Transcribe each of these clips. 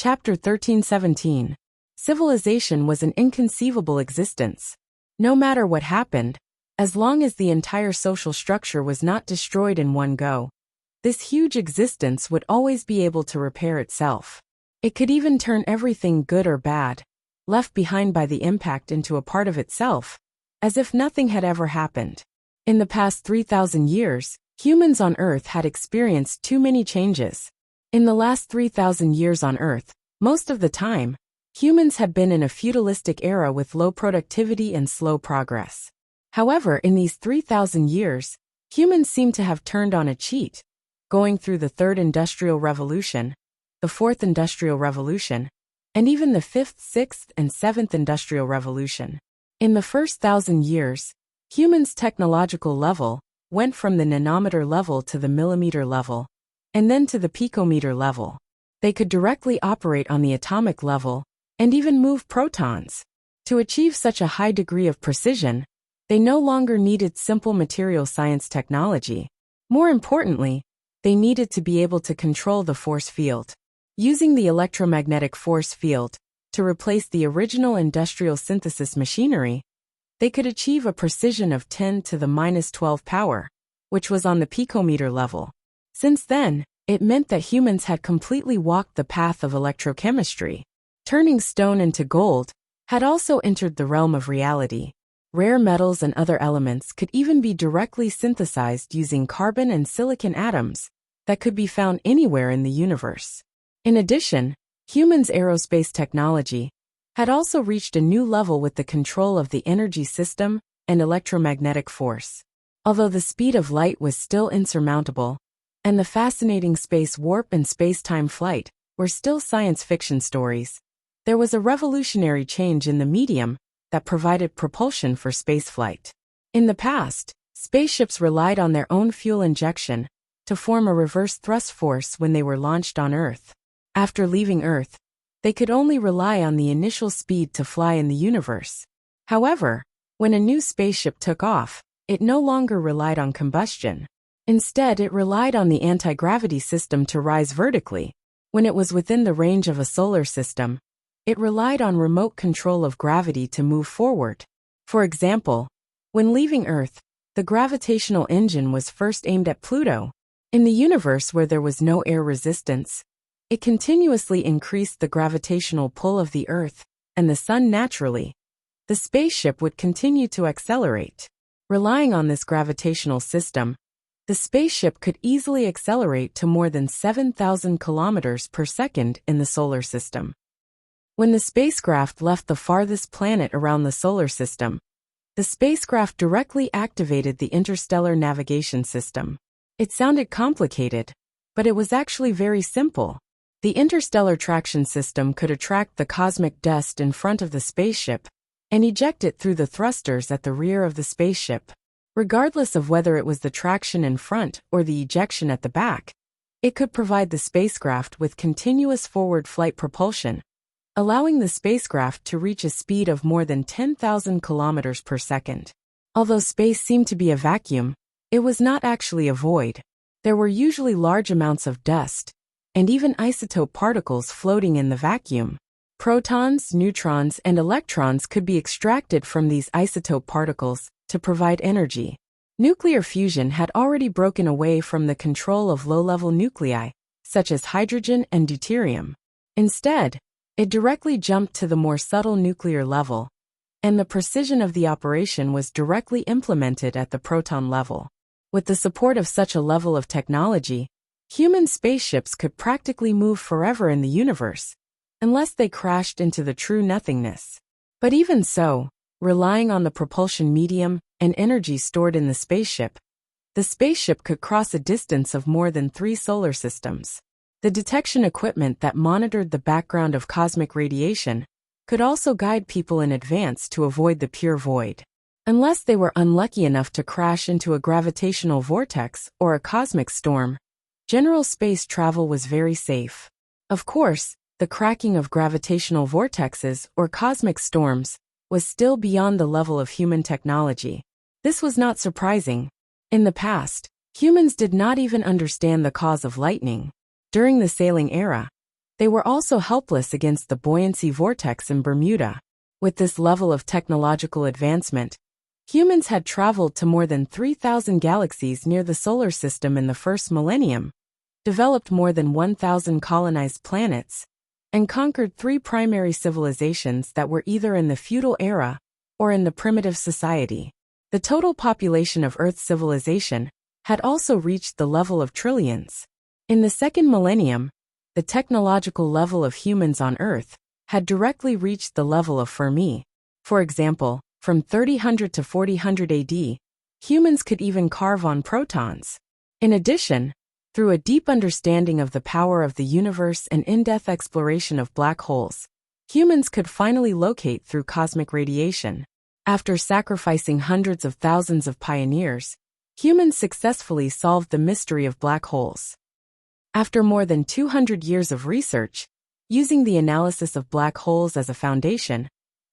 Chapter 13:17. Civilization was an inconceivable existence. No matter what happened, as long as the entire social structure was not destroyed in one go, this huge existence would always be able to repair itself. It could even turn everything good or bad, left behind by the impact, into a part of itself, as if nothing had ever happened. In the past 3,000 years, humans on Earth had experienced too many changes. In the last 3,000 years on Earth, most of the time, humans had been in a feudalistic era with low productivity and slow progress. However, in these 3,000 years, humans seem to have turned on a cheat, going through the Third Industrial Revolution, the Fourth Industrial Revolution, and even the Fifth, Sixth, and Seventh Industrial Revolution. In the first 1,000 years, humans' technological level went from the nanometer level to the millimeter level, and then to the picometer level. They could directly operate on the atomic level, and even move protons. To achieve such a high degree of precision, they no longer needed simple material science technology. More importantly, they needed to be able to control the force field. Using the electromagnetic force field to replace the original industrial synthesis machinery, they could achieve a precision of 10 to the minus 12 power, which was on the picometer level. Since then, it meant that humans had completely walked the path of electrochemistry. Turning stone into gold had also entered the realm of reality. Rare metals and other elements could even be directly synthesized using carbon and silicon atoms that could be found anywhere in the universe. In addition, humans' aerospace technology had also reached a new level with the control of the energy system and electromagnetic force. Although the speed of light was still insurmountable, and the fascinating space warp and space-time flight were still science fiction stories, there was a revolutionary change in the medium that provided propulsion for spaceflight. In the past, spaceships relied on their own fuel injection to form a reverse thrust force when they were launched on Earth. After leaving Earth, they could only rely on the initial speed to fly in the universe. However, when a new spaceship took off, it no longer relied on combustion. Instead, it relied on the anti-gravity system to rise vertically. When it was within the range of a solar system, it relied on remote control of gravity to move forward. For example, when leaving Earth, the gravitational engine was first aimed at Pluto. In the universe where there was no air resistance, it continuously increased the gravitational pull of the Earth and the Sun naturally. The spaceship would continue to accelerate. Relying on this gravitational system, the spaceship could easily accelerate to more than 7,000 kilometers per second in the solar system. When the spacecraft left the farthest planet around the solar system, the spacecraft directly activated the interstellar navigation system. It sounded complicated, but it was actually very simple. The interstellar traction system could attract the cosmic dust in front of the spaceship and eject it through the thrusters at the rear of the spaceship. Regardless of whether it was the traction in front or the ejection at the back, it could provide the spacecraft with continuous forward flight propulsion, allowing the spacecraft to reach a speed of more than 10,000 kilometers per second. Although space seemed to be a vacuum, it was not actually a void. There were usually large amounts of dust, and even isotope particles floating in the vacuum. Protons, neutrons, and electrons could be extracted from these isotope particles to provide energy. Nuclear fusion had already broken away from the control of low-level nuclei, such as hydrogen and deuterium. Instead, it directly jumped to the more subtle nuclear level, and the precision of the operation was directly implemented at the proton level. With the support of such a level of technology, human spaceships could practically move forever in the universe, unless they crashed into the true nothingness. But even so, relying on the propulsion medium and energy stored in the spaceship could cross a distance of more than 3 solar systems. The detection equipment that monitored the background of cosmic radiation could also guide people in advance to avoid the pure void. Unless they were unlucky enough to crash into a gravitational vortex or a cosmic storm, general space travel was very safe. Of course, the cracking of gravitational vortexes or cosmic storms was still beyond the level of human technology. This was not surprising. In the past, humans did not even understand the cause of lightning. During the sailing era, They were also helpless against the buoyancy vortex in Bermuda. With this level of technological advancement, humans had traveled to more than 3,000 galaxies near the solar system in the first millennium, developed more than 1,000 colonized planets, and conquered 3 primary civilizations that were either in the feudal era or in the primitive society. The total population of Earth's civilization had also reached the level of trillions. In the second millennium, the technological level of humans on Earth had directly reached the level of Fermi. For example, from 3000 to 4000 AD, humans could even carve on protons. In addition, through a deep understanding of the power of the universe and in-depth exploration of black holes, humans could finally locate through cosmic radiation. After sacrificing hundreds of thousands of pioneers, humans successfully solved the mystery of black holes. After more than 200 years of research, using the analysis of black holes as a foundation,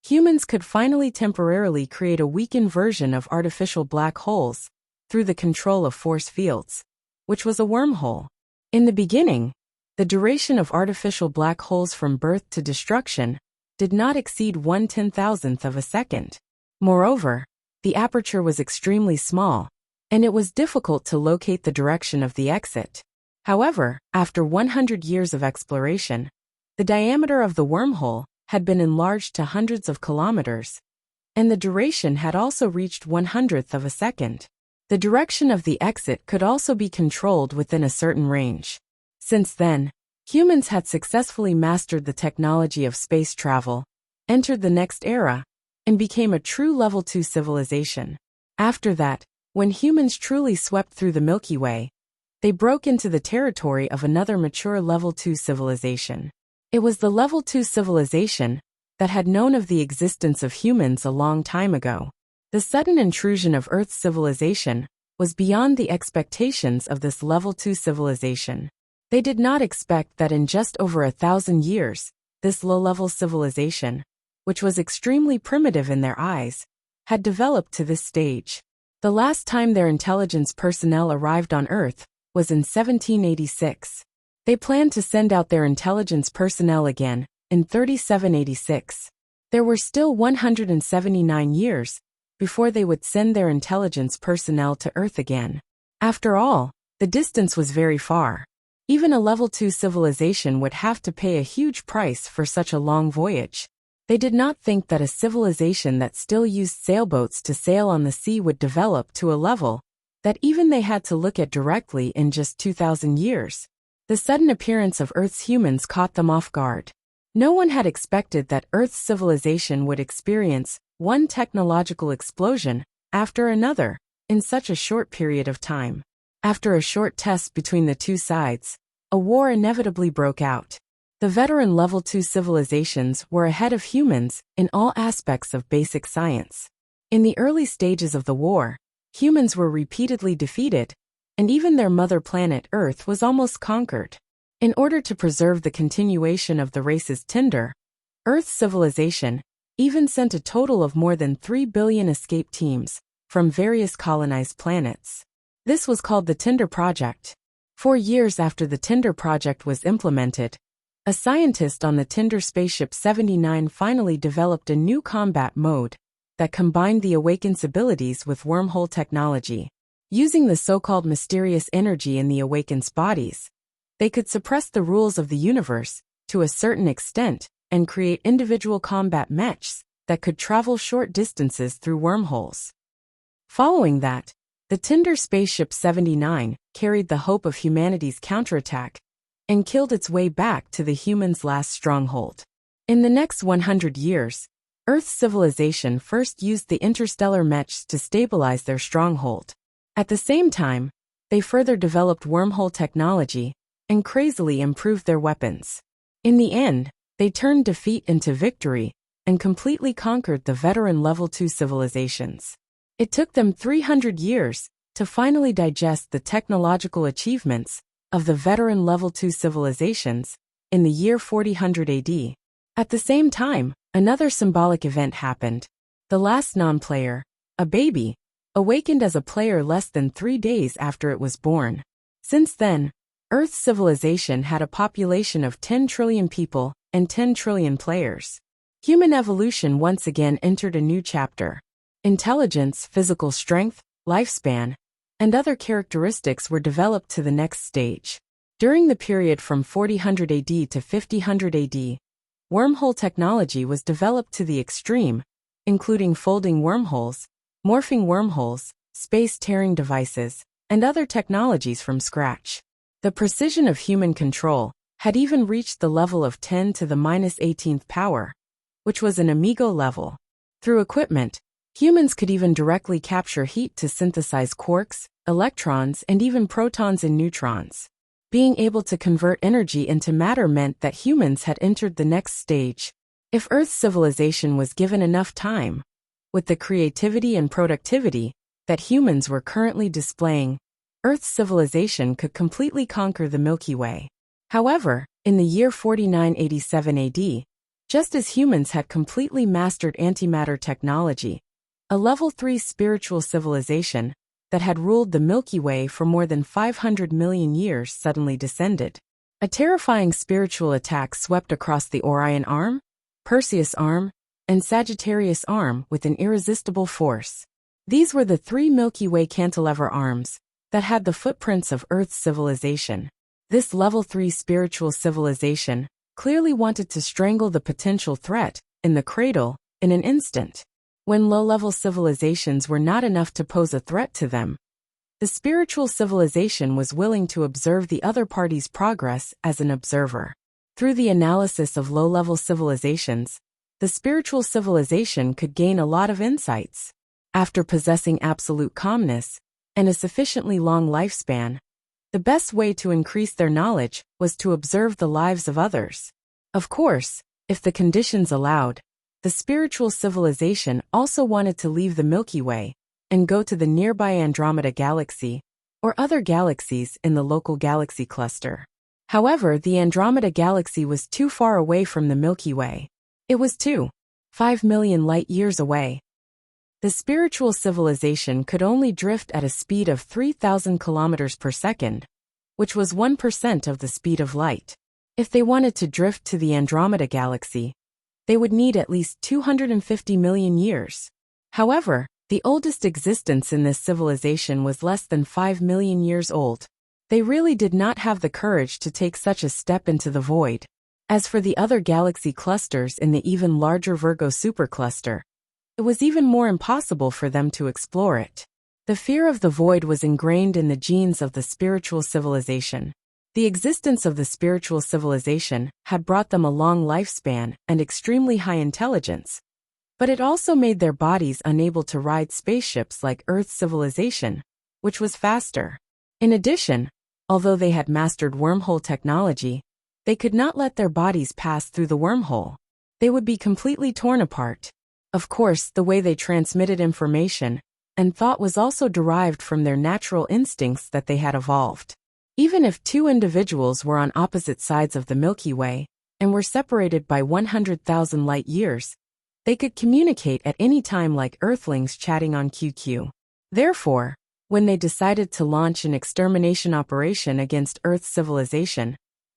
humans could finally temporarily create a weakened version of artificial black holes through the control of force fields, which was a wormhole. In the beginning, the duration of artificial black holes from birth to destruction did not exceed 1/10,000th of a second. Moreover, the aperture was extremely small, and it was difficult to locate the direction of the exit. However, after 100 years of exploration, the diameter of the wormhole had been enlarged to hundreds of kilometers, and the duration had also reached 1/100th of a second. The direction of the exit could also be controlled within a certain range. Since then, humans had successfully mastered the technology of space travel, entered the next era, and became a true Level 2 civilization. After that, when humans truly swept through the Milky Way, they broke into the territory of another mature Level 2 civilization. It was the Level 2 civilization that had known of the existence of humans a long time ago. The sudden intrusion of Earth's civilization was beyond the expectations of this Level 2 civilization. They did not expect that in just over 1,000 years, this low-level civilization, which was extremely primitive in their eyes, had developed to this stage. The last time their intelligence personnel arrived on Earth was in 1786. They planned to send out their intelligence personnel again in 3786. There were still 179 years before they would send their intelligence personnel to Earth again. After all, the distance was very far. Even a Level 2 civilization would have to pay a huge price for such a long voyage. They did not think that a civilization that still used sailboats to sail on the sea would develop to a level that even they had to look at directly in just 2,000 years. The sudden appearance of Earth's humans caught them off guard. No one had expected that Earth's civilization would experience one technological explosion after another in such a short period of time. After a short test between the two sides, a war inevitably broke out. The veteran Level 2 civilizations were ahead of humans in all aspects of basic science. In the early stages of the war, humans were repeatedly defeated, and even their mother planet Earth was almost conquered. In order to preserve the continuation of the race's tinder, Earth's civilization even sent a total of more than 3 billion escape teams from various colonized planets. This was called the Tinder Project. 4 years after the Tinder Project was implemented, a scientist on the Tinder Spaceship 79 finally developed a new combat mode that combined the Awaken's abilities with wormhole technology. Using the so-called mysterious energy in the Awaken's bodies, they could suppress the rules of the universe to a certain extent and create individual combat mechs that could travel short distances through wormholes. Following that, the Tinder Spaceship 79 carried the hope of humanity's counterattack and killed its way back to the humans' last stronghold. In the next 100 years, Earth's civilization first used the interstellar mechs to stabilize their stronghold. At the same time, they further developed wormhole technology and crazily improved their weapons. In the end, they turned defeat into victory and completely conquered the veteran Level 2 civilizations. It took them 300 years to finally digest the technological achievements of the veteran Level 2 civilizations in the year 4000 AD. At the same time, another symbolic event happened. The last non-player, a baby, awakened as a player less than 3 days after it was born. Since then, Earth's civilization had a population of 10 trillion people and 10 trillion players. Human evolution once again entered a new chapter. Intelligence, physical strength, lifespan, and other characteristics were developed to the next stage. During the period from 4000 AD to 5000 AD, wormhole technology was developed to the extreme, including folding wormholes, morphing wormholes, space-tearing devices, and other technologies from scratch. The precision of human control had even reached the level of 10 to the minus 18th power, which was an amigo level. Through equipment, humans could even directly capture heat to synthesize quarks, electrons, and even protons and neutrons. Being able to convert energy into matter meant that humans had entered the next stage. If Earth's civilization was given enough time, with the creativity and productivity that humans were currently displaying, Earth's civilization could completely conquer the Milky Way. However, in the year 4987 AD, just as humans had completely mastered antimatter technology, a level 3 spiritual civilization that had ruled the Milky Way for more than 500 million years suddenly descended. A terrifying spiritual attack swept across the Orion Arm, Perseus Arm, and Sagittarius Arm with an irresistible force. These were the 3 Milky Way cantilever arms that had the footprints of Earth's civilization. This level 3 spiritual civilization clearly wanted to strangle the potential threat in the cradle in an instant. When low-level civilizations were not enough to pose a threat to them, the spiritual civilization was willing to observe the other party's progress as an observer. Through the analysis of low-level civilizations, the spiritual civilization could gain a lot of insights. After possessing absolute calmness and a sufficiently long lifespan, the best way to increase their knowledge was to observe the lives of others. Of course, if the conditions allowed, the spiritual civilization also wanted to leave the Milky Way and go to the nearby Andromeda Galaxy or other galaxies in the local galaxy cluster. However, the Andromeda Galaxy was too far away from the Milky Way. It was 5 million light-years away. The spiritual civilization could only drift at a speed of 3,000 kilometers per second, which was 1% of the speed of light. If they wanted to drift to the Andromeda Galaxy, they would need at least 250 million years. However, the oldest existence in this civilization was less than 5 million years old. They really did not have the courage to take such a step into the void. As for the other galaxy clusters in the even larger Virgo supercluster, it was even more impossible for them to explore it. The fear of the void was ingrained in the genes of the spiritual civilization. The existence of the spiritual civilization had brought them a long lifespan and extremely high intelligence, but it also made their bodies unable to ride spaceships like Earth's civilization, which was faster. In addition, although they had mastered wormhole technology, they could not let their bodies pass through the wormhole. They would be completely torn apart. Of course, the way they transmitted information and thought was also derived from their natural instincts that they had evolved. Even if 2 individuals were on opposite sides of the Milky Way and were separated by 100,000 light-years, they could communicate at any time like Earthlings chatting on QQ. Therefore, when they decided to launch an extermination operation against Earth's civilization,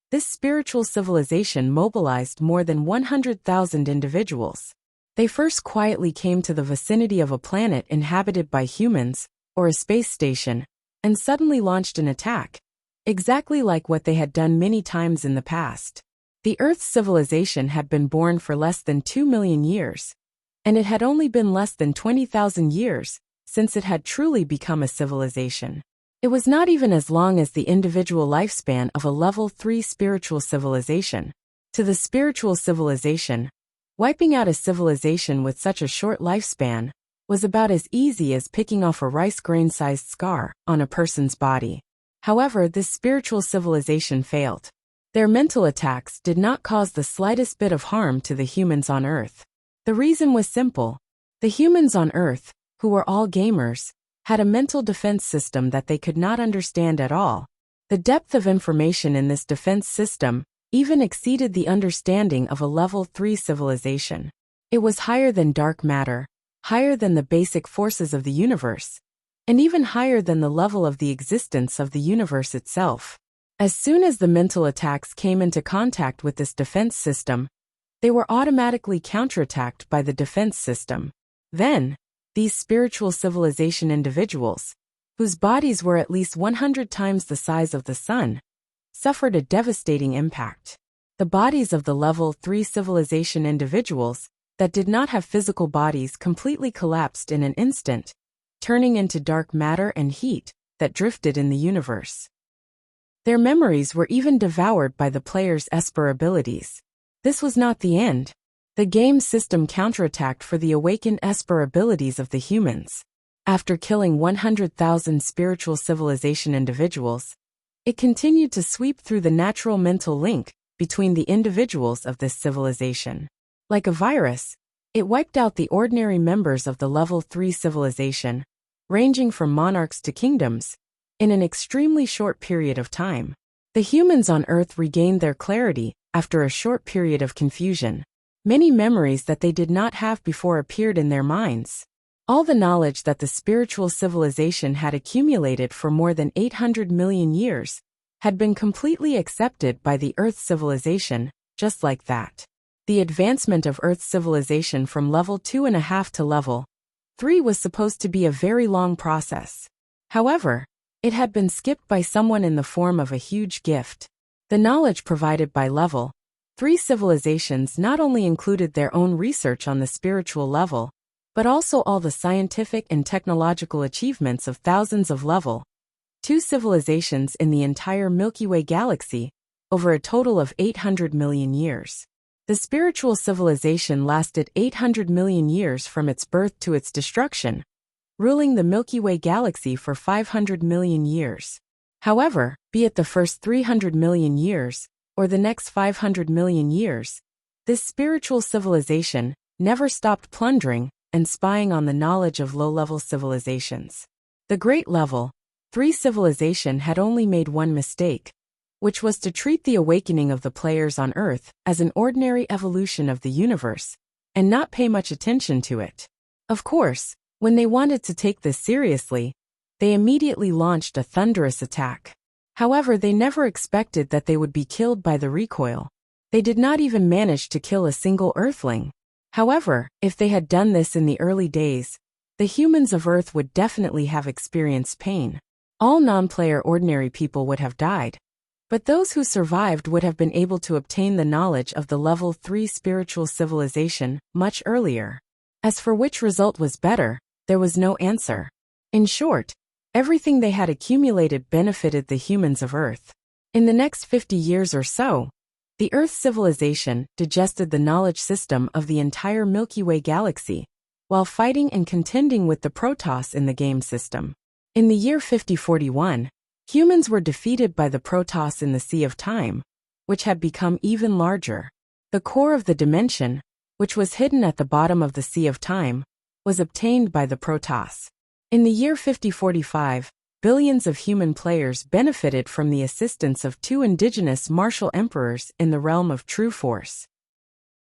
this spiritual civilization mobilized more than 100,000 individuals. They first quietly came to the vicinity of a planet inhabited by humans, or a space station, and suddenly launched an attack, exactly like what they had done many times in the past. The Earth's civilization had been born for less than 2 million years, and it had only been less than 20,000 years since it had truly become a civilization. It was not even as long as the individual lifespan of a level 3 spiritual civilization. To the spiritual civilization, wiping out a civilization with such a short lifespan was about as easy as picking off a rice grain-sized scar on a person's body. However, this spiritual civilization failed. Their mental attacks did not cause the slightest bit of harm to the humans on Earth. The reason was simple. The humans on Earth, who were all gamers, had a mental defense system that they could not understand at all. The depth of information in this defense system even exceeded the understanding of a level 3 civilization. It was higher than dark matter, higher than the basic forces of the universe, and even higher than the level of the existence of the universe itself. As soon as the mental attacks came into contact with this defense system, they were automatically counterattacked by the defense system. Then, these spiritual civilization individuals, whose bodies were at least 100 times the size of the sun, suffered a devastating impact. The bodies of the level 3 civilization individuals that did not have physical bodies completely collapsed in an instant, turning into dark matter and heat that drifted in the universe. Their memories were even devoured by the players' Esper abilities. This was not the end. The game system counterattacked for the awakened Esper abilities of the humans. After killing 100,000 spiritual civilization individuals, it continued to sweep through the natural mental link between the individuals of this civilization. Like a virus, it wiped out the ordinary members of the level 3 civilization, ranging from monarchs to kingdoms, in an extremely short period of time. The humans on Earth regained their clarity after a short period of confusion. Many memories that they did not have before appeared in their minds. All the knowledge that the spiritual civilization had accumulated for more than 800 million years had been completely accepted by the Earth civilization, just like that. The advancement of Earth civilization from level 2.5 to level 3 was supposed to be a very long process. However, it had been skipped by someone in the form of a huge gift. The knowledge provided by level 3 civilizations not only included their own research on the spiritual level, but also all the scientific and technological achievements of thousands of level 2 civilizations in the entire Milky Way galaxy, over a total of 800 million years. The spiritual civilization lasted 800 million years from its birth to its destruction, ruling the Milky Way galaxy for 500 million years. However, be it the first 300 million years, or the next 500 million years, this spiritual civilization never stopped plundering and spying on the knowledge of low-level civilizations. The Great Level 3 civilization had only made one mistake, which was to treat the awakening of the players on Earth as an ordinary evolution of the universe, and not pay much attention to it. Of course, when they wanted to take this seriously, they immediately launched a thunderous attack. However, they never expected that they would be killed by the recoil. They did not even manage to kill a single Earthling. However, if they had done this in the early days, the humans of Earth would definitely have experienced pain. All non-player ordinary people would have died. But those who survived would have been able to obtain the knowledge of the level 3 spiritual civilization much earlier. As for which result was better, there was no answer. In short, everything they had accumulated benefited the humans of Earth. In the next 50 years or so, the Earth civilization digested the knowledge system of the entire Milky Way galaxy, while fighting and contending with the Protoss in the game system. In the year 5041, humans were defeated by the Protoss in the Sea of Time, which had become even larger. The core of the dimension, which was hidden at the bottom of the Sea of Time, was obtained by the Protoss. In the year 5045, billions of human players benefited from the assistance of 2 indigenous martial emperors in the realm of True Force.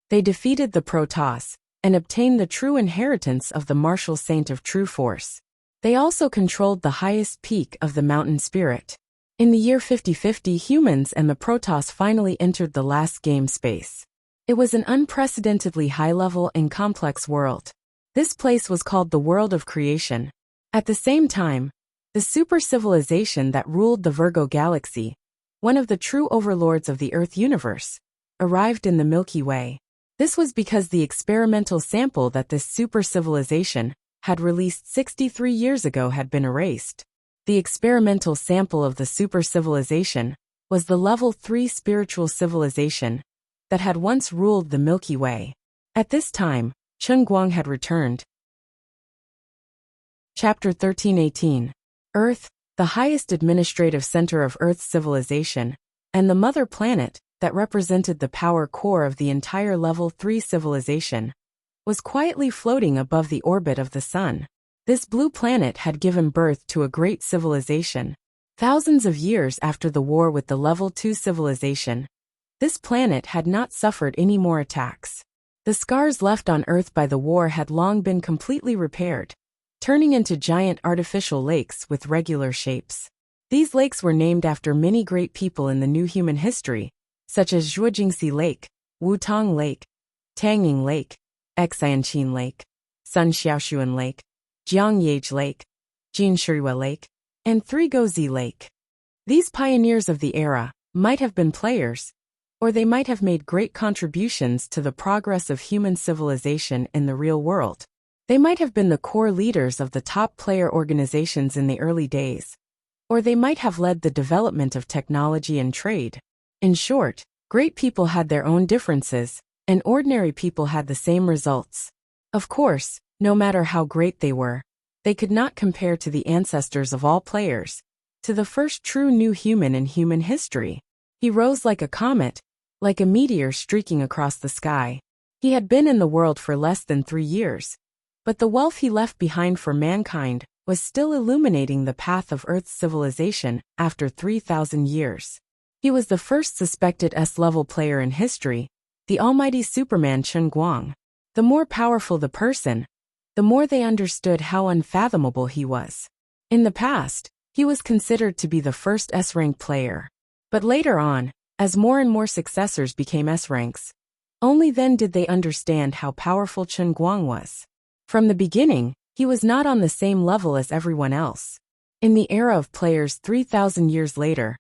They defeated the Protoss and obtained the true inheritance of the martial saint of True Force. They also controlled the highest peak of the mountain spirit. In the year 5050, humans and the Protoss finally entered the last game space. It was an unprecedentedly high-level and complex world. This place was called the World of Creation. At the same time, the super civilization that ruled the Virgo galaxy, one of the true overlords of the Earth universe, arrived in the Milky Way. This was because the experimental sample that this super civilization had released 63 years ago had been erased. The experimental sample of the super civilization was the level 3 spiritual civilization that had once ruled the Milky Way. At this time, Chen Guang had returned. Chapter 1318. Earth, the highest administrative center of Earth's civilization, and the mother planet that represented the power core of the entire level 3 civilization, was quietly floating above the orbit of the sun. This blue planet had given birth to a great civilization. Thousands of years after the war with the level 2 civilization, this planet had not suffered any more attacks. The scars left on Earth by the war had long been completely repaired, turning into giant artificial lakes with regular shapes. These lakes were named after many great people in the new human history, such as Zhuojingxi Lake, Wutong Lake, Tangying Lake, Xianchin Lake, Sun Xiaoshuan Lake, Jiangyage Lake, Jinshuiwa Lake, and Threegozi Lake. These pioneers of the era might have been players, or they might have made great contributions to the progress of human civilization in the real world. They might have been the core leaders of the top player organizations in the early days, or they might have led the development of technology and trade. In short, great people had their own differences, and ordinary people had the same results. Of course, no matter how great they were, they could not compare to the ancestors of all players, to the first true new human in human history. He rose like a comet, like a meteor streaking across the sky. He had been in the world for less than 3 years, but the wealth he left behind for mankind was still illuminating the path of Earth's civilization after 3,000 years. He was the first suspected S-level player in history, the almighty Superman Chen Guang. The more powerful the person, the more they understood how unfathomable he was. In the past, he was considered to be the first S-rank player. But later on, as more and more successors became S-ranks, only then did they understand how powerful Chen Guang was. From the beginning, he was not on the same level as everyone else. In the era of players 3,000 years later,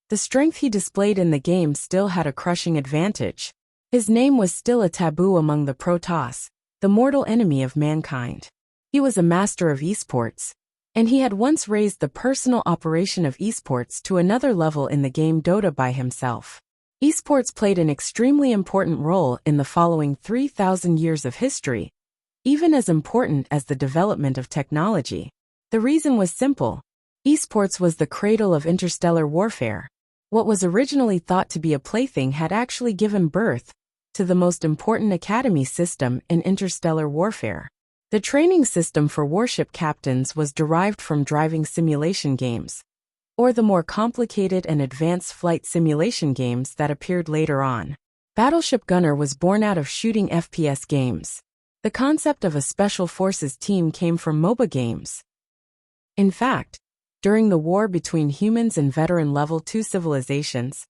the strength he displayed in the game still had a crushing advantage. His name was still a taboo among the Protoss, the mortal enemy of mankind. He was a master of esports, and he had once raised the personal operation of esports to another level in the game Dota by himself. Esports played an extremely important role in the following 3,000 years of history, even as important as the development of technology. The reason was simple. Esports was the cradle of interstellar warfare. What was originally thought to be a plaything had actually given birth to the most important academy system in interstellar warfare. The training system for warship captains was derived from driving simulation games, or the more complicated and advanced flight simulation games that appeared later on. Battleship Gunner was born out of shooting FPS games. The concept of a special forces team came from MOBA games. In fact, during the war between humans and veteran level 2 civilizations,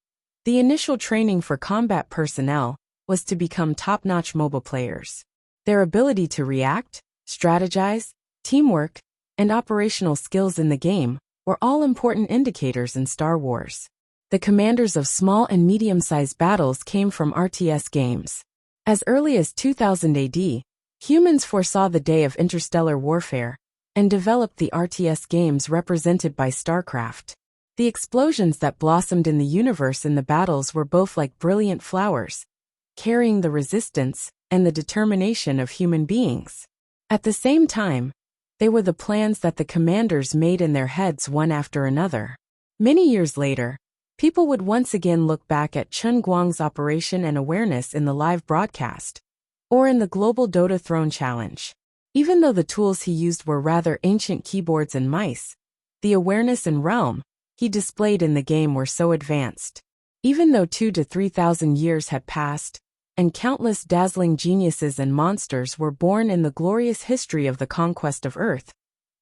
the initial training for combat personnel was to become top-notch MOBA players. Their ability to react, strategize, teamwork, and operational skills in the game were all important indicators in Star Wars. The commanders of small and medium-sized battles came from RTS games. As early as 2000 AD, humans foresaw the day of interstellar warfare and developed the RTS games represented by StarCraft. The explosions that blossomed in the universe in the battles were both like brilliant flowers, carrying the resistance and the determination of human beings. At the same time, they were the plans that the commanders made in their heads one after another. Many years later, people would once again look back at Chen Guang's operation and awareness in the live broadcast, or in the Global Dota Throne Challenge. Even though the tools he used were rather ancient keyboards and mice, the awareness and realm he displayed in the game were so advanced. Even though 2,000 to 3,000 years had passed, and countless dazzling geniuses and monsters were born in the glorious history of the conquest of Earth,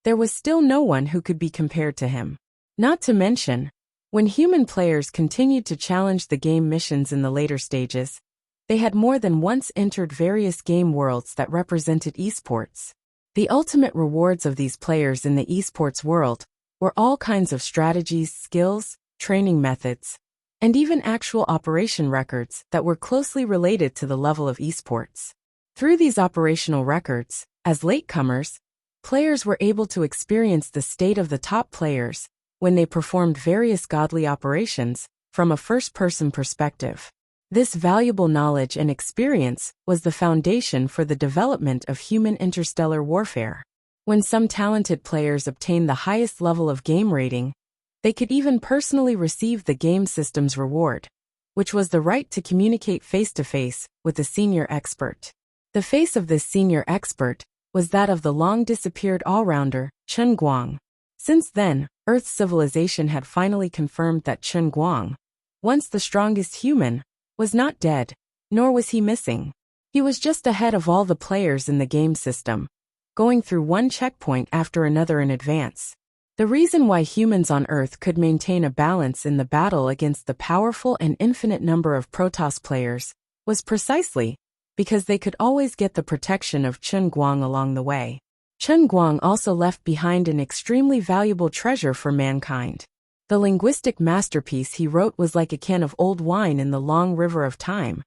there was still no one who could be compared to him. Not to mention, when human players continued to challenge the game missions in the later stages, they had more than once entered various game worlds that represented esports. The ultimate rewards of these players in the esports world were all kinds of strategies, skills, training methods, and even actual operation records that were closely related to the level of esports. Through these operational records, as latecomers, players were able to experience the state of the top players when they performed various godly operations from a first-person perspective. This valuable knowledge and experience was the foundation for the development of human interstellar warfare. When some talented players obtained the highest level of game rating, they could even personally receive the game system's reward, which was the right to communicate face-to-face with a senior expert. The face of this senior expert was that of the long-disappeared all-rounder, Chen Guang. Since then, Earth's civilization had finally confirmed that Chen Guang, once the strongest human, was not dead, nor was he missing. He was just ahead of all the players in the game system, going through one checkpoint after another in advance. The reason why humans on Earth could maintain a balance in the battle against the powerful and infinite number of Protoss players was precisely because they could always get the protection of Chen Guang along the way. Chen Guang also left behind an extremely valuable treasure for mankind. The linguistic masterpiece he wrote was like a can of old wine in the long river of time,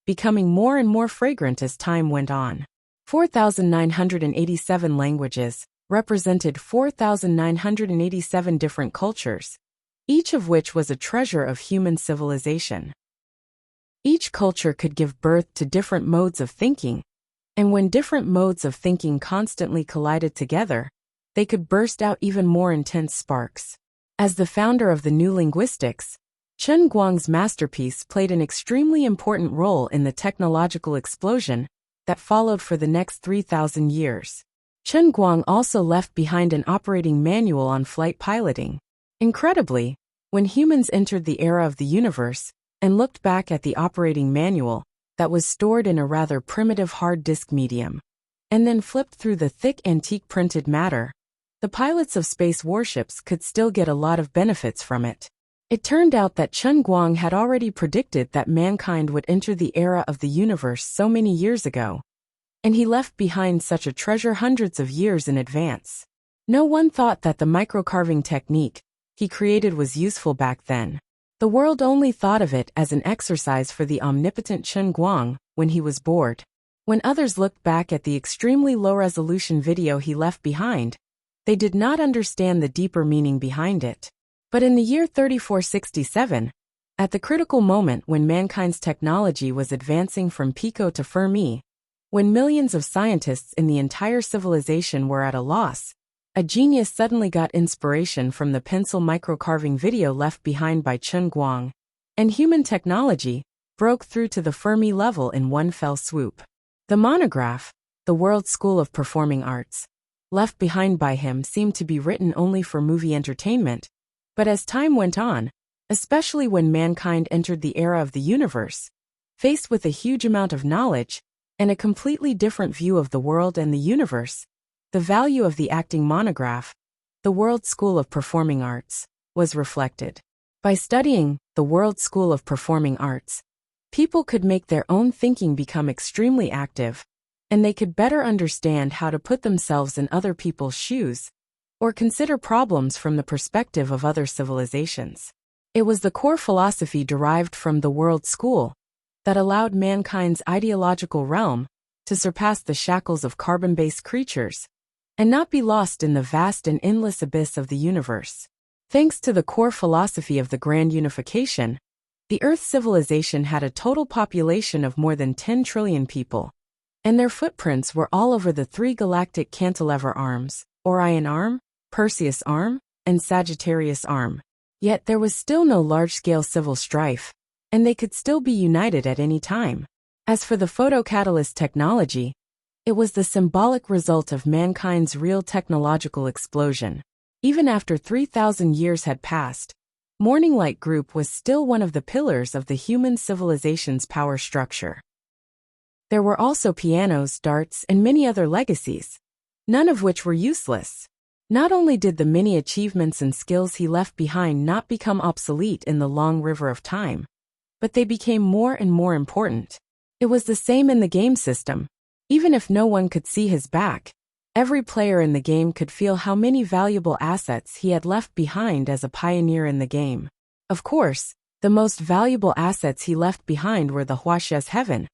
becoming more and more fragrant as time went on. 4,987 languages represented 4,987 different cultures, each of which was a treasure of human civilization. Each culture could give birth to different modes of thinking, and when different modes of thinking constantly collided together, they could burst out even more intense sparks. As the founder of the new linguistics, Chen Guang's masterpiece played an extremely important role in the technological explosion that followed for the next 3,000 years. Chen Guang also left behind an operating manual on flight piloting. Incredibly, when humans entered the era of the universe and looked back at the operating manual that was stored in a rather primitive hard disk medium, and then flipped through the thick antique printed matter, the pilots of space warships could still get a lot of benefits from it. It turned out that Chen Guang had already predicted that mankind would enter the era of the universe so many years ago, and he left behind such a treasure hundreds of years in advance. No one thought that the microcarving technique he created was useful back then. The world only thought of it as an exercise for the omnipotent Chen Guang when he was bored. When others looked back at the extremely low-resolution video he left behind, they did not understand the deeper meaning behind it. But in the year 3467, at the critical moment when mankind's technology was advancing from Pico to Fermi, when millions of scientists in the entire civilization were at a loss, a genius suddenly got inspiration from the pencil microcarving video left behind by Chen Guang, and human technology broke through to the Fermi level in one fell swoop. The monograph, The World School of Performing Arts, left behind by him seemed to be written only for movie entertainment, but as time went on, especially when mankind entered the era of the universe, faced with a huge amount of knowledge and a completely different view of the world and the universe, the value of the acting monograph, The World School of Performing Arts, was reflected. By studying the World School of Performing Arts, people could make their own thinking become extremely active, and they could better understand how to put themselves in other people's shoes, or consider problems from the perspective of other civilizations. It was the core philosophy derived from the World School that allowed mankind's ideological realm to surpass the shackles of carbon-based creatures and not be lost in the vast and endless abyss of the universe. Thanks to the core philosophy of the Grand Unification, the Earth civilization had a total population of more than 10 trillion people, and their footprints were all over the three galactic cantilever arms, Orion Arm, Perseus Arm, and Sagittarius Arm. Yet there was still no large-scale civil strife, and they could still be united at any time. As for the photocatalyst technology, it was the symbolic result of mankind's real technological explosion. Even after 3,000 years had passed, Morning Light Group was still one of the pillars of the human civilization's power structure. There were also pianos, darts, and many other legacies, none of which were useless. Not only did the many achievements and skills he left behind not become obsolete in the long river of time, but they became more and more important. It was the same in the game system. Even if no one could see his back, every player in the game could feel how many valuable assets he had left behind as a pioneer in the game. Of course, the most valuable assets he left behind were the Huaxia's heaven,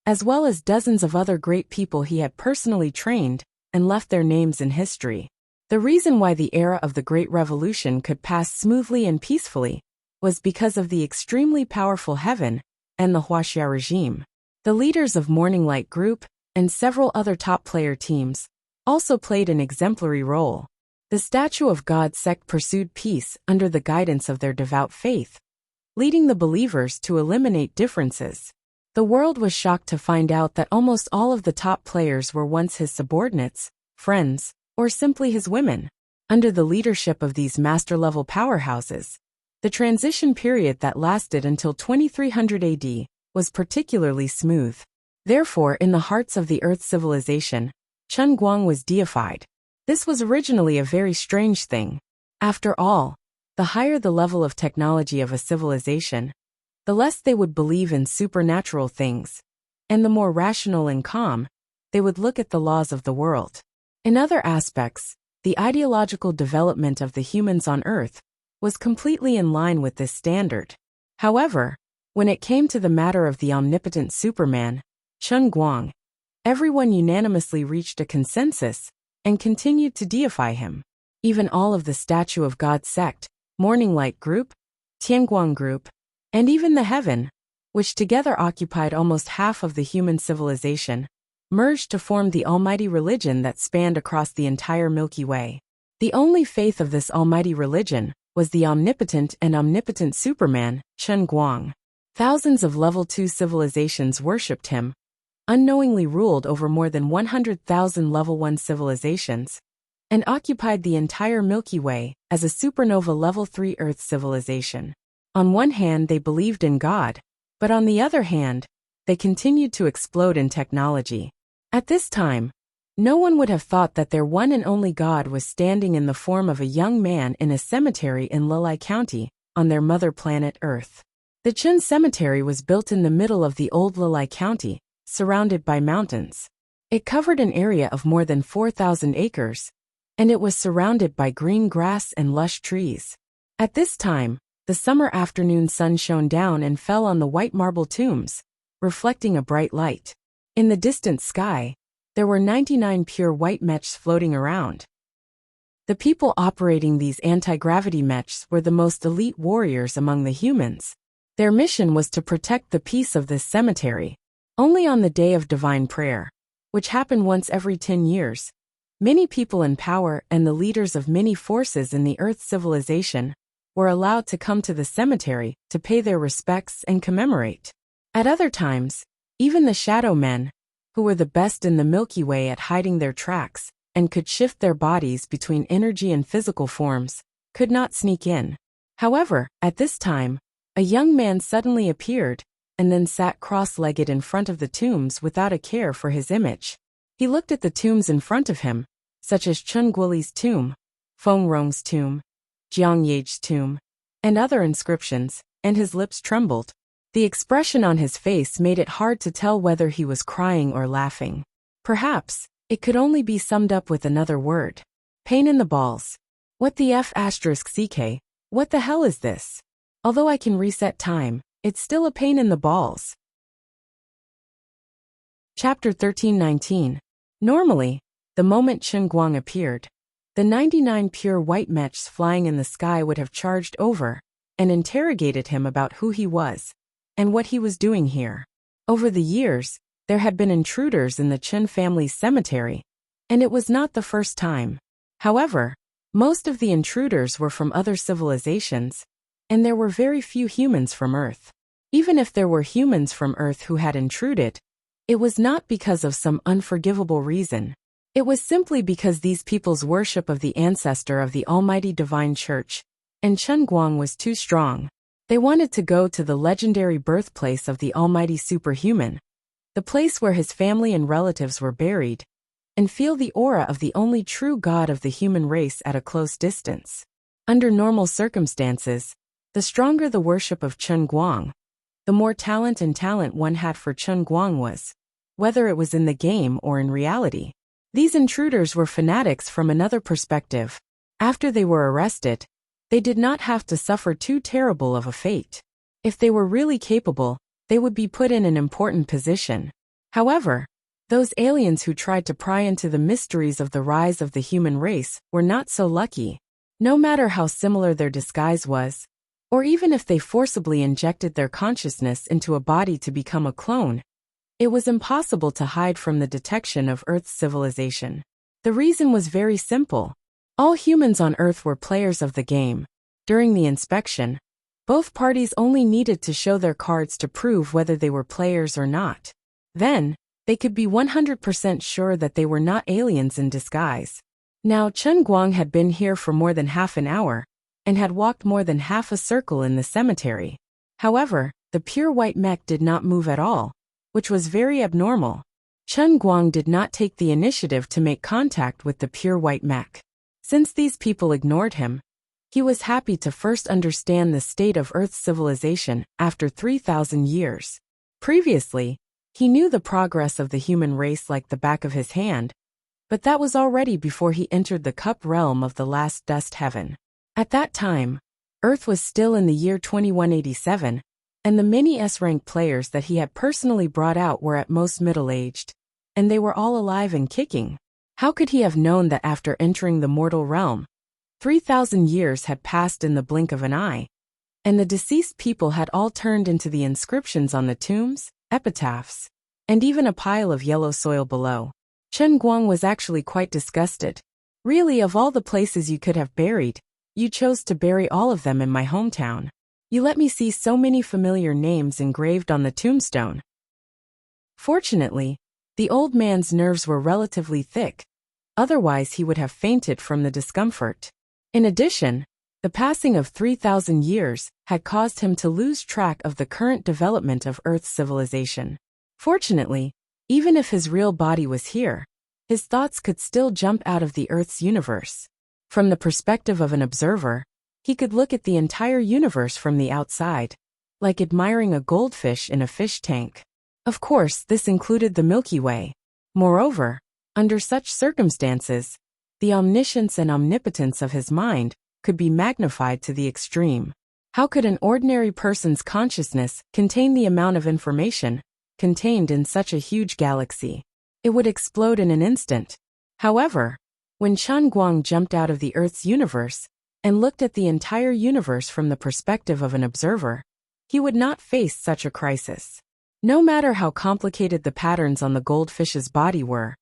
as well as dozens of other great people he had personally trained and left their names in history. The reason why the era of the Great Revolution could pass smoothly and peacefully was because of the extremely powerful heaven and the Huaxia regime. The leaders of Morning Light Group and several other top player teams also played an exemplary role. The statue of God sect pursued peace under the guidance of their devout faith, leading the believers to eliminate differences. The world was shocked to find out that almost all of the top players were once his subordinates, friends, or simply his women. Under the leadership of these master-level powerhouses, the transition period that lasted until 2300 AD was particularly smooth. Therefore, in the hearts of the Earth civilization, Chen Guang was deified. This was originally a very strange thing, After all, the higher the level of technology of a civilization, the less they would believe in supernatural things, and the more rational and calm they would look at the laws of the world. In other aspects, the ideological development of the humans on Earth was completely in line with this standard. However, when it came to the matter of the omnipotent Superman, Chen Guang, everyone unanimously reached a consensus and continued to deify him. Even all of the Statue of God sect, Morning Light Group, Tianguang Group, and even the Heaven, which together occupied almost half of the human civilization, merged to form the almighty religion that spanned across the entire Milky Way. The only faith of this almighty religion was the omnipotent and omnipotent Superman, Chen Guang. Thousands of level 2 civilizations worshipped him, unknowingly ruled over more than 100,000 level 1 civilizations, and occupied the entire Milky Way as a supernova level 3 Earth civilization. On one hand, they believed in God, but on the other hand, they continued to explode in technology. At this time, no one would have thought that their one and only God was standing in the form of a young man in a cemetery in Lilai County, on their mother planet Earth. The Chen Cemetery was built in the middle of the old Lilai County, surrounded by mountains. It covered an area of more than 4,000 acres, and it was surrounded by green grass and lush trees. At this time, the summer afternoon sun shone down and fell on the white marble tombs, reflecting a bright light. In the distant sky, there were 99 pure white mechs floating around. The people operating these anti-gravity mechs were the most elite warriors among the humans. Their mission was to protect the peace of this cemetery. Only on the day of divine prayer, which happened once every 10 years, many people in power and the leaders of many forces in the Earth civilization were allowed to come to the cemetery to pay their respects and commemorate. At other times, even the shadow men, who were the best in the Milky Way at hiding their tracks and could shift their bodies between energy and physical forms, could not sneak in. However, at this time, a young man suddenly appeared and then sat cross-legged in front of the tombs without a care for his image. He looked at the tombs in front of him, such as Chun Guoli's tomb, Feng Rong's tomb, Jiang Ye's tomb, and other inscriptions, and his lips trembled. The expression on his face made it hard to tell whether he was crying or laughing. Perhaps, it could only be summed up with another word. Pain in the balls. What the F***ck? What the hell is this? Although I can reset time, it's still a pain in the balls. Chapter 13:19. Normally, the moment Chen Guang appeared, the 99 pure white mechs flying in the sky would have charged over and interrogated him about who he was and what he was doing here. Over the years, there had been intruders in the Chen family's cemetery, and it was not the first time. However, most of the intruders were from other civilizations, and there were very few humans from Earth. Even if there were humans from Earth who had intruded, it was not because of some unforgivable reason. It was simply because these people's worship of the ancestor of the Almighty Divine Church, and Chen Guang was too strong. They wanted to go to the legendary birthplace of the Almighty Superhuman, the place where his family and relatives were buried, and feel the aura of the only true God of the human race at a close distance. Under normal circumstances, the stronger the worship of Chen Guang, the more talent one had for Chen Guang was, whether it was in the game or in reality. These intruders were fanatics from another perspective. After they were arrested, they did not have to suffer too terrible of a fate. If they were really capable, they would be put in an important position. However, those aliens who tried to pry into the mysteries of the rise of the human race were not so lucky. No matter how similar their disguise was, or even if they forcibly injected their consciousness into a body to become a clone, it was impossible to hide from the detection of Earth's civilization. The reason was very simple. All humans on Earth were players of the game. During the inspection, both parties only needed to show their cards to prove whether they were players or not. Then, they could be 100% sure that they were not aliens in disguise. Now Chen Guang had been here for more than half an hour, and had walked more than half a circle in the cemetery. However, the pure white mech did not move at all, which was very abnormal. Chen Guang did not take the initiative to make contact with the pure white mech. Since these people ignored him, He was happy to first understand the state of Earth's civilization after 3,000 years. Previously, he knew the progress of the human race like the back of his hand, but that was already before he entered the cup realm of the last dust heaven. At that time, Earth was still in the year 2187, and the many S-rank players that he had personally brought out were at most middle-aged, and they were all alive and kicking. How could he have known that after entering the mortal realm, 3,000 years had passed in the blink of an eye, and the deceased people had all turned into the inscriptions on the tombs, epitaphs, and even a pile of yellow soil below? Chen Guang was actually quite disgusted. Really, of all the places you could have buried, you chose to bury all of them in my hometown. You let me see so many familiar names engraved on the tombstone. Fortunately, the old man's nerves were relatively thick, otherwise he would have fainted from the discomfort. In addition, the passing of 3,000 years had caused him to lose track of the current development of Earth's civilization. Fortunately, even if his real body was here, his thoughts could still jump out of the Earth's universe. From the perspective of an observer, he could look at the entire universe from the outside, like admiring a goldfish in a fish tank. Of course, this included the Milky Way. Moreover, under such circumstances, the omniscience and omnipotence of his mind could be magnified to the extreme. How could an ordinary person's consciousness contain the amount of information contained in such a huge galaxy? It would explode in an instant. However, when Chen Guang jumped out of the Earth's universe and looked at the entire universe from the perspective of an observer, he would not face such a crisis. No matter how complicated the patterns on the goldfish's body were,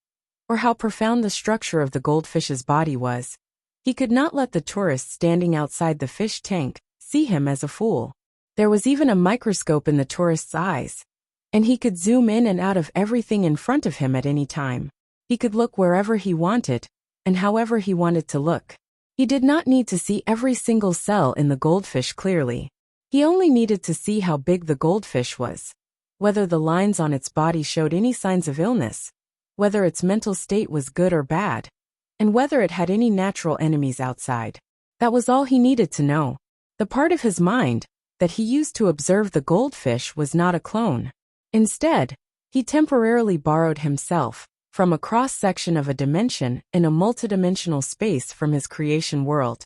or how profound the structure of the goldfish's body was, he could not let the tourists standing outside the fish tank see him as a fool. There was even a microscope in the tourist's eyes, and he could zoom in and out of everything in front of him at any time. He could look wherever he wanted, and however he wanted to look. He did not need to see every single cell in the goldfish clearly. He only needed to see how big the goldfish was, whether the lines on its body showed any signs of illness, whether its mental state was good or bad, and whether it had any natural enemies outside. That was all he needed to know. The part of his mind that he used to observe the goldfish was not a clone. Instead, he temporarily borrowed himself from a cross-section of a dimension in a multidimensional space from his creation world,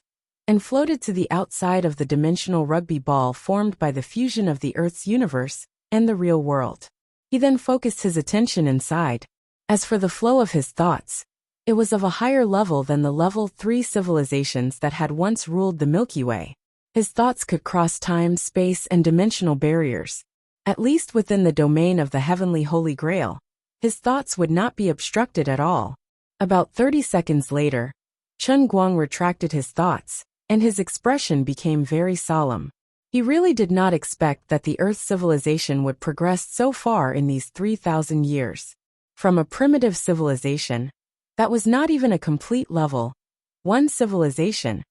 and floated to the outside of the dimensional rugby ball formed by the fusion of the Earth's universe and the real world. He then focused his attention inside. As for the flow of his thoughts, it was of a higher level than the level 3 civilizations that had once ruled the Milky Way. His thoughts could cross time, space, and dimensional barriers. At least within the domain of the heavenly Holy Grail, his thoughts would not be obstructed at all. About 30 seconds later, Chen Guang retracted his thoughts, and his expression became very solemn. He really did not expect that the Earth civilization would progress so far in these 3,000 years. From a primitive civilization that was not even a complete level 1 civilization,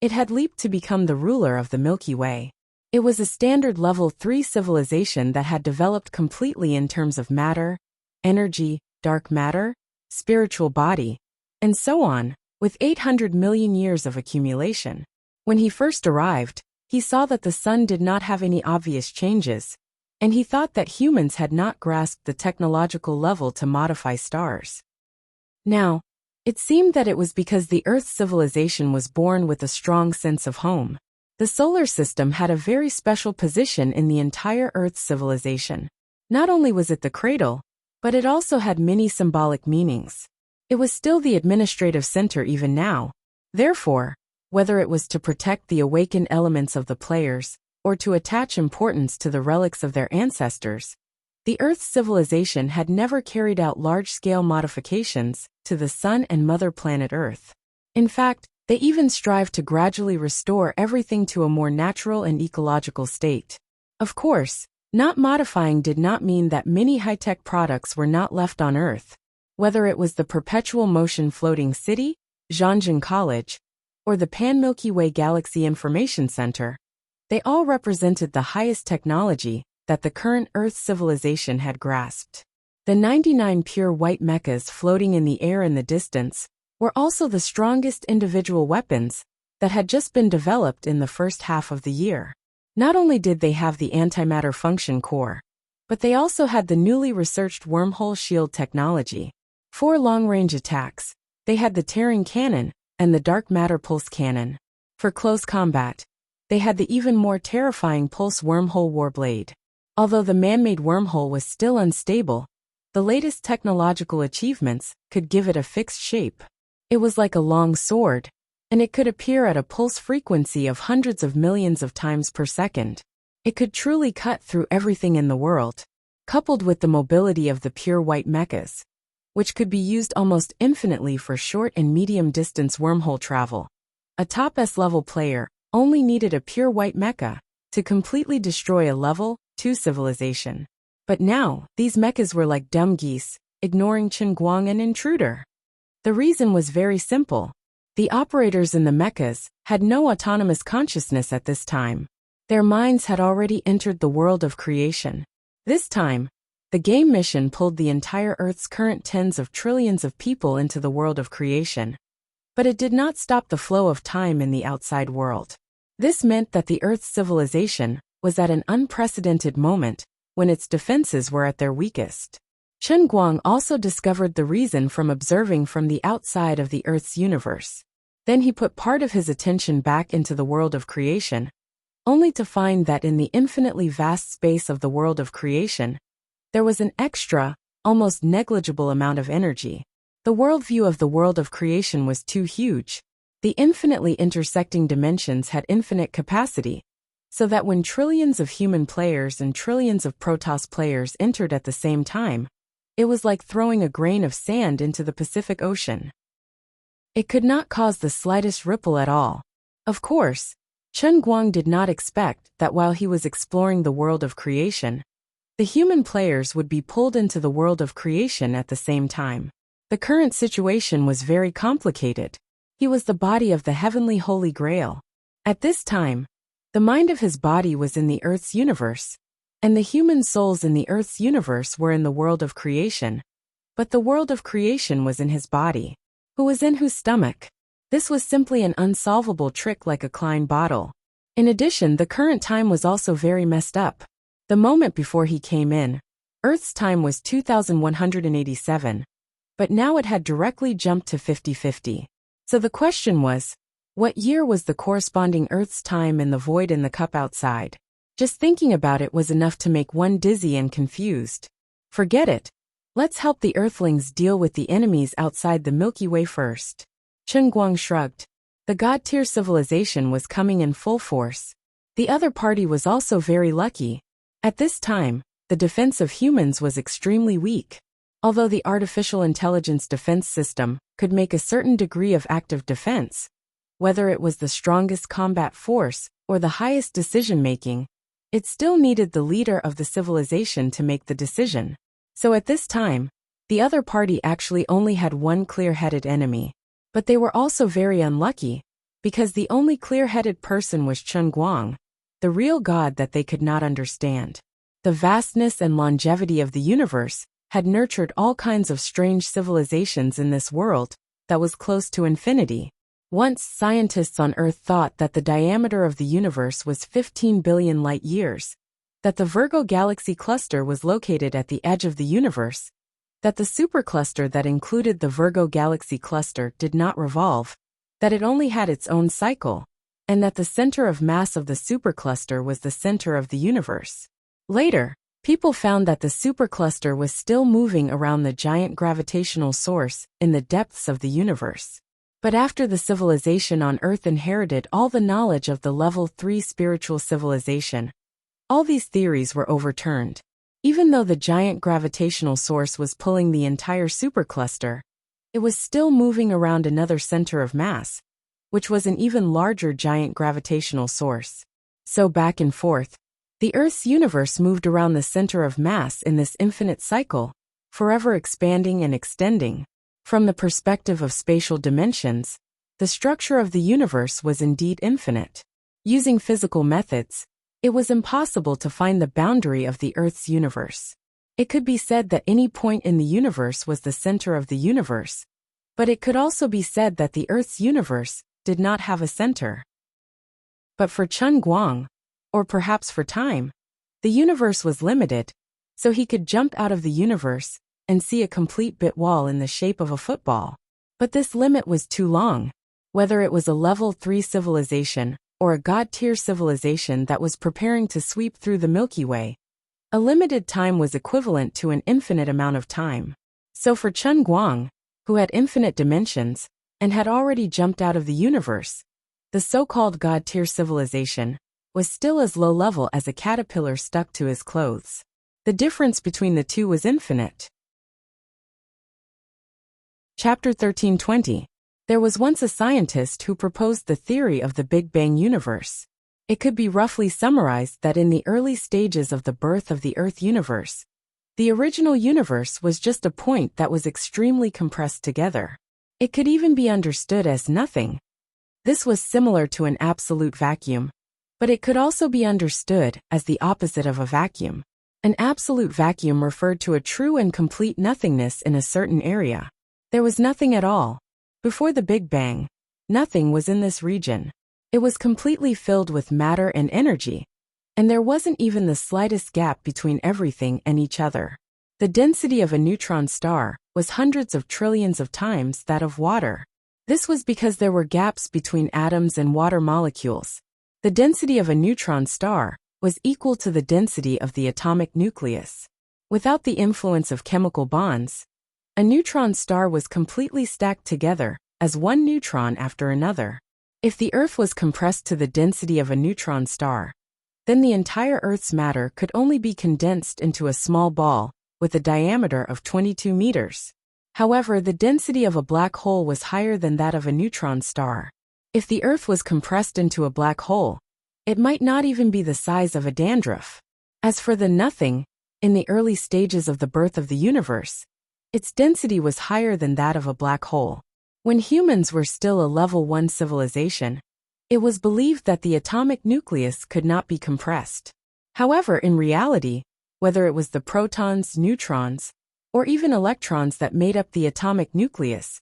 it had leaped to become the ruler of the Milky Way. It was a standard level 3 civilization that had developed completely in terms of matter, energy, dark matter, spiritual body, and so on, with 800 million years of accumulation. When he first arrived, he saw that the sun did not have any obvious changes, and he thought that humans had not grasped the technological level to modify stars. Now, it seemed that it was because the Earth civilization was born with a strong sense of home. The solar system had a very special position in the entire Earth civilization. Not only was it the cradle, but it also had many symbolic meanings. It was still the administrative center even now. Therefore, whether it was to protect the awakened elements of the players, or to attach importance to the relics of their ancestors, the Earth's civilization had never carried out large-scale modifications to the Sun and Mother Planet Earth. In fact, they even strived to gradually restore everything to a more natural and ecological state. Of course, not modifying did not mean that many high-tech products were not left on Earth. Whether it was the perpetual motion floating city, Zhangjiang College, or the Pan-Milky Way Galaxy Information Center, they all represented the highest technology that the current Earth civilization had grasped. The 99 pure white mechas floating in the air in the distance were also the strongest individual weapons that had just been developed in the first half of the year. Not only did they have the antimatter function core, but they also had the newly researched wormhole shield technology. For long-range attacks, they had the tearing cannon and the dark matter pulse cannon. For close combat, they had the even more terrifying pulse wormhole warblade. Although the man-made wormhole was still unstable, the latest technological achievements could give it a fixed shape. It was like a long sword, and it could appear at a pulse frequency of hundreds of millions of times per second. It could truly cut through everything in the world, coupled with the mobility of the pure white mechas, which could be used almost infinitely for short and medium-distance wormhole travel. A top S-level player only needed a pure white mecha to completely destroy a level 2 civilization. But now, these mechas were like dumb geese, ignoring Chen Guang and Intruder. The reason was very simple. The operators in the mechas had no autonomous consciousness at this time. Their minds had already entered the world of creation. This time, the game mission pulled the entire Earth's current tens of trillions of people into the world of creation. But it did not stop the flow of time in the outside world. This meant that the Earth's civilization was at an unprecedented moment when its defenses were at their weakest. Chen Guang also discovered the reason from observing from the outside of the Earth's universe. Then he put part of his attention back into the world of creation, only to find that in the infinitely vast space of the world of creation, there was an extra, almost negligible amount of energy. The worldview of the world of creation was too huge. The infinitely intersecting dimensions had infinite capacity, so that when trillions of human players and trillions of Protoss players entered at the same time, it was like throwing a grain of sand into the Pacific Ocean. It could not cause the slightest ripple at all. Of course, Chen Guang did not expect that while he was exploring the world of creation, the human players would be pulled into the world of creation at the same time. The current situation was very complicated. He was the body of the heavenly Holy Grail. At this time, the mind of his body was in the Earth's universe, and the human souls in the Earth's universe were in the world of creation. But the world of creation was in his body. Who was in whose stomach? This was simply an unsolvable trick like a Klein bottle. In addition, the current time was also very messed up. The moment before he came in, Earth's time was 2187, but now it had directly jumped to 50-50. So the question was, what year was the corresponding Earth's time in the void in the cup outside? Just thinking about it was enough to make one dizzy and confused. Forget it. Let's help the Earthlings deal with the enemies outside the Milky Way first. Chen Guang shrugged. The God-tier civilization was coming in full force. The other party was also very lucky. At this time, the defense of humans was extremely weak. Although the artificial intelligence defense system could make a certain degree of active defense, whether it was the strongest combat force or the highest decision-making, it still needed the leader of the civilization to make the decision. So at this time, the other party actually only had one clear-headed enemy. But they were also very unlucky, because the only clear-headed person was Chen Guang, the real god that they could not understand. The vastness and longevity of the universe had nurtured all kinds of strange civilizations in this world that was close to infinity. Once scientists on Earth thought that the diameter of the universe was 15 billion light-years, that the Virgo galaxy cluster was located at the edge of the universe, that the supercluster that included the Virgo galaxy cluster did not revolve, that it only had its own cycle, and that the center of mass of the supercluster was the center of the universe. Later, people found that the supercluster was still moving around the giant gravitational source in the depths of the universe. But after the civilization on Earth inherited all the knowledge of the level 3 spiritual civilization, all these theories were overturned. Even though the giant gravitational source was pulling the entire supercluster, it was still moving around another center of mass, which was an even larger giant gravitational source. So back and forth, the Earth's universe moved around the center of mass in this infinite cycle, forever expanding and extending. From the perspective of spatial dimensions, the structure of the universe was indeed infinite. Using physical methods, it was impossible to find the boundary of the Earth's universe. It could be said that any point in the universe was the center of the universe, but it could also be said that the Earth's universe did not have a center. But for Chun Guang, or perhaps for time, the universe was limited, so he could jump out of the universe and see a complete bit wall in the shape of a football. But this limit was too long, whether it was a level 3 civilization or a god-tier civilization that was preparing to sweep through the Milky Way. A limited time was equivalent to an infinite amount of time. So for Chun Guang, who had infinite dimensions and had already jumped out of the universe, the so-called god-tier civilization was still as low level as a caterpillar stuck to his clothes. The difference between the two was infinite. Chapter 1320. There was once a scientist who proposed the theory of the Big Bang universe. It could be roughly summarized that in the early stages of the birth of the Earth universe, the original universe was just a point that was extremely compressed together. It could even be understood as nothing. This was similar to an absolute vacuum, but it could also be understood as the opposite of a vacuum. An absolute vacuum referred to a true and complete nothingness in a certain area. There was nothing at all. Before the Big Bang, nothing was in this region. It was completely filled with matter and energy, and there wasn't even the slightest gap between everything and each other. The density of a neutron star was hundreds of trillions of times that of water. This was because there were gaps between atoms and water molecules. The density of a neutron star was equal to the density of the atomic nucleus. Without the influence of chemical bonds, a neutron star was completely stacked together as one neutron after another. If the Earth was compressed to the density of a neutron star, then the entire Earth's matter could only be condensed into a small ball with a diameter of 22 meters. However, the density of a black hole was higher than that of a neutron star. If the Earth was compressed into a black hole, it might not even be the size of a dandruff. As for the nothing, in the early stages of the birth of the universe, its density was higher than that of a black hole. When humans were still a level 1 civilization, it was believed that the atomic nucleus could not be compressed. However, in reality, whether it was the protons, neutrons, or even electrons that made up the atomic nucleus,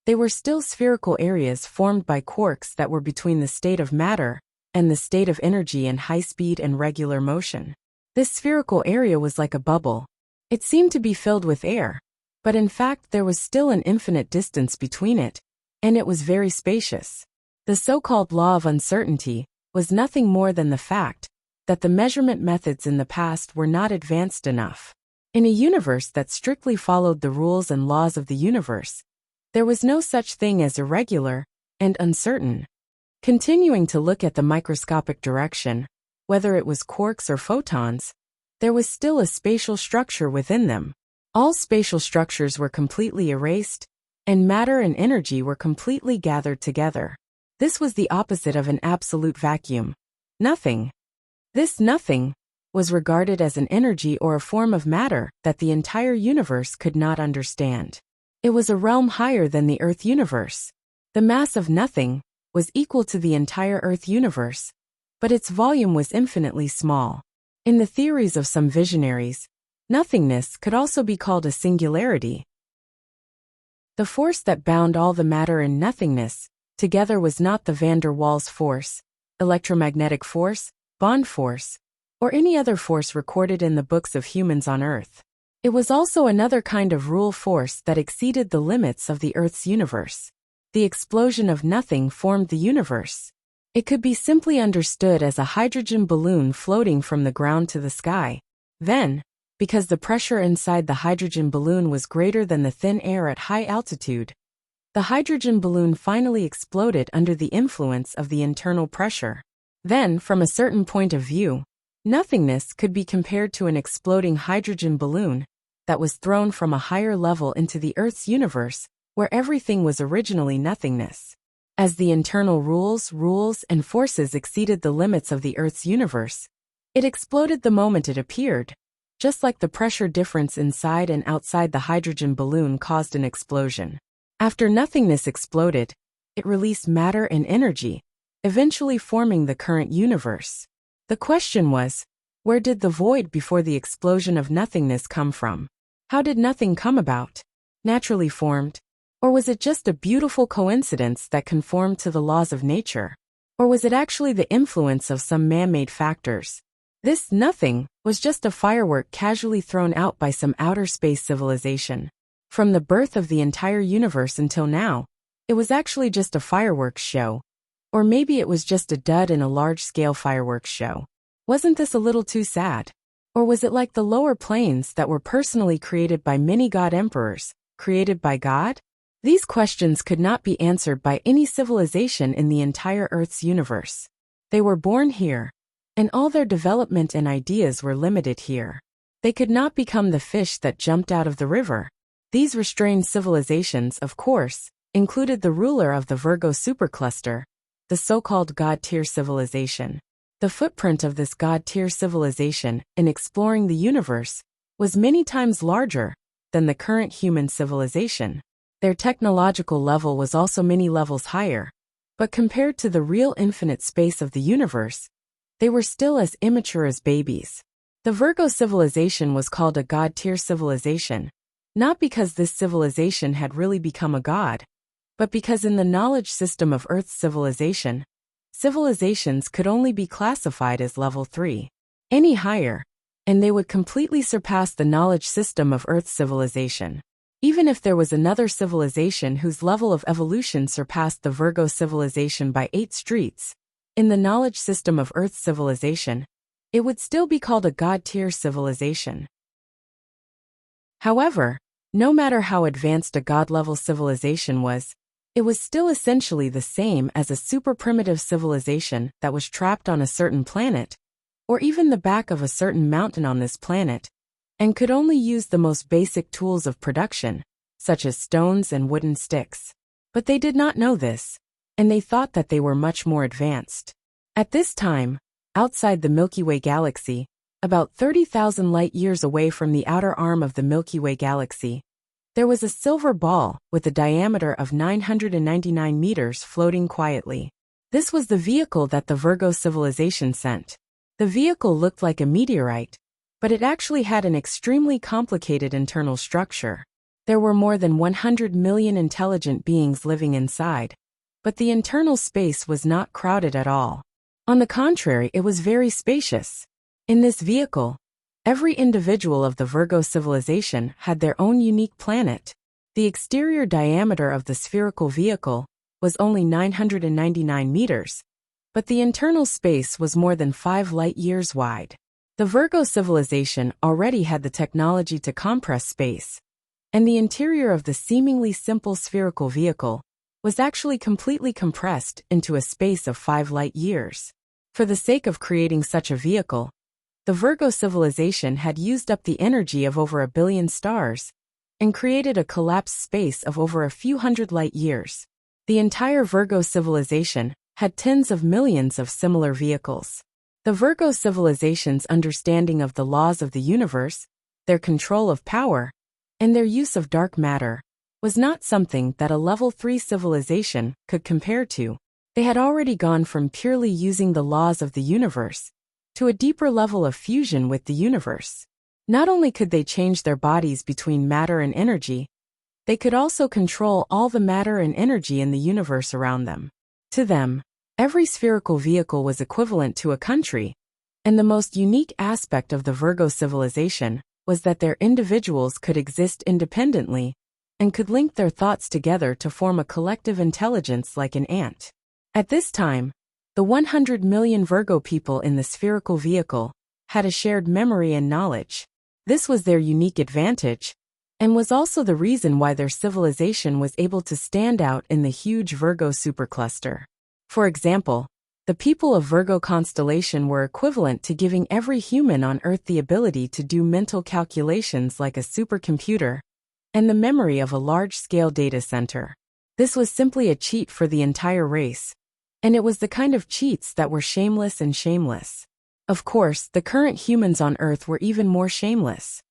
they were still spherical areas formed by quarks that were between the state of matter and the state of energy in high speed and regular motion. This spherical area was like a bubble. It seemed to be filled with air, but in fact there was still an infinite distance between it, and it was very spacious. The so-called law of uncertainty was nothing more than the fact that the measurement methods in the past were not advanced enough. In a universe that strictly followed the rules and laws of the universe, there was no such thing as irregular and uncertain. Continuing to look at the microscopic direction, whether it was quarks or photons, there was still a spatial structure within them. All spatial structures were completely erased, and matter and energy were completely gathered together. This was the opposite of an absolute vacuum. Nothing. This nothing was regarded as an energy or a form of matter that the entire universe could not understand. It was a realm higher than the Earth universe. The mass of nothing was equal to the entire Earth universe, but its volume was infinitely small. In the theories of some visionaries, nothingness could also be called a singularity. The force that bound all the matter in nothingness together was not the van der Waals force, electromagnetic force, bond force, or any other force recorded in the books of humans on Earth. It was also another kind of rule force that exceeded the limits of the Earth's universe. The explosion of nothing formed the universe. It could be simply understood as a hydrogen balloon floating from the ground to the sky. Then, because the pressure inside the hydrogen balloon was greater than the thin air at high altitude, the hydrogen balloon finally exploded under the influence of the internal pressure. Then, from a certain point of view, nothingness could be compared to an exploding hydrogen balloon that was thrown from a higher level into the Earth's universe, where everything was originally nothingness. As the internal rules, and forces exceeded the limits of the Earth's universe, it exploded the moment it appeared. Just like the pressure difference inside and outside the hydrogen balloon caused an explosion. After nothingness exploded, it released matter and energy, eventually forming the current universe. The question was, where did the void before the explosion of nothingness come from? How did nothing come about? Naturally formed. Or was it just a beautiful coincidence that conformed to the laws of nature? Or was it actually the influence of some man-made factors? This nothing was just a firework casually thrown out by some outer space civilization. From the birth of the entire universe until now, it was actually just a fireworks show. Or maybe it was just a dud in a large-scale fireworks show. Wasn't this a little too sad? Or was it like the lower planes that were personally created by many god emperors, created by God? These questions could not be answered by any civilization in the entire Earth's universe. They were born here, and all their development and ideas were limited here. They could not become the fish that jumped out of the river. These restrained civilizations, of course, included the ruler of the Virgo supercluster, the so-called God-tier civilization. The footprint of this God-tier civilization in exploring the universe was many times larger than the current human civilization. Their technological level was also many levels higher, but compared to the real infinite space of the universe, they were still as immature as babies. The Virgo civilization was called a God-tier civilization, not because this civilization had really become a god, but because in the knowledge system of Earth's civilization, civilizations could only be classified as level 3. Any higher, and they would completely surpass the knowledge system of Earth's civilization. Even if there was another civilization whose level of evolution surpassed the Virgo civilization by 8 streets, in the knowledge system of Earth's civilization, it would still be called a God-tier civilization. However, no matter how advanced a God-level civilization was, it was still essentially the same as a super-primitive civilization that was trapped on a certain planet, or even the back of a certain mountain on this planet, and could only use the most basic tools of production, such as stones and wooden sticks. But they did not know this, and they thought that they were much more advanced. At this time, outside the Milky Way galaxy, about 30,000 light-years away from the outer arm of the Milky Way galaxy, there was a silver ball with a diameter of 999 meters floating quietly. This was the vehicle that the Virgo civilization sent. The vehicle looked like a meteorite, but it actually had an extremely complicated internal structure. There were more than 100 million intelligent beings living inside, but the internal space was not crowded at all. On the contrary, it was very spacious. In this vehicle, every individual of the Virgo civilization had their own unique planet. The exterior diameter of the spherical vehicle was only 999 meters, but the internal space was more than 5 light-years wide. The Virgo civilization already had the technology to compress space, and the interior of the seemingly simple spherical vehicle was actually completely compressed into a space of 5 light-years. For the sake of creating such a vehicle, the Virgo civilization had used up the energy of over 1 billion stars and created a collapsed space of over a few hundred light-years. The entire Virgo civilization had tens of millions of similar vehicles. The Virgo civilization's understanding of the laws of the universe, their control of power, and their use of dark matter was not something that a level 3 civilization could compare to. They had already gone from purely using the laws of the universe to a deeper level of fusion with the universe. Not only could they change their bodies between matter and energy, they could also control all the matter and energy in the universe around them. To them, every spherical vehicle was equivalent to a country, and the most unique aspect of the Virgo civilization was that their individuals could exist independently and could link their thoughts together to form a collective intelligence like an ant. At this time, the 100 million Virgo people in the spherical vehicle had a shared memory and knowledge. This was their unique advantage, and was also the reason why their civilization was able to stand out in the huge Virgo supercluster. For example, the people of Virgo constellation were equivalent to giving every human on Earth the ability to do mental calculations like a supercomputer, and the memory of a large-scale data center. This was simply a cheat for the entire race, and it was the kind of cheats that were shameless and shameless. Of course, the current humans on Earth were even more shameless.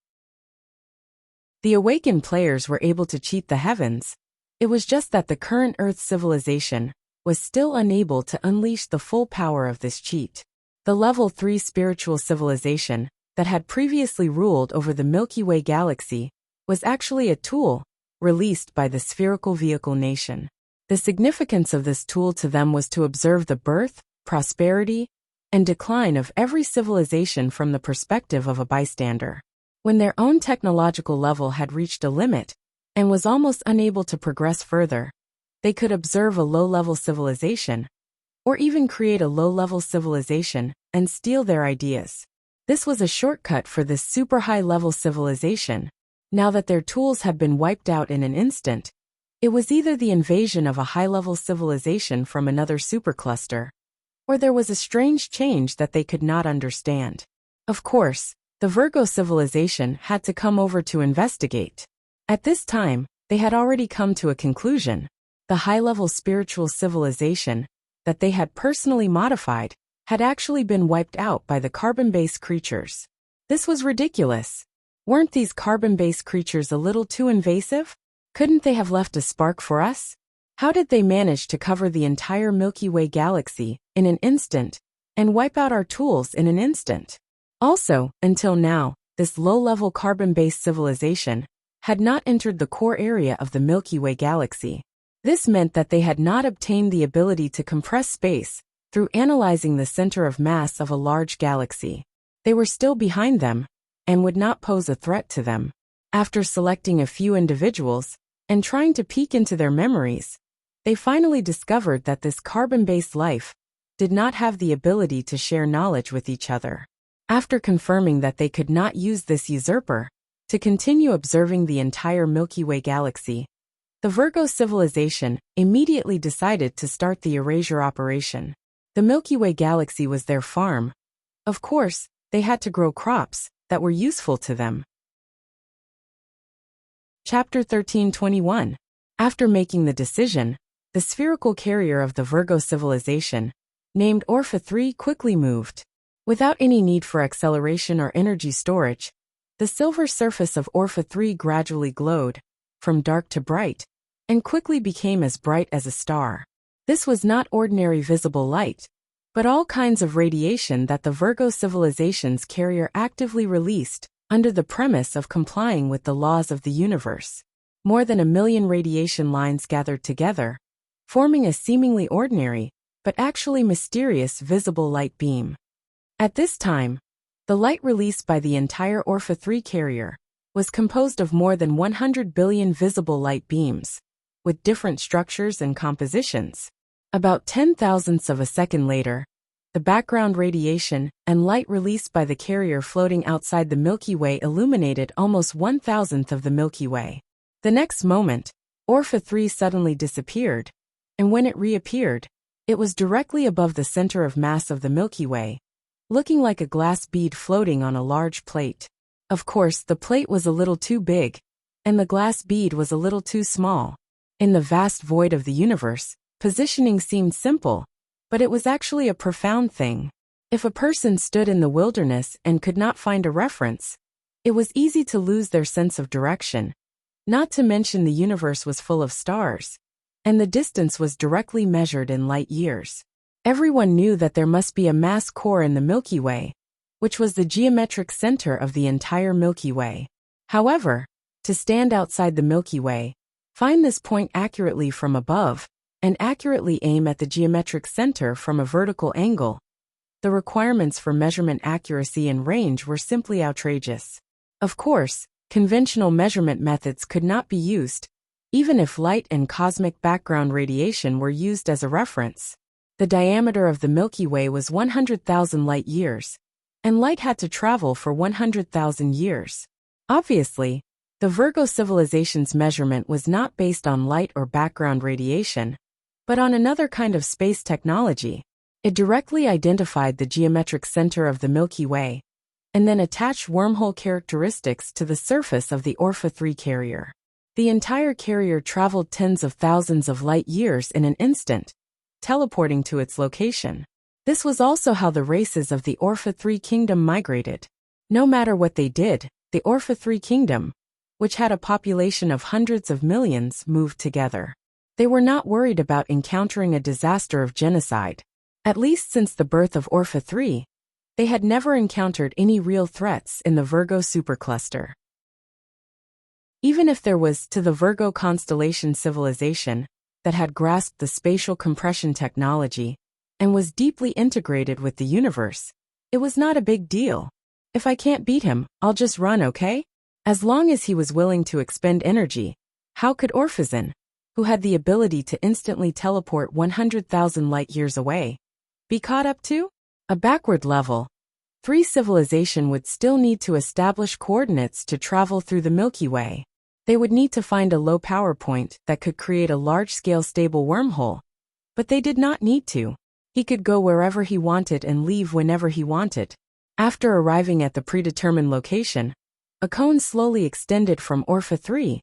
The awakened players were able to cheat the heavens. It was just that the current Earth civilization was still unable to unleash the full power of this cheat. The level 3 spiritual civilization that had previously ruled over the Milky Way galaxy was actually a tool released by the spherical vehicle nation. The significance of this tool to them was to observe the birth, prosperity, and decline of every civilization from the perspective of a bystander. When their own technological level had reached a limit and was almost unable to progress further, they could observe a low-level civilization, or even create a low-level civilization and steal their ideas. This was a shortcut for this super high-level civilization. Now that their tools had been wiped out in an instant, it was either the invasion of a high-level civilization from another supercluster, or there was a strange change that they could not understand. Of course, the Virgo civilization had to come over to investigate. At this time, they had already come to a conclusion. The high-level spiritual civilization that they had personally modified had actually been wiped out by the carbon-based creatures. This was ridiculous. Weren't these carbon-based creatures a little too invasive? Couldn't they have left a spark for us? How did they manage to cover the entire Milky Way galaxy in an instant and wipe out our tools in an instant? Also, until now, this low-level carbon-based civilization had not entered the core area of the Milky Way galaxy. This meant that they had not obtained the ability to compress space through analyzing the center of mass of a large galaxy. They were still behind them and would not pose a threat to them. After selecting a few individuals and trying to peek into their memories, they finally discovered that this carbon-based life did not have the ability to share knowledge with each other. After confirming that they could not use this usurper to continue observing the entire Milky Way galaxy, the Virgo civilization immediately decided to start the erasure operation. The Milky Way galaxy was their farm. Of course, they had to grow crops that were useful to them. Chapter 13:21. After making the decision, the spherical carrier of the Virgo civilization, named Orpha 3, quickly moved. Without any need for acceleration or energy storage, the silver surface of Orpha 3 gradually glowed, from dark to bright, and quickly became as bright as a star. This was not ordinary visible light, but all kinds of radiation that the Virgo civilization's carrier actively released under the premise of complying with the laws of the universe. More than 1,000,000 radiation lines gathered together, forming a seemingly ordinary, but actually mysterious visible light beam. At this time, the light released by the entire Orpha 3 carrier was composed of more than 100 billion visible light beams, with different structures and compositions. About 10,000ths of a second later, the background radiation and light released by the carrier floating outside the Milky Way illuminated almost 1,000th of the Milky Way. The next moment, Orpha 3 suddenly disappeared, and when it reappeared, it was directly above the center of mass of the Milky Way, looking like a glass bead floating on a large plate. Of course, the plate was a little too big, and the glass bead was a little too small. In the vast void of the universe, positioning seemed simple, but it was actually a profound thing. If a person stood in the wilderness and could not find a reference, it was easy to lose their sense of direction. Not to mention the universe was full of stars, and the distance was directly measured in light years. Everyone knew that there must be a mass core in the Milky Way, which was the geometric center of the entire Milky Way. However, to stand outside the Milky Way, find this point accurately from above, and accurately aim at the geometric center from a vertical angle, the requirements for measurement accuracy and range were simply outrageous. Of course, conventional measurement methods could not be used, even if light and cosmic background radiation were used as a reference. The diameter of the Milky Way was 100,000 light years, and light had to travel for 100,000 years. Obviously, the Virgo civilization's measurement was not based on light or background radiation, but on another kind of space technology. It directly identified the geometric center of the Milky Way, and then attached wormhole characteristics to the surface of the Orpha 3 carrier. The entire carrier traveled tens of thousands of light years in an instant, teleporting to its location. This was also how the races of the Orpha 3 kingdom migrated. No matter what they did, the Orpha 3 kingdom, which had a population of hundreds of millions, moved together. They were not worried about encountering a disaster of genocide. At least since the birth of Orpha 3, they had never encountered any real threats in the Virgo supercluster. Even if there was, to the Virgo constellation civilization, that had grasped the spatial compression technology and was deeply integrated with the universe, it was not a big deal. If I can't beat him, I'll just run, okay? As long as he was willing to expend energy, how could Orphazan, who had the ability to instantly teleport 100,000 light-years away, be caught up to? A backward level 3 civilization would still need to establish coordinates to travel through the Milky Way. They would need to find a low power point that could create a large-scale stable wormhole. But they did not need to. He could go wherever he wanted and leave whenever he wanted. After arriving at the predetermined location, a cone slowly extended from Orpha 3,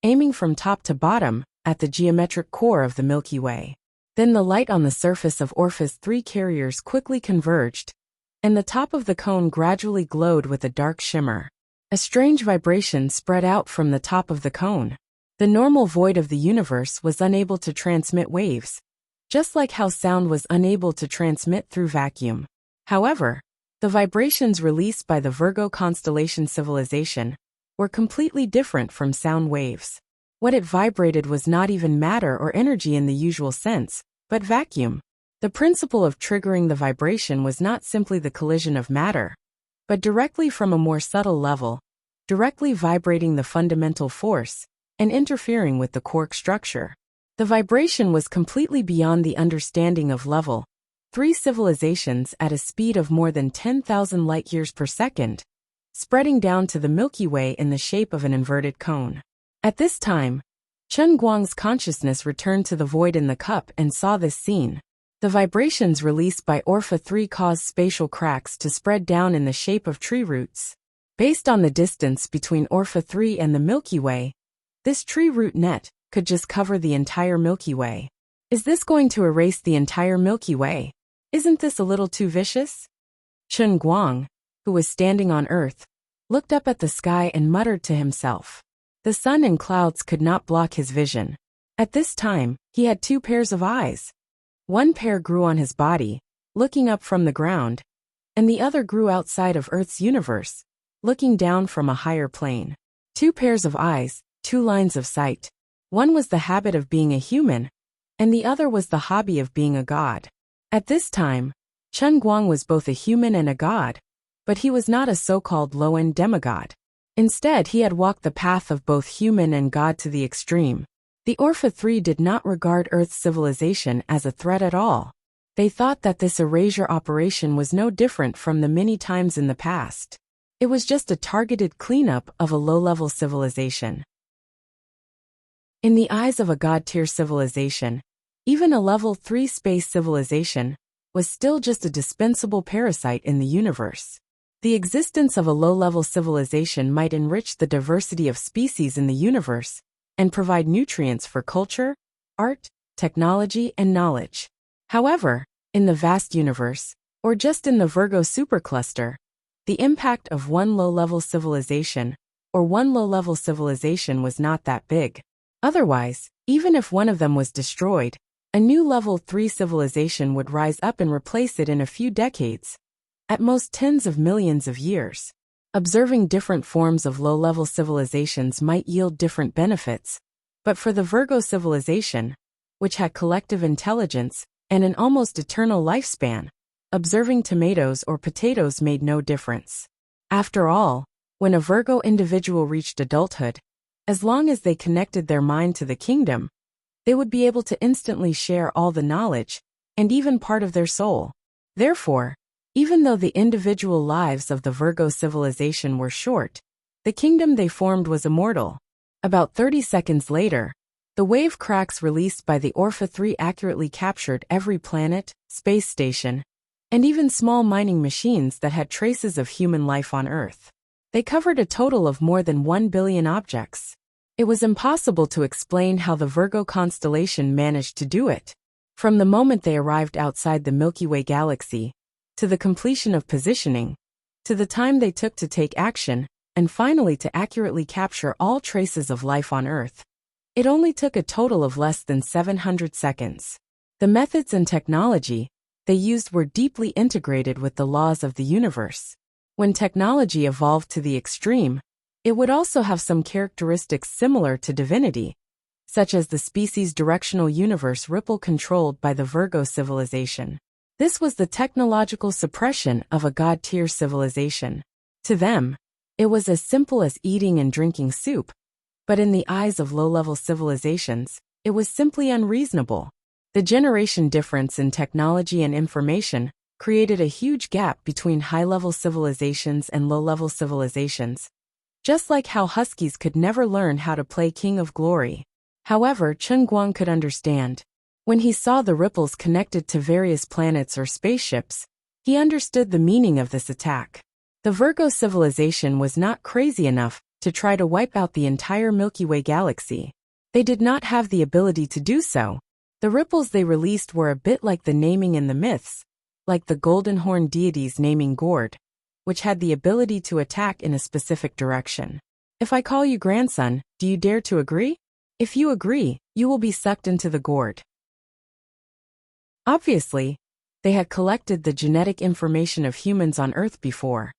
aiming from top to bottom at the geometric core of the Milky Way. Then the light on the surface of Orpha's 3 carriers quickly converged, and the top of the cone gradually glowed with a dark shimmer. A strange vibration spread out from the top of the cone. The normal void of the universe was unable to transmit waves, just like how sound was unable to transmit through vacuum. However, the vibrations released by the Virgo constellation civilization were completely different from sound waves. What it vibrated was not even matter or energy in the usual sense, but vacuum. The principle of triggering the vibration was not simply the collision of matter, but directly from a more subtle level, directly vibrating the fundamental force and interfering with the quark structure. The vibration was completely beyond the understanding of level 3 civilizations at a speed of more than 10,000 light-years per second, spreading down to the Milky Way in the shape of an inverted cone. At this time, Chen Guang's consciousness returned to the void in the cup and saw this scene. The vibrations released by Orpha 3 caused spatial cracks to spread down in the shape of tree roots. Based on the distance between Orpha 3 and the Milky Way, this tree root net could just cover the entire Milky Way. Is this going to erase the entire Milky Way? Isn't this a little too vicious? Chen Guang, who was standing on Earth, looked up at the sky and muttered to himself. The sun and clouds could not block his vision. At this time, he had 2 pairs of eyes. One pair grew on his body, looking up from the ground, and the other grew outside of Earth's universe, looking down from a higher plane. 2 pairs of eyes, 2 lines of sight. One was the habit of being a human, and the other was the hobby of being a god. At this time, Chen Guang was both a human and a god, but he was not a so-called low-end demigod. Instead, he had walked the path of both human and god to the extreme. The Orpha 3 did not regard Earth's civilization as a threat at all. They thought that this erasure operation was no different from the many times in the past. It was just a targeted cleanup of a low-level civilization. In the eyes of a god-tier civilization, even a level 3 space civilization was still just a dispensable parasite in the universe. The existence of a low-level civilization might enrich the diversity of species in the universe and provide nutrients for culture, art, technology, and knowledge. However, in the vast universe, or just in the Virgo supercluster, the impact of one low-level civilization or one low-level civilization was not that big. Otherwise, even if one of them was destroyed, a new level 3 civilization would rise up and replace it in a few decades, at most tens of millions of years. Observing different forms of low-level civilizations might yield different benefits, but for the Virgo civilization, which had collective intelligence and an almost eternal lifespan, observing tomatoes or potatoes made no difference. After all, when a Virgo individual reached adulthood, as long as they connected their mind to the kingdom, they would be able to instantly share all the knowledge, and even part of their soul. Therefore, even though the individual lives of the Virgo civilization were short, the kingdom they formed was immortal. About 30 seconds later, the wave cracks released by the Orpha 3 accurately captured every planet, space station, and even small mining machines that had traces of human life on Earth. They covered a total of more than 1 billion objects. It was impossible to explain how the Virgo constellation managed to do it. From the moment they arrived outside the Milky Way galaxy, to the completion of positioning, to the time they took to take action, and finally to accurately capture all traces of life on Earth, it only took a total of less than 700 seconds. The methods and technology they used were deeply integrated with the laws of the universe. When technology evolved to the extreme, It would also have some characteristics similar to divinity, such as the species directional universe ripple controlled by the Virgo civilization. This was the technological suppression of a god-tier civilization. To them, it was as simple as eating and drinking soup, but in the eyes of low-level civilizations, it was simply unreasonable. The generation difference in technology and information created a huge gap between high-level civilizations and low-level civilizations, just like how Huskies could never learn how to play King of Glory. However, Chen Guang could understand. When he saw the ripples connected to various planets or spaceships, he understood the meaning of this attack. The Virgo civilization was not crazy enough to try to wipe out the entire Milky Way galaxy. They did not have the ability to do so. The ripples they released were a bit like the naming in the myths, like the golden horn deities naming gourd, which had the ability to attack in a specific direction. If I call you grandson, do you dare to agree? If you agree, you will be sucked into the gourd. Obviously, they had collected the genetic information of humans on Earth before,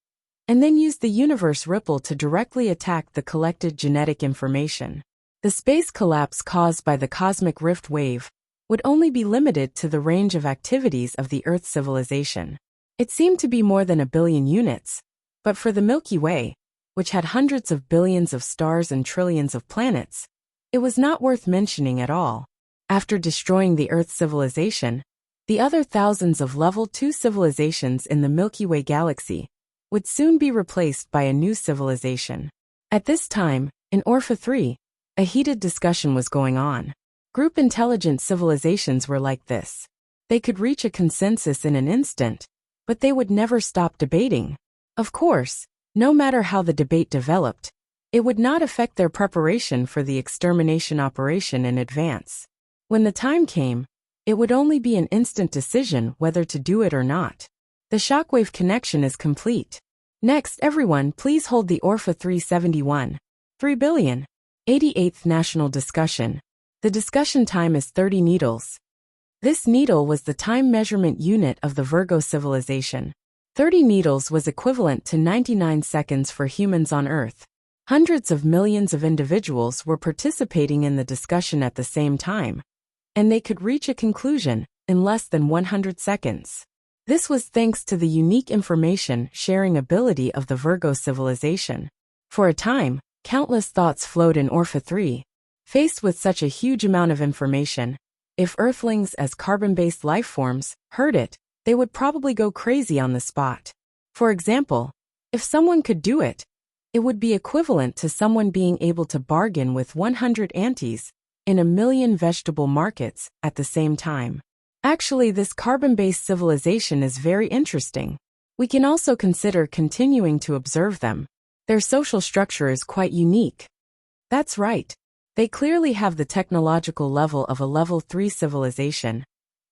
and then used the universe ripple to directly attack the collected genetic information. The space collapse caused by the cosmic rift wave would only be limited to the range of activities of the Earth civilization. It seemed to be more than 1 billion units, but for the Milky Way, which had hundreds of billions of stars and trillions of planets, it was not worth mentioning at all. After destroying the Earth civilization, the other thousands of Level 2 civilizations in the Milky Way galaxy would soon be replaced by a new civilization. At this time, in Orpha 3, a heated discussion was going on. Group intelligent civilizations were like this. They could reach a consensus in an instant, but they would never stop debating. Of course, no matter how the debate developed, it would not affect their preparation for the extermination operation in advance. When the time came, it would only be an instant decision whether to do it or not. The shockwave connection is complete. Next, everyone, please hold the Orpha 371. 3 billion. 88th National Discussion. The discussion time is 30 needles. This needle was the time measurement unit of the Virgo civilization. 30 needles was equivalent to 99 seconds for humans on Earth. Hundreds of millions of individuals were participating in the discussion at the same time, and they could reach a conclusion in less than 100 seconds. This was thanks to the unique information sharing ability of the Virgo civilization. For a time, countless thoughts flowed in Orpha 3. Faced with such a huge amount of information, if Earthlings as carbon-based life forms heard it, they would probably go crazy on the spot. For example, if someone could do it, it would be equivalent to someone being able to bargain with 100 aunties in 1 million vegetable markets at the same time. Actually, this carbon-based civilization is very interesting. We can also consider continuing to observe them. Their social structure is quite unique. That's right. They clearly have the technological level of a level 3 civilization,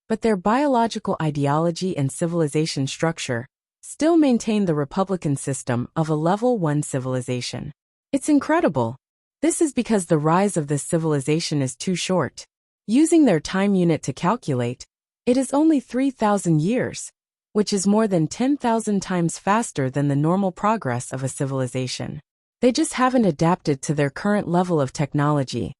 but their biological ideology and civilization structure still maintain the republican system of a level 1 civilization. It's incredible. This is because the rise of this civilization is too short. Using their time unit to calculate, it is only 3,000 years, which is more than 10,000 times faster than the normal progress of a civilization. They just haven't adapted to their current level of technology.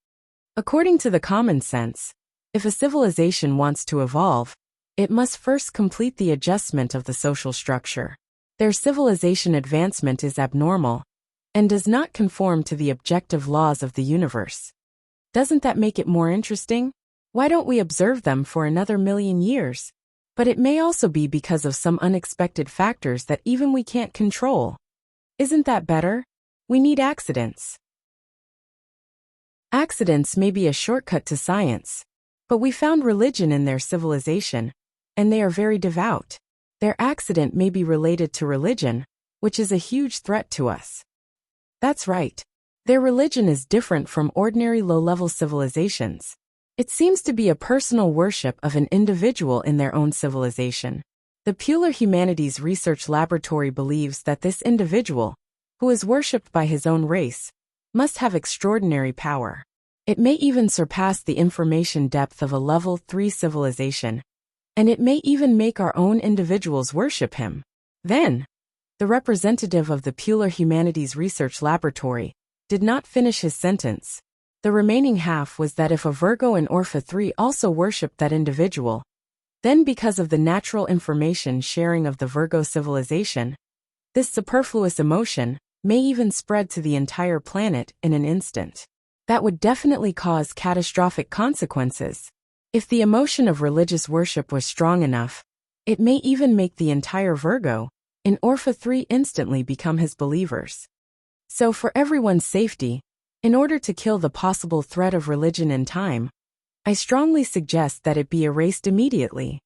According to the common sense, if a civilization wants to evolve, it must first complete the adjustment of the social structure. Their civilization advancement is abnormal and does not conform to the objective laws of the universe. Doesn't that make it more interesting? Why don't we observe them for another 1 million years? But it may also be because of some unexpected factors that even we can't control. Isn't that better? We need accidents. Accidents may be a shortcut to science, but we found religion in their civilization, and they are very devout. Their accident may be related to religion, which is a huge threat to us. That's right. Their religion is different from ordinary low-level civilizations. It seems to be a personal worship of an individual in their own civilization. The Puler Humanities Research Laboratory believes that this individual, who is worshipped by his own race, must have extraordinary power. It may even surpass the information depth of a level 3 civilization, and it may even make our own individuals worship him. Then, the representative of the Pular Humanities Research Laboratory, did not finish his sentence. The remaining half was that if a Virgo in Orpha 3 also worshipped that individual, then because of the natural information sharing of the Virgo civilization, this superfluous emotion may even spread to the entire planet in an instant. That would definitely cause catastrophic consequences. If the emotion of religious worship was strong enough, it may even make the entire Virgo in Orpha 3 instantly become his believers. So for everyone's safety, in order to kill the possible threat of religion in time, I strongly suggest that it be erased immediately.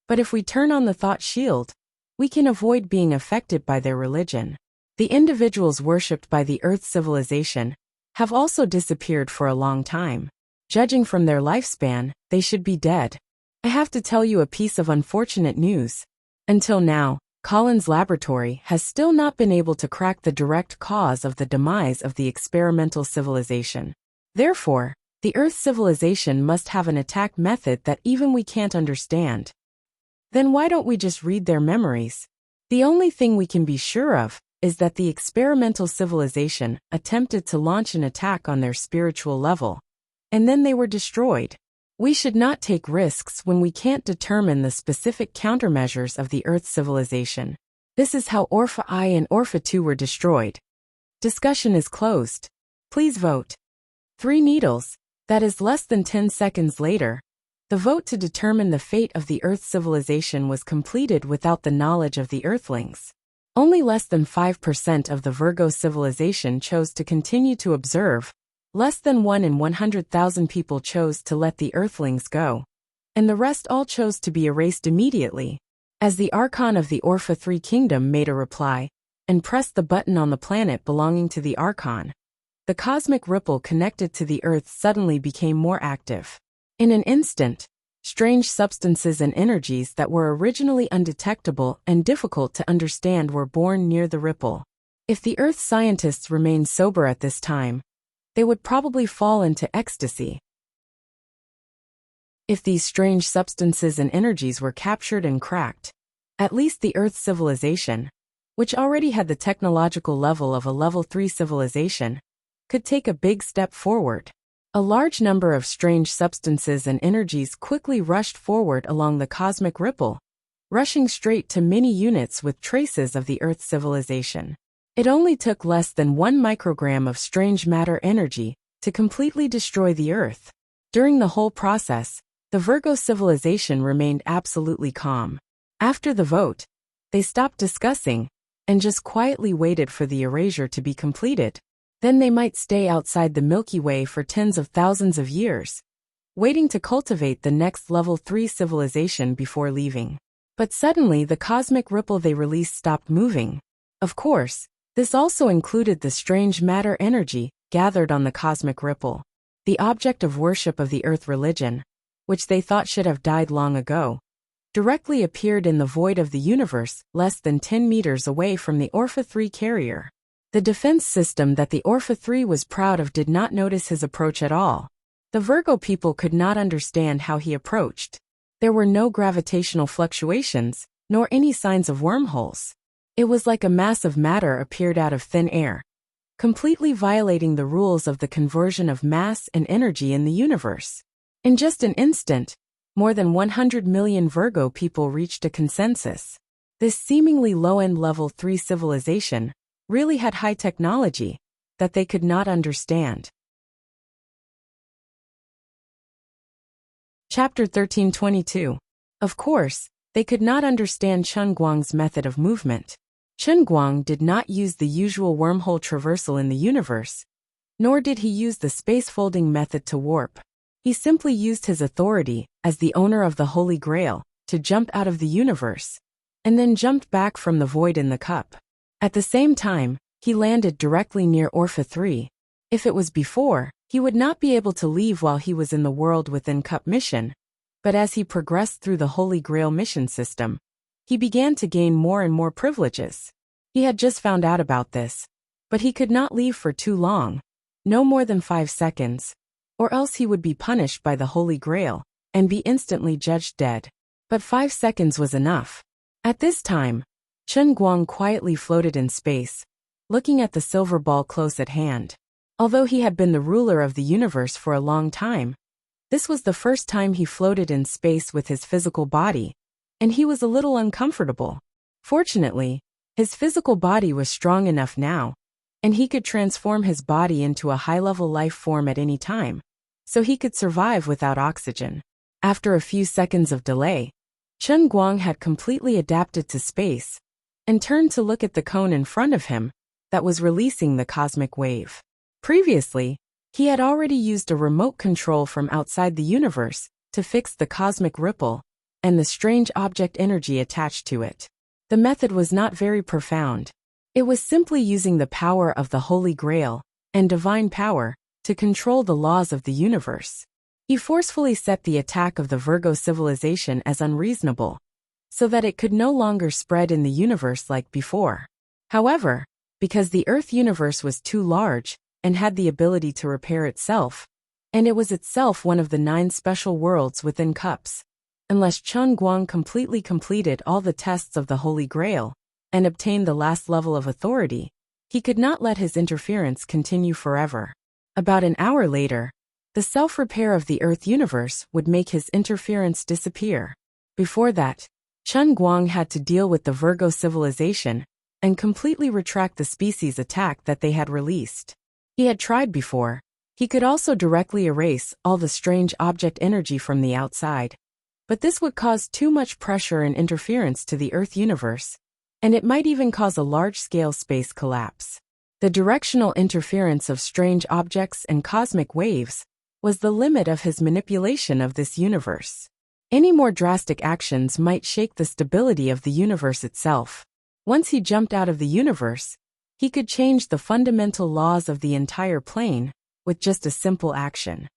But if we turn on the thought shield, we can avoid being affected by their religion. The individuals worshipped by the Earth civilization have also disappeared for a long time. Judging from their lifespan, they should be dead. I have to tell you a piece of unfortunate news. Until now, Collins' laboratory has still not been able to crack the direct cause of the demise of the experimental civilization. Therefore, the Earth civilization must have an attack method that even we can't understand. Then why don't we just read their memories? The only thing we can be sure of is that the experimental civilization attempted to launch an attack on their spiritual level, and then they were destroyed. We should not take risks when we can't determine the specific countermeasures of the Earth civilization. This is how Orpha I and Orpha 2 were destroyed. Discussion is closed. Please vote. 3 needles, that is less than 10 seconds later. The vote to determine the fate of the Earth civilization was completed without the knowledge of the Earthlings. Only less than 5% of the Virgo civilization chose to continue to observe. Less than 1 in 100,000 people chose to let the Earthlings go, and the rest all chose to be erased immediately. As the Archon of the Orpha 3 kingdom made a reply, and pressed the button on the planet belonging to the Archon, the cosmic ripple connected to the Earth suddenly became more active. In an instant, strange substances and energies that were originally undetectable and difficult to understand were born near the ripple. If the Earth scientists remained sober at this time, they would probably fall into ecstasy. If these strange substances and energies were captured and cracked, at least the Earth civilization, which already had the technological level of a level 3 civilization, could take a big step forward. A large number of strange substances and energies quickly rushed forward along the cosmic ripple, rushing straight to many units with traces of the Earth civilization. It only took less than 1 microgram of strange matter energy to completely destroy the Earth. During the whole process, the Virgo civilization remained absolutely calm. After the vote, they stopped discussing and just quietly waited for the erasure to be completed. Then they might stay outside the Milky Way for tens of thousands of years, waiting to cultivate the next level 3 civilization before leaving. But suddenly the cosmic ripple they released stopped moving. Of course, this also included the strange matter energy gathered on the cosmic ripple. The object of worship of the Earth religion, which they thought should have died long ago, directly appeared in the void of the universe less than 10 meters away from the Orpha 3 carrier. The defense system that the Orpha 3 was proud of did not notice his approach at all. The Virgo people could not understand how he approached. There were no gravitational fluctuations, nor any signs of wormholes. It was like a mass of matter appeared out of thin air, completely violating the rules of the conversion of mass and energy in the universe. In just an instant, more than 100 million Virgo people reached a consensus. This seemingly low-end level 3 civilization really had high technology that they could not understand. Chapter 1322. Of course, they could not understand Chen Guang's method of movement. Chen Guang did not use the usual wormhole traversal in the universe, nor did he use the space-folding method to warp. He simply used his authority as the owner of the Holy Grail to jump out of the universe, and then jumped back from the void in the cup. At the same time, he landed directly near Orpha 3. If it was before, he would not be able to leave while he was in the World Within Cup mission, but as he progressed through the Holy Grail mission system, he began to gain more and more privileges. He had just found out about this, but he could not leave for too long, no more than 5 seconds, or else he would be punished by the Holy Grail and be instantly judged dead. But 5 seconds was enough. At this time, Chen Guang quietly floated in space, looking at the silver ball close at hand. Although he had been the ruler of the universe for a long time, this was the first time he floated in space with his physical body, and he was a little uncomfortable. Fortunately, his physical body was strong enough now, and he could transform his body into a high-level life form at any time, so he could survive without oxygen. After a few seconds of delay, Chen Guang had completely adapted to space and turned to look at the cone in front of him that was releasing the cosmic wave. Previously, he had already used a remote control from outside the universe to fix the cosmic ripple and the strange object energy attached to it. The method was not very profound. It was simply using the power of the Holy Grail and divine power to control the laws of the universe. He forcefully set the attack of the Virgo civilization as unreasonable, so that it could no longer spread in the universe like before. However, because the Earth universe was too large and had the ability to repair itself, and it was itself one of the 9 special worlds within cups, unless Chen Guang completely completed all the tests of the Holy Grail and obtained the last level of authority, he could not let his interference continue forever. About an hour later, the self-repair of the Earth universe would make his interference disappear. Before that, Chen Guang had to deal with the Virgo civilization and completely retract the species attack that they had released. He had tried before. He could also directly erase all the strange object energy from the outside. But this would cause too much pressure and interference to the Earth universe, and it might even cause a large-scale space collapse. The directional interference of strange objects and cosmic waves was the limit of his manipulation of this universe. Any more drastic actions might shake the stability of the universe itself. Once he jumped out of the universe, he could change the fundamental laws of the entire plane with just a simple action.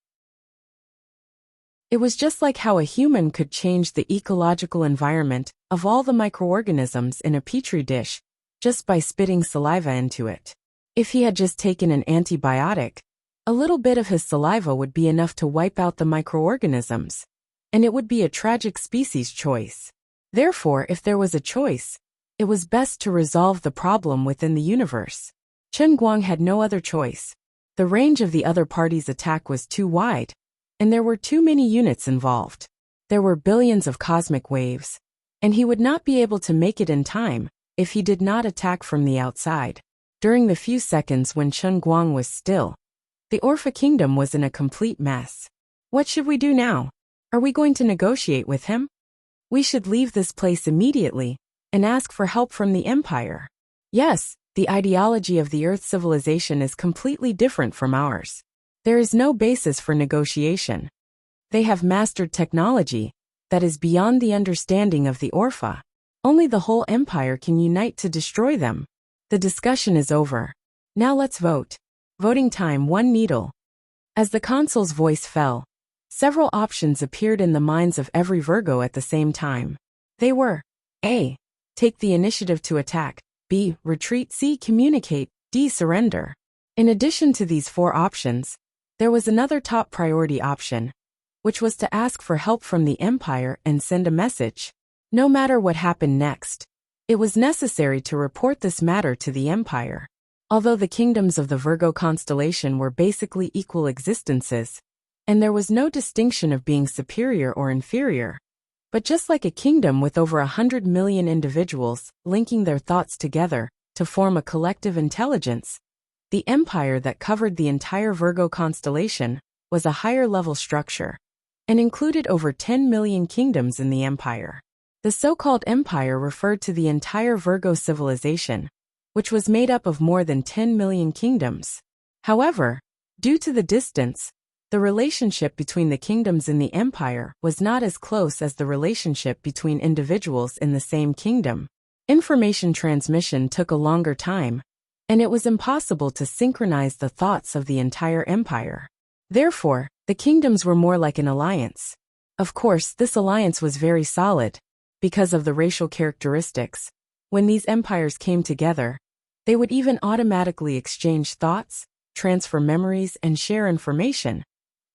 It was just like how a human could change the ecological environment of all the microorganisms in a petri dish just by spitting saliva into it. If he had just taken an antibiotic, a little bit of his saliva would be enough to wipe out the microorganisms, and it would be a tragic species choice. Therefore, if there was a choice, it was best to resolve the problem within the universe. Chen Guang had no other choice. The range of the other party's attack was too wide, and there were too many units involved. There were billions of cosmic waves, and he would not be able to make it in time if he did not attack from the outside. During the few seconds when Chen Guang was still, the Orpha Kingdom was in a complete mess. What should we do now? Are we going to negotiate with him? We should leave this place immediately and ask for help from the Empire. Yes, the ideology of the Earth civilization is completely different from ours. There is no basis for negotiation. They have mastered technology that is beyond the understanding of the Orpha. Only the whole Empire can unite to destroy them. The discussion is over. Now let's vote. Voting time 1 needle. As the consul's voice fell, several options appeared in the minds of every Virgo at the same time. They were A. Take the initiative to attack. B. Retreat. C. Communicate. D. Surrender. In addition to these 4 options, there was another top priority option, which was to ask for help from the Empire and send a message. No matter what happened next, it was necessary to report this matter to the Empire. Although the kingdoms of the Virgo constellation were basically equal existences, and there was no distinction of being superior or inferior, but just like a kingdom with over 100 million individuals linking their thoughts together to form a collective intelligence, the empire that covered the entire Virgo constellation was a higher-level structure and included over 10 million kingdoms in the empire. The so-called empire referred to the entire Virgo civilization, which was made up of more than 10 million kingdoms. However, due to the distance, the relationship between the kingdoms in the empire was not as close as the relationship between individuals in the same kingdom. Information transmission took a longer time, and it was impossible to synchronize the thoughts of the entire empire. Therefore, the kingdoms were more like an alliance. Of course, this alliance was very solid, because of the racial characteristics. When these empires came together, they would even automatically exchange thoughts, transfer memories, and share information.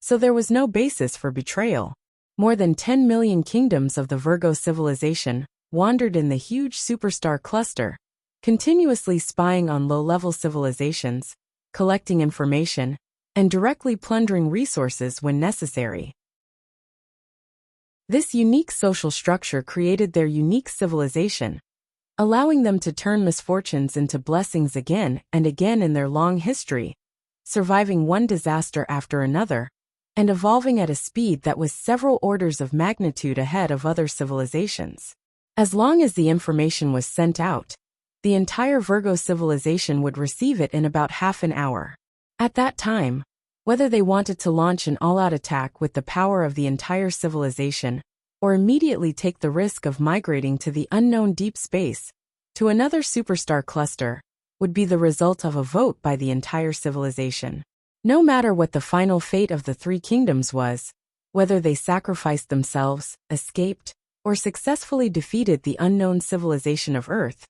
So there was no basis for betrayal. More than 10 million kingdoms of the Virgo civilization wandered in the huge superstar cluster, continuously spying on low-level civilizations, collecting information, and directly plundering resources when necessary. This unique social structure created their unique civilization, allowing them to turn misfortunes into blessings again and again in their long history, surviving one disaster after another, and evolving at a speed that was several orders of magnitude ahead of other civilizations. As long as the information was sent out, the entire Virgo civilization would receive it in about half an hour. At that time, whether they wanted to launch an all-out attack with the power of the entire civilization, or immediately take the risk of migrating to the unknown deep space, to another superstar cluster, would be the result of a vote by the entire civilization. No matter what the final fate of the three kingdoms was, whether they sacrificed themselves, escaped, or successfully defeated the unknown civilization of Earth,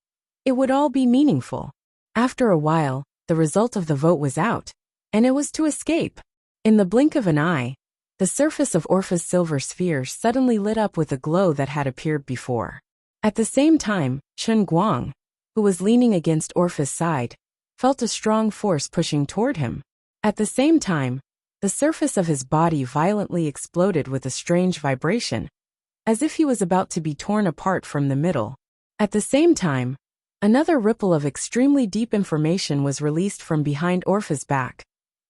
it would all be meaningful. After a while, the result of the vote was out, and it was to escape. In the blink of an eye, the surface of Orpha's silver sphere suddenly lit up with a glow that had appeared before. At the same time, Chen Guang, who was leaning against Orpha's side, felt a strong force pushing toward him. At the same time, the surface of his body violently exploded with a strange vibration, as if he was about to be torn apart from the middle. At the same time, another ripple of extremely deep information was released from behind Orpha's back,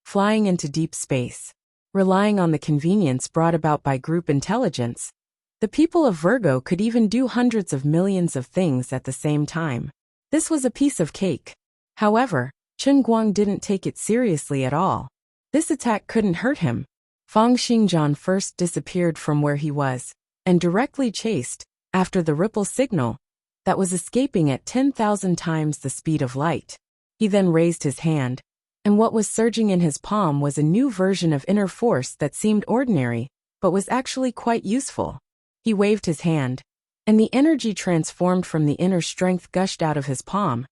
flying into deep space. Relying on the convenience brought about by group intelligence, the people of Virgo could even do hundreds of millions of things at the same time. This was a piece of cake. However, Chen Guang didn't take it seriously at all. This attack couldn't hurt him. Fang Xingjian first disappeared from where he was, and directly chased, after the ripple signal, that was escaping at 10,000 times the speed of light. He then raised his hand, and what was surging in his palm was a new version of inner force that seemed ordinary, but was actually quite useful. He waved his hand, and the energy transformed from the inner strength gushed out of his palm,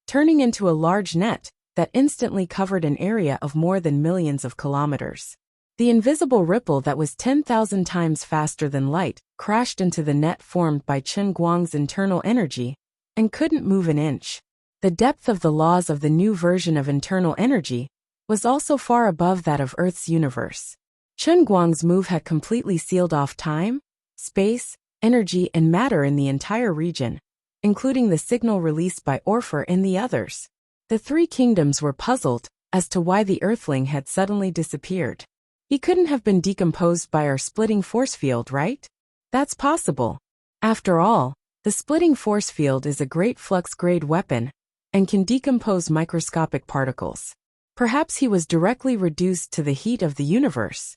turning into a large net that instantly covered an area of more than millions of kilometers. The invisible ripple that was 10,000 times faster than light crashed into the net formed by Chen Guang's internal energy, and couldn't move an inch. The depth of the laws of the new version of internal energy was also far above that of Earth's universe. Chen Guang's move had completely sealed off time, space, energy, and matter in the entire region, including the signal released by Orpha and the others. The three kingdoms were puzzled as to why the Earthling had suddenly disappeared. He couldn't have been decomposed by our splitting force field, right? That's possible. After all, the splitting force field is a great flux-grade weapon and can decompose microscopic particles. Perhaps he was directly reduced to the heat of the universe.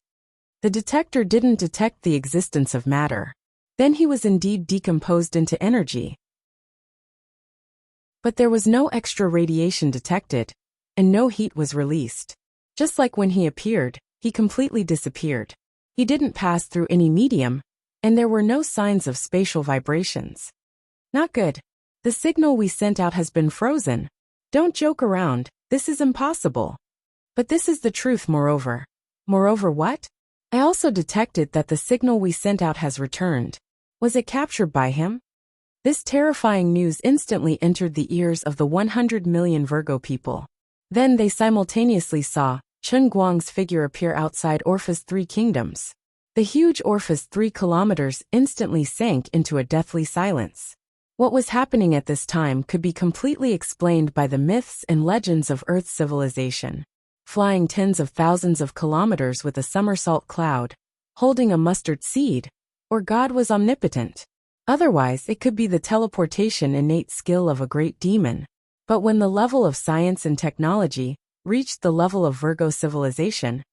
The detector didn't detect the existence of matter. Then he was indeed decomposed into energy. But there was no extra radiation detected, and no heat was released. Just like when he appeared, he completely disappeared. He didn't pass through any medium, and there were no signs of spatial vibrations. Not good. The signal we sent out has been frozen. Don't joke around, this is impossible. But this is the truth, moreover. Moreover what? I also detected that the signal we sent out has returned. Was it captured by him? This terrifying news instantly entered the ears of the 100 million Virgo people. Then they simultaneously saw Chen Guang's figure appear outside Orpha's three kingdoms. The huge Orpha's 3 kilometers instantly sank into a deathly silence. What was happening at this time could be completely explained by the myths and legends of Earth's civilization. Flying tens of thousands of kilometers with a somersault cloud, holding a mustard seed, or God was omnipotent. Otherwise, it could be the teleportation innate skill of a great demon. But when the level of science and technology reached the level of Virgo civilization,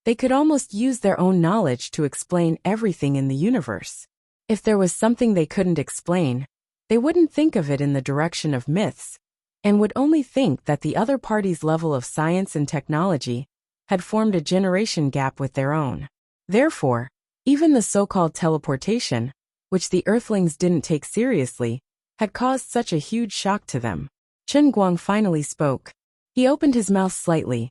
they could almost use their own knowledge to explain everything in the universe. If there was something they couldn't explain, they wouldn't think of it in the direction of myths, and would only think that the other party's level of science and technology had formed a generation gap with their own. Therefore, even the so-called teleportation, which the Earthlings didn't take seriously, had caused such a huge shock to them. Chen Guang finally spoke. He opened his mouth slightly.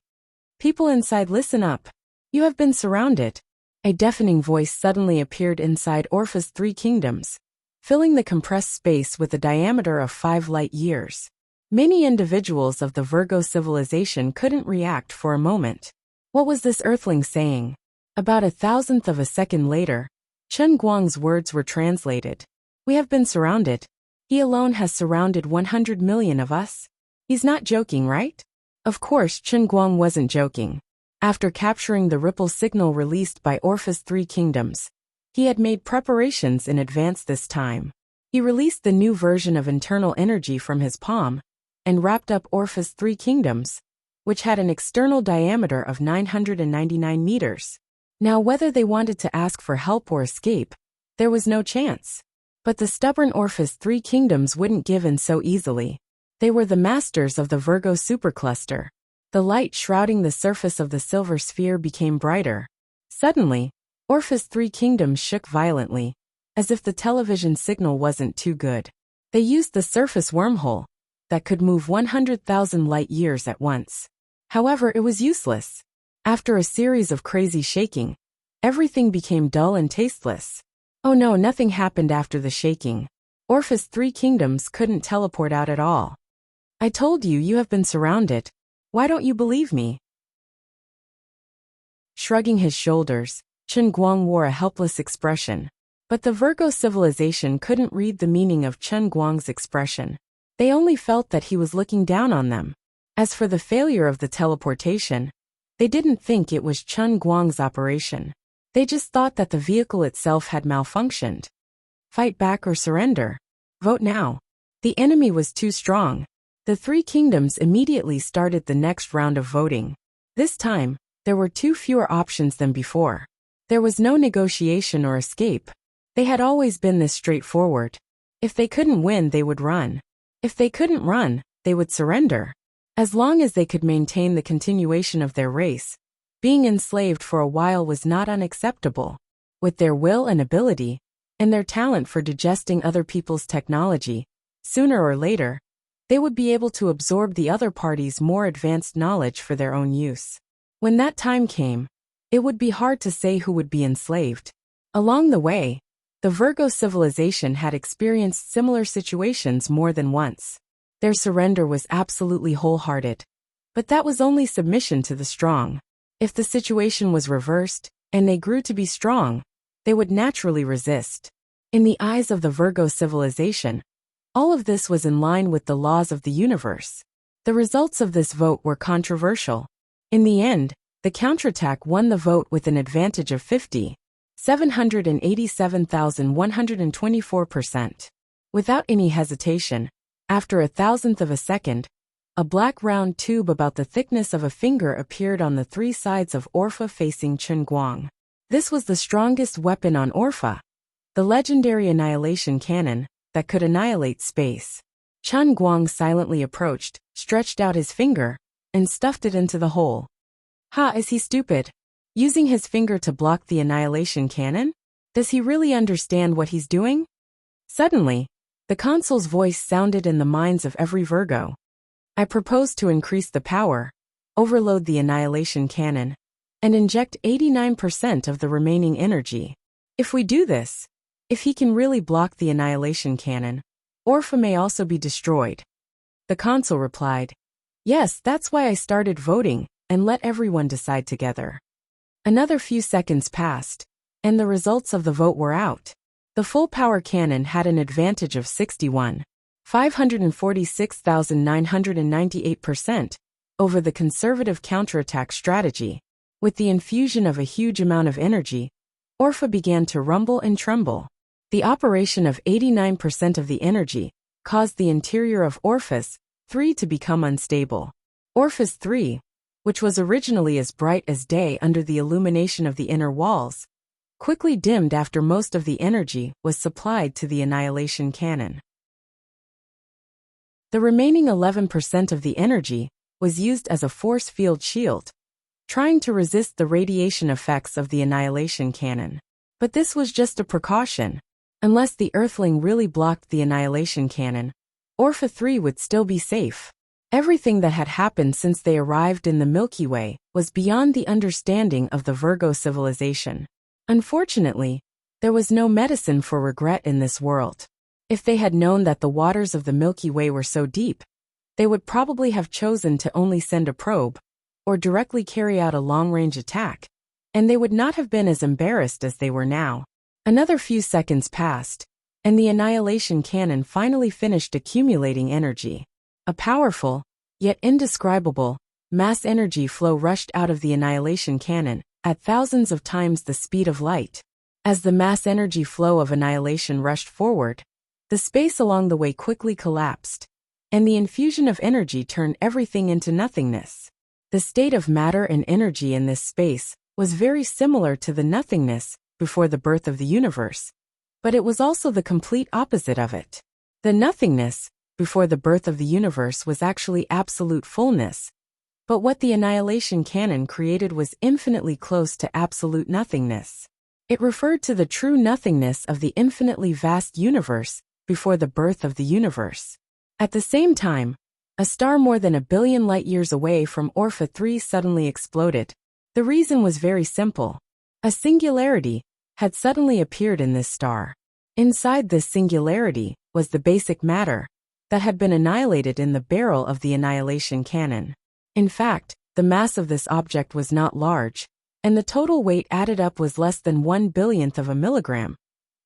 People inside, listen up. You have been surrounded. A deafening voice suddenly appeared inside Orpha's 3 kingdoms, filling the compressed space with a diameter of 5 light-years. Many individuals of the Virgo civilization couldn't react for a moment. What was this earthling saying? About a thousandth of a second later, Chen Guang's words were translated. We have been surrounded. He alone has surrounded 100 million of us. He's not joking, right? Of course, Chen Guang wasn't joking. After capturing the ripple signal released by Orpha's three kingdoms, he had made preparations in advance this time. He released the new version of internal energy from his palm and wrapped up Orpha's three kingdoms, which had an external diameter of 999 meters. Now, whether they wanted to ask for help or escape, there was no chance. But the stubborn Orpha's three kingdoms wouldn't give in so easily. They were the masters of the Virgo supercluster. The light shrouding the surface of the silver sphere became brighter. Suddenly, Orpha's three kingdoms shook violently, as if the television signal wasn't too good. They used the surface wormhole that could move 100,000 light-years at once. However, it was useless. After a series of crazy shaking, everything became dull and tasteless. Oh no, nothing happened after the shaking. Orpha's three kingdoms couldn't teleport out at all. I told you, you have been surrounded. Why don't you believe me? Shrugging his shoulders, Chen Guang wore a helpless expression. But the Virgo civilization couldn't read the meaning of Chen Guang's expression. They only felt that he was looking down on them. As for the failure of the teleportation, they didn't think it was Chen Guang's operation. They just thought that the vehicle itself had malfunctioned. Fight back or surrender? Vote now. The enemy was too strong. The three kingdoms immediately started the next round of voting. This time, there were two fewer options than before. There was no negotiation or escape. They had always been this straightforward. If they couldn't win, they would run. If they couldn't run, they would surrender. As long as they could maintain the continuation of their race, being enslaved for a while was not unacceptable. With their will and ability, and their talent for digesting other people's technology, sooner or later, they would be able to absorb the other party's more advanced knowledge for their own use. When that time came, it would be hard to say who would be enslaved. Along the way, the Virgo civilization had experienced similar situations more than once. Their surrender was absolutely wholehearted. But that was only submission to the strong. If the situation was reversed, and they grew to be strong, they would naturally resist. In the eyes of the Virgo civilization, all of this was in line with the laws of the universe. The results of this vote were controversial. In the end, the counterattack won the vote with an advantage of 787,124%. Without any hesitation, after a thousandth of a second, a black round tube about the thickness of a finger appeared on the three sides of Orpha facing Chen Guang. This was the strongest weapon on Orpha, the legendary annihilation cannon that could annihilate space. Chen Guang silently approached, stretched out his finger, and stuffed it into the hole. Ha, is he stupid? Using his finger to block the annihilation cannon? Does he really understand what he's doing? Suddenly, the consul's voice sounded in the minds of every Virgo. I propose to increase the power, overload the annihilation cannon, and inject 89% of the remaining energy. If we do this, if he can really block the annihilation cannon, Orpha may also be destroyed. The consul replied, yes, that's why I started voting, and let everyone decide together. Another few seconds passed, and the results of the vote were out. The full-power cannon had an advantage of 546,998% over the conservative counterattack strategy. With the infusion of a huge amount of energy, Orpha began to rumble and tremble. The operation of 89% of the energy caused the interior of Orpha's 3 to become unstable. Orpha's 3, which was originally as bright as day under the illumination of the inner walls, quickly dimmed after most of the energy was supplied to the annihilation cannon. The remaining 11% of the energy was used as a force field shield, trying to resist the radiation effects of the annihilation cannon. But this was just a precaution. Unless the Earthling really blocked the annihilation cannon, Orpha 3 would still be safe. Everything that had happened since they arrived in the Milky Way was beyond the understanding of the Virgo civilization. Unfortunately, there was no medicine for regret in this world. If they had known that the waters of the Milky Way were so deep, they would probably have chosen to only send a probe, or directly carry out a long-range attack, and they would not have been as embarrassed as they were now. Another few seconds passed, and the annihilation cannon finally finished accumulating energy. A powerful, yet indescribable, mass energy flow rushed out of the annihilation cannon, at thousands of times the speed of light. As the mass energy flow of annihilation rushed forward, the space along the way quickly collapsed, and the infusion of energy turned everything into nothingness. The state of matter and energy in this space was very similar to the nothingness before the birth of the universe, but it was also the complete opposite of it. The nothingness before the birth of the universe was actually absolute fullness, but what the annihilation cannon created was infinitely close to absolute nothingness. It referred to the true nothingness of the infinitely vast universe before the birth of the universe. At the same time, a star more than 1 billion light-years away from Orpha 3 suddenly exploded. The reason was very simple. A singularity had suddenly appeared in this star. Inside this singularity was the basic matter that had been annihilated in the barrel of the annihilation cannon. In fact, the mass of this object was not large, and the total weight added up was less than 1/1000th of a milligram.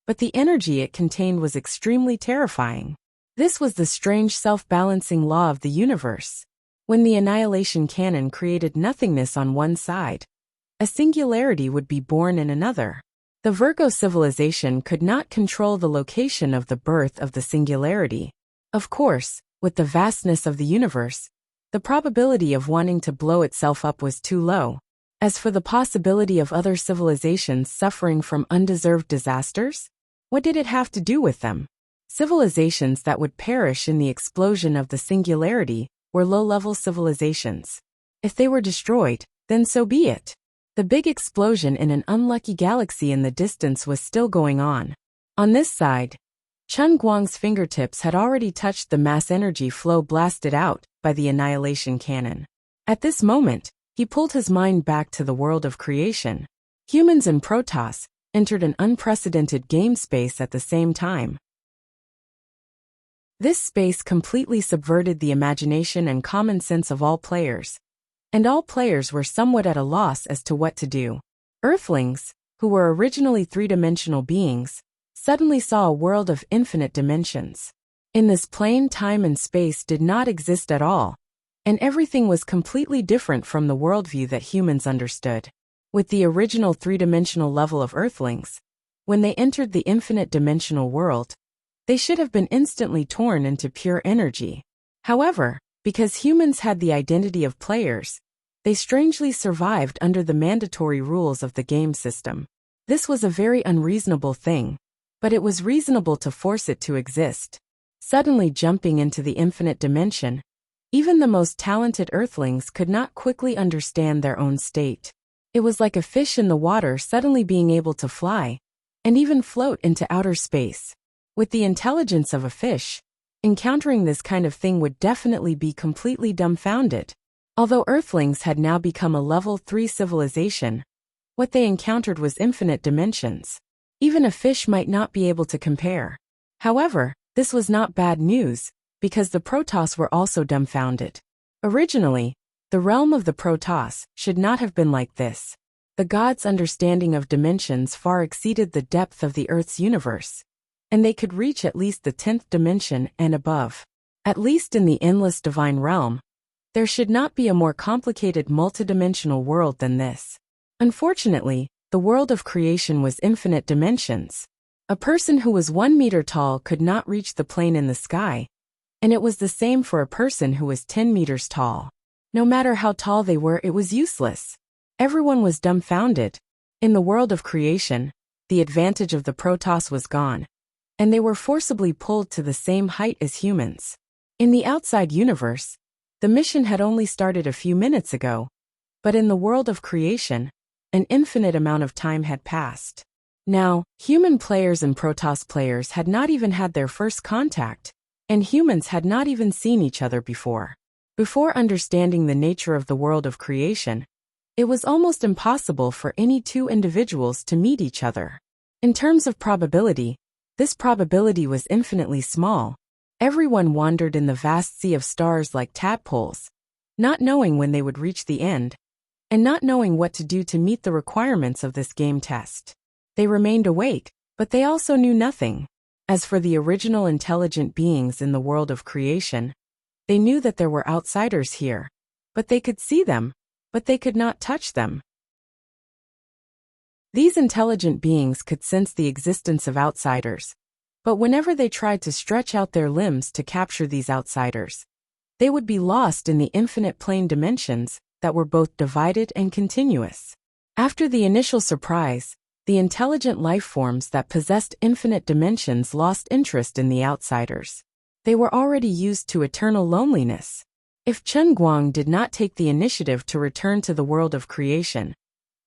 But the energy it contained was extremely terrifying. This was the strange self-balancing law of the universe. When the annihilation cannon created nothingness on one side, a singularity would be born in another. The Virgo civilization could not control the location of the birth of the singularity. Of course, with the vastness of the universe, the probability of wanting to blow itself up was too low. As for the possibility of other civilizations suffering from undeserved disasters, what did it have to do with them? Civilizations that would perish in the explosion of the singularity were low-level civilizations. If they were destroyed, then so be it. The big explosion in an unlucky galaxy in the distance was still going on. On this side, Chen Guang's fingertips had already touched the mass energy flow blasted out by the annihilation cannon. At this moment, he pulled his mind back to the world of creation. Humans and Protoss entered an unprecedented game space at the same time. This space completely subverted the imagination and common sense of all players, and all players were somewhat at a loss as to what to do. Earthlings, who were originally three-dimensional beings, suddenly saw a world of infinite dimensions. In this plane, time and space did not exist at all, and everything was completely different from the worldview that humans understood. With the original three-dimensional level of Earthlings, when they entered the infinite dimensional world, they should have been instantly torn into pure energy. However, because humans had the identity of players, they strangely survived under the mandatory rules of the game system. This was a very unreasonable thing, but it was reasonable to force it to exist. Suddenly jumping into the infinite dimension, even the most talented Earthlings could not quickly understand their own state. It was like a fish in the water suddenly being able to fly, and even float into outer space. With the intelligence of a fish, encountering this kind of thing would definitely be completely dumbfounded. Although Earthlings had now become a level 3 civilization, what they encountered was infinite dimensions. Even a fish might not be able to compare. However, this was not bad news, because the Protoss were also dumbfounded. Originally, the realm of the Protoss should not have been like this. The gods' understanding of dimensions far exceeded the depth of the Earth's universe, and they could reach at least the 10th dimension and above. At least in the endless divine realm, there should not be a more complicated multidimensional world than this. Unfortunately, the world of creation was infinite dimensions. A person who was 1 meter tall could not reach the plane in the sky, and it was the same for a person who was 10 meters tall. No matter how tall they were, it was useless. Everyone was dumbfounded. In the world of creation, the advantage of the Protoss was gone, and they were forcibly pulled to the same height as humans. In the outside universe, the mission had only started a few minutes ago, but in the world of creation, an infinite amount of time had passed. Now, human players and Protoss players had not even had their first contact, and humans had not even seen each other before. Before understanding the nature of the world of creation, it was almost impossible for any two individuals to meet each other. In terms of probability, This probability was infinitely small. Everyone wandered in the vast sea of stars like tadpoles, not knowing when they would reach the end, and not knowing what to do to meet the requirements of this game test. They remained awake, but they also knew nothing. As for the original intelligent beings in the world of creation, they knew that there were outsiders here, but they could see them, but they could not touch them. These intelligent beings could sense the existence of outsiders, but whenever they tried to stretch out their limbs to capture these outsiders, they would be lost in the infinite plane dimensions that were both divided and continuous. After the initial surprise, the intelligent life forms that possessed infinite dimensions lost interest in the outsiders. They were already used to eternal loneliness. If Chen Guang did not take the initiative to return to the world of creation,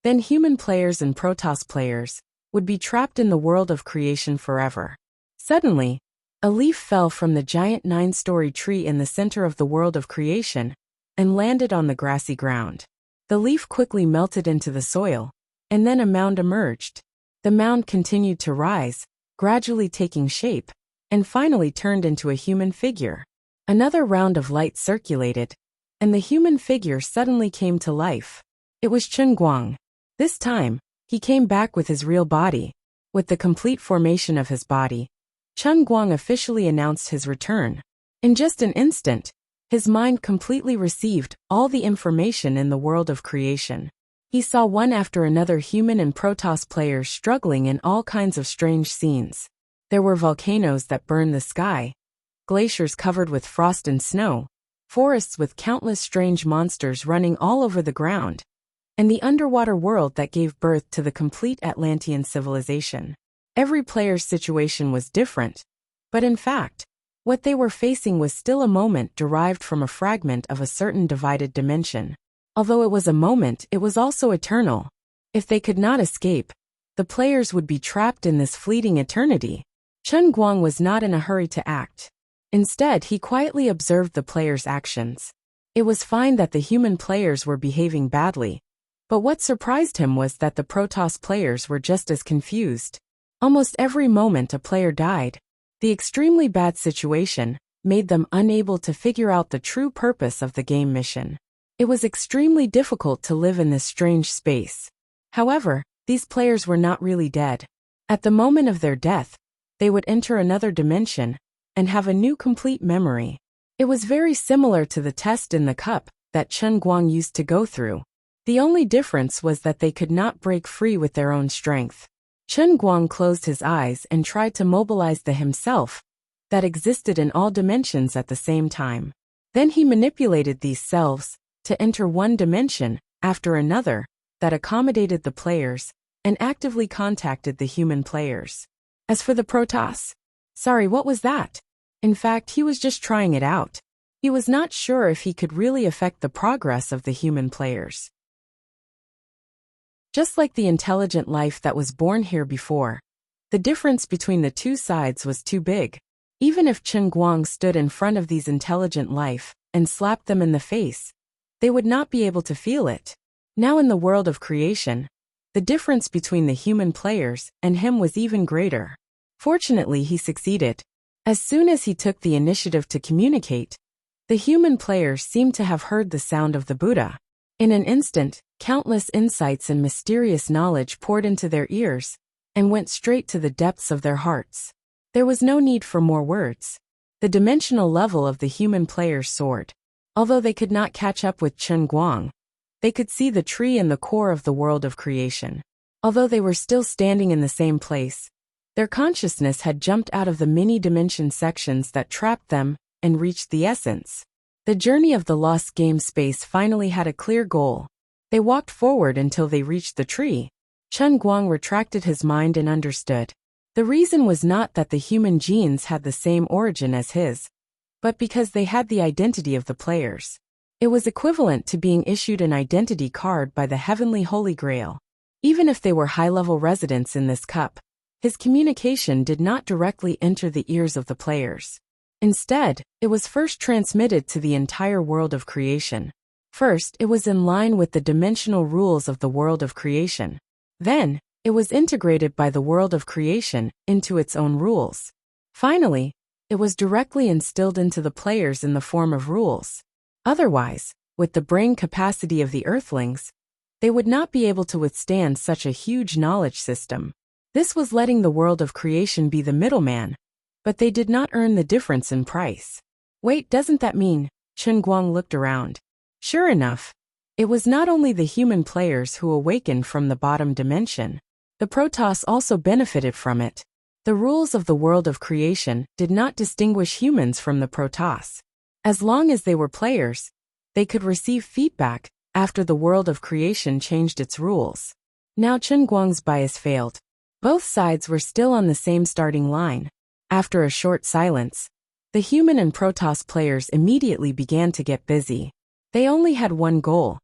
then human players and Protoss players would be trapped in the world of creation forever. Suddenly, a leaf fell from the giant 9-story tree in the center of the world of creation and landed on the grassy ground. The leaf quickly melted into the soil, and then a mound emerged. The mound continued to rise, gradually taking shape, and finally turned into a human figure. Another round of light circulated, and the human figure suddenly came to life. It was Chen Guang. This time, he came back with his real body. With the complete formation of his body, Chen Guang officially announced his return. In just an instant, his mind completely received all the information in the world of creation. He saw one after another human and Protoss players struggling in all kinds of strange scenes. There were volcanoes that burned the sky, glaciers covered with frost and snow, forests with countless strange monsters running all over the ground, and the underwater world that gave birth to the complete Atlantean civilization. Every player's situation was different, but in fact, what they were facing was still a moment derived from a fragment of a certain divided dimension. Although it was a moment, it was also eternal. If they could not escape, the players would be trapped in this fleeting eternity. Chen Guang was not in a hurry to act. Instead, he quietly observed the players' actions. It was fine that the human players were behaving badly, but what surprised him was that the Protoss players were just as confused. Almost every moment a player died. The extremely bad situation made them unable to figure out the true purpose of the game mission. It was extremely difficult to live in this strange space. However, these players were not really dead. At the moment of their death, they would enter another dimension and have a new complete memory. It was very similar to the test in the cup that Chen Guang used to go through. The only difference was that they could not break free with their own strength. Chen Guang closed his eyes and tried to mobilize the himself that existed in all dimensions at the same time. Then he manipulated these selves to enter one dimension after another that accommodated the players and actively contacted the human players. As for the Protoss, sorry, what was that? In fact, he was just trying it out. He was not sure if he could really affect the progress of the human players. Just like the intelligent life that was born here before, the difference between the two sides was too big. Even if Chen Guang stood in front of these intelligent life and slapped them in the face, they would not be able to feel it. Now in the world of creation, the difference between the human players and him was even greater. Fortunately, he succeeded. As soon as he took the initiative to communicate, the human players seemed to have heard the sound of the Buddha. In an instant, countless insights and mysterious knowledge poured into their ears and went straight to the depths of their hearts. There was no need for more words. The dimensional level of the human players soared. Although they could not catch up with Chen Guang, they could see the tree in the core of the world of creation. Although they were still standing in the same place, their consciousness had jumped out of the many-dimension sections that trapped them and reached the essence. The journey of the lost game space finally had a clear goal. They walked forward until they reached the tree. Chen Guang retracted his mind and understood. The reason was not that the human genes had the same origin as his, but because they had the identity of the players. It was equivalent to being issued an identity card by the Heavenly Holy Grail. Even if they were high-level residents in this cup, his communication did not directly enter the ears of the players. Instead, it was first transmitted to the entire world of creation. First, it was in line with the dimensional rules of the world of creation. Then, It was integrated by the world of creation into its own rules. Finally, it was directly instilled into the players in the form of rules. Otherwise, with the brain capacity of the Earthlings, they would not be able to withstand such a huge knowledge system. This was letting the world of creation be the middleman, but they did not earn the difference in price. Wait, doesn't that mean? Chen Guang looked around. Sure enough, it was not only the human players who awakened from the bottom dimension. The Protoss also benefited from it. The rules of the world of creation did not distinguish humans from the Protoss. As long as they were players, they could receive feedback after the world of creation changed its rules. Now Chen Guang's bias failed. Both sides were still on the same starting line. After a short silence, the human and Protoss players immediately began to get busy. They only had one goal: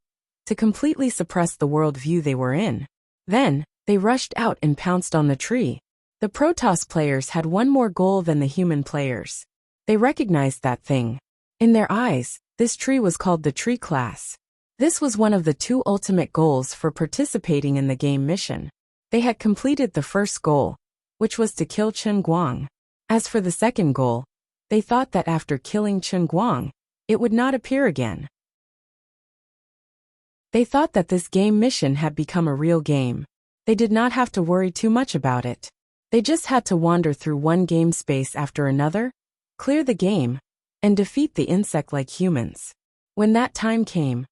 to completely suppress the worldview they were in. Then, they rushed out and pounced on the tree. The Protoss players had one more goal than the human players. They recognized that thing. In their eyes, this tree was called the tree class. This was one of the two ultimate goals for participating in the game mission. They had completed the first goal, which was to kill Chen Guang. As for the second goal, they thought that after killing Chen Guang, it would not appear again. They thought that this game mission had become a real game. They did not have to worry too much about it. They just had to wander through one game space after another, clear the game, and defeat the insect like humans. When that time came,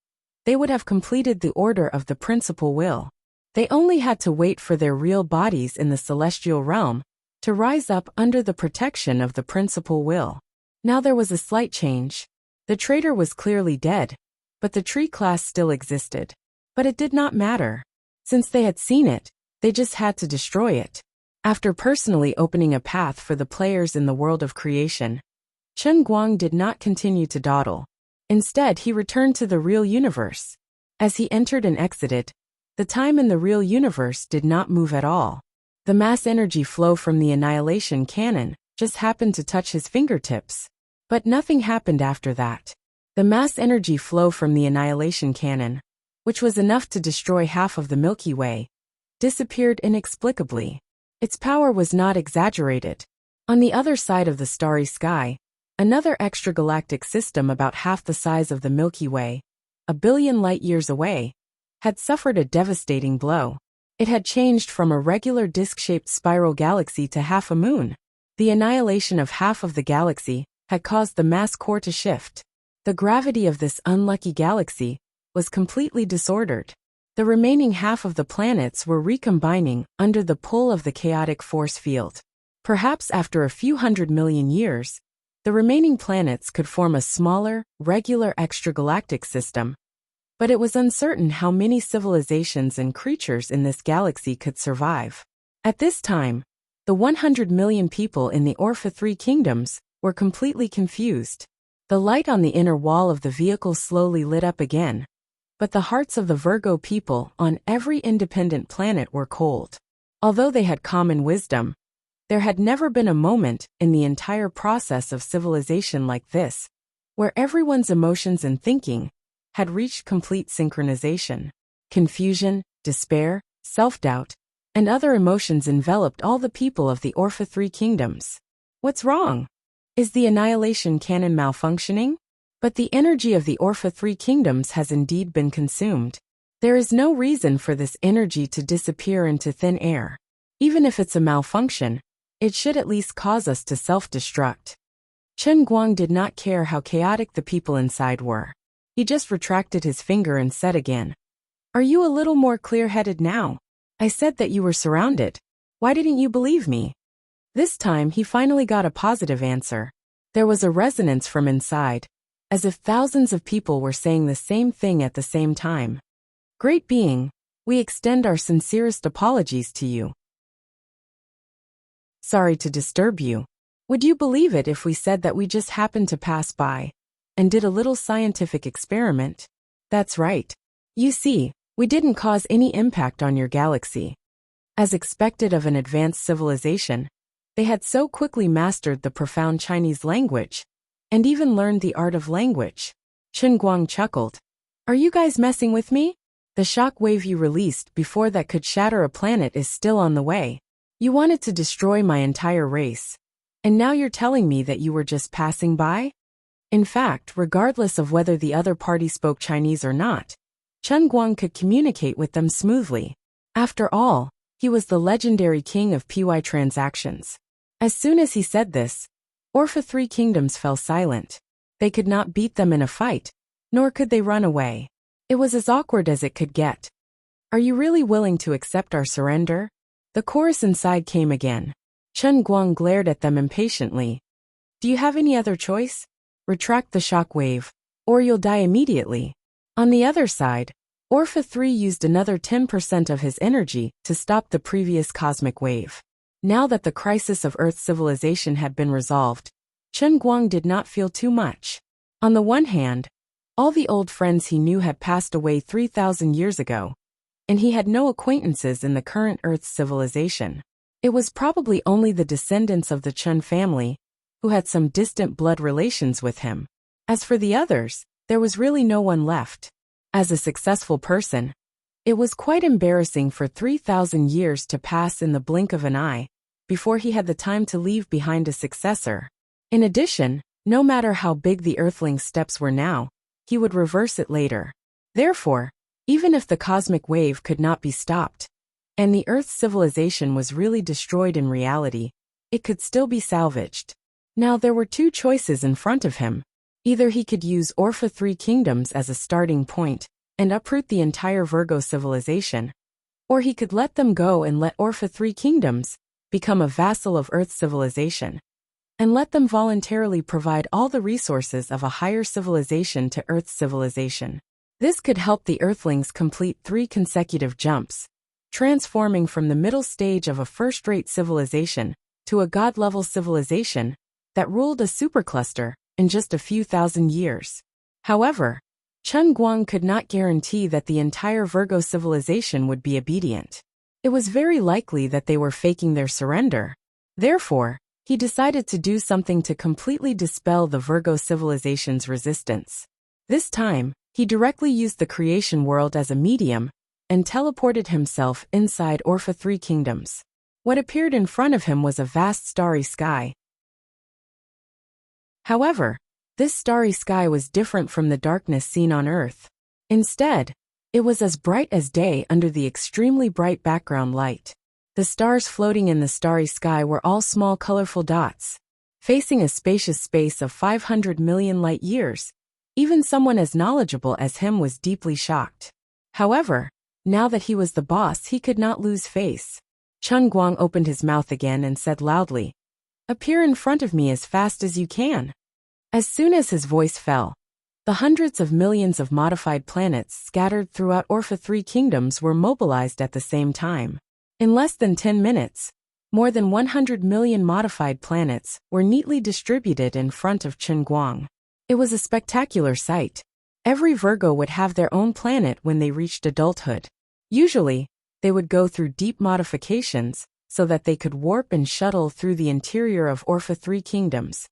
they would have completed the order of the principal will. They only had to wait for their real bodies in the celestial realm to rise up under the protection of the principal will. Now there was a slight change. The traitor was clearly dead, but the tree class still existed. But it did not matter. Since they had seen it, they just had to destroy it. After personally opening a path for the players in the world of creation, Chen Guang did not continue to dawdle. Instead, he returned to the real universe. As he entered and exited, the time in the real universe did not move at all. The mass energy flow from the annihilation cannon just happened to touch his fingertips. But nothing happened after that. The mass energy flow from the annihilation cannon, which was enough to destroy half of the Milky Way, disappeared inexplicably. Its power was not exaggerated. On the other side of the starry sky, another extragalactic system about half the size of the Milky Way, 1 billion light-years away, had suffered a devastating blow. It had changed from a regular disc-shaped spiral galaxy to half a moon. The annihilation of half of the galaxy had caused the mass core to shift. The gravity of this unlucky galaxy was completely disordered. The remaining half of the planets were recombining under the pull of the chaotic force field. Perhaps after a few 100 million years, the remaining planets could form a smaller, regular extragalactic system. But it was uncertain how many civilizations and creatures in this galaxy could survive. At this time, the 100 million people in the Orpha 3 kingdoms were completely confused. The light on the inner wall of the vehicle slowly lit up again, but the hearts of the Virgo people on every independent planet were cold. Although they had common wisdom, there had never been a moment in the entire process of civilization like this, where everyone's emotions and thinking had reached complete synchronization. Confusion, despair, self-doubt, and other emotions enveloped all the people of the Orpha 3 kingdoms. What's wrong? Is the annihilation cannon malfunctioning? But the energy of the Orpha 3 kingdoms has indeed been consumed. There is no reason for this energy to disappear into thin air. Even if it's a malfunction, it should at least cause us to self-destruct. Chen Guang did not care how chaotic the people inside were. He just retracted his finger and said again, "Are you a little more clear-headed now? I said that you were surrounded. Why didn't you believe me?" This time he finally got a positive answer. There was a resonance from inside, as if thousands of people were saying the same thing at the same time. "Great being, we extend our sincerest apologies to you. Sorry to disturb you. Would you believe it if we said that we just happened to pass by and did a little scientific experiment?" "That's right. You see, we didn't cause any impact on your galaxy." As expected of an advanced civilization, they had so quickly mastered the profound Chinese language and even learned the art of language. Chen Guang chuckled. "Are you guys messing with me? The shock wave you released before that could shatter a planet is still on the way. You wanted to destroy my entire race. And now you're telling me that you were just passing by? In fact, regardless of whether the other party spoke Chinese or not, Chen Guang could communicate with them smoothly. After all, he was the legendary king of PY transactions. As soon as he said this, Orpha Three Kingdoms fell silent. They could not beat them in a fight, nor could they run away. It was as awkward as it could get. Are you really willing to accept our surrender? The chorus inside came again. Chen Guang glared at them impatiently. Do you have any other choice? Retract the shock wave, or you'll die immediately. On the other side, Orpha 3 used another 10% of his energy to stop the previous cosmic wave. Now that the crisis of Earth's civilization had been resolved, Chen Guang did not feel too much. On the one hand, all the old friends he knew had passed away 3,000 years ago, and he had no acquaintances in the current Earth's civilization. It was probably only the descendants of the Chen family, who had some distant blood relations with him. As for the others, there was really no one left. As a successful person, it was quite embarrassing for 3,000 years to pass in the blink of an eye, before he had the time to leave behind a successor. In addition, no matter how big the Earthling's steps were now, he would reverse it later. Therefore, even if the cosmic wave could not be stopped, and the Earth's civilization was really destroyed in reality, it could still be salvaged. Now there were two choices in front of him. Either he could use Orpha Three Kingdoms as a starting point and uproot the entire Virgo civilization, or he could let them go and let Orpha Three Kingdoms become a vassal of Earth's civilization, and let them voluntarily provide all the resources of a higher civilization to Earth's civilization. This could help the Earthlings complete 3 consecutive jumps, transforming from the middle stage of a first-rate civilization to a god-level civilization that ruled a supercluster in just a few thousand years. However, Chen Guang could not guarantee that the entire Virgo civilization would be obedient. It was very likely that they were faking their surrender. Therefore, he decided to do something to completely dispel the Virgo civilization's resistance. This time, he directly used the creation world as a medium and teleported himself inside Orpha Three Kingdoms. What appeared in front of him was a vast starry sky. However, this starry sky was different from the darkness seen on Earth. Instead, it was as bright as day under the extremely bright background light. The stars floating in the starry sky were all small colorful dots, facing a spacious space of 500 million light years. Even someone as knowledgeable as him was deeply shocked. However, now that he was the boss, he could not lose face. Chen Guang opened his mouth again and said loudly, "Appear in front of me as fast as you can." As soon as his voice fell, the hundreds of millions of modified planets scattered throughout Orpha Three Kingdoms were mobilized at the same time. In less than 10 minutes, more than 100 million modified planets were neatly distributed in front of Chen Guang. It was a spectacular sight. Every Virgo would have their own planet when they reached adulthood. Usually, they would go through deep modifications so that they could warp and shuttle through the interior of Orpha Three Kingdoms.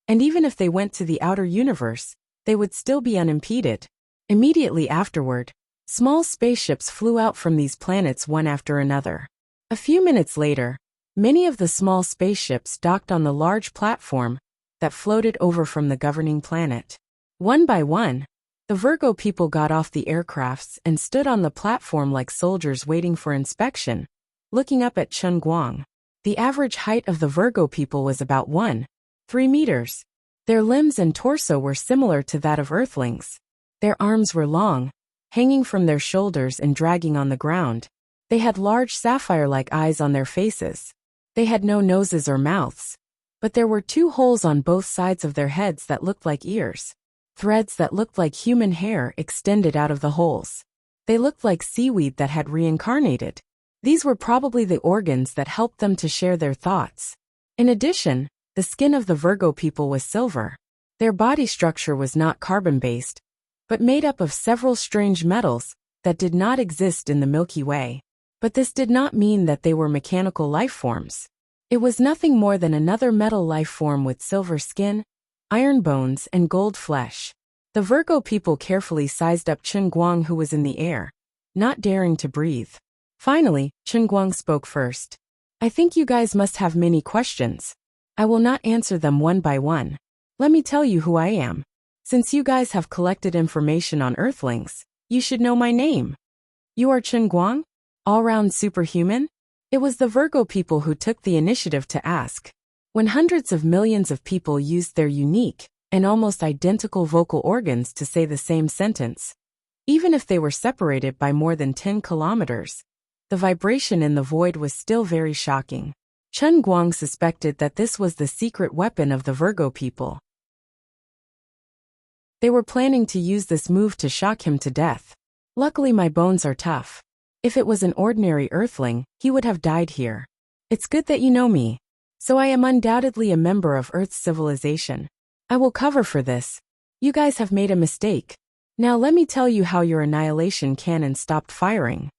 And even if they went to the outer universe, they would still be unimpeded. Immediately afterward, small spaceships flew out from these planets one after another. A few minutes later, many of the small spaceships docked on the large platform that floated over from the governing planet. One by one, the Virgo people got off the aircrafts and stood on the platform like soldiers waiting for inspection, looking up at Chen Guang. The average height of the Virgo people was about 1.3 meters. Their limbs and torso were similar to that of Earthlings. Their arms were long, hanging from their shoulders and dragging on the ground. They had large sapphire-like eyes on their faces. They had no noses or mouths, but there were 2 holes on both sides of their heads that looked like ears. Threads that looked like human hair extended out of the holes. They looked like seaweed that had reincarnated. These were probably the organs that helped them to share their thoughts. In addition, the skin of the Virgo people was silver. Their body structure was not carbon-based, but made up of several strange metals that did not exist in the Milky Way. But this did not mean that they were mechanical life forms. It was nothing more than another metal life form with silver skin, iron bones, and gold flesh. The Virgo people carefully sized up Chen Guang, who was in the air, not daring to breathe. Finally, Chen Guang spoke first. I think you guys must have many questions. I will not answer them one by one. Let me tell you who I am. Since you guys have collected information on Earthlings, you should know my name. You are Chen Guang? All-round superhuman? It was the Virgo people who took the initiative to ask. When hundreds of millions of people used their unique and almost identical vocal organs to say the same sentence, even if they were separated by more than 10 kilometers, the vibration in the void was still very shocking. Chen Guang suspected that this was the secret weapon of the Virgo people. They were planning to use this move to shock him to death. Luckily my bones are tough. If it was an ordinary Earthling, he would have died here. It's good that you know me. So I am undoubtedly a member of Earth's civilization. I will cover for this. You guys have made a mistake. Now let me tell you how your annihilation cannon stopped firing.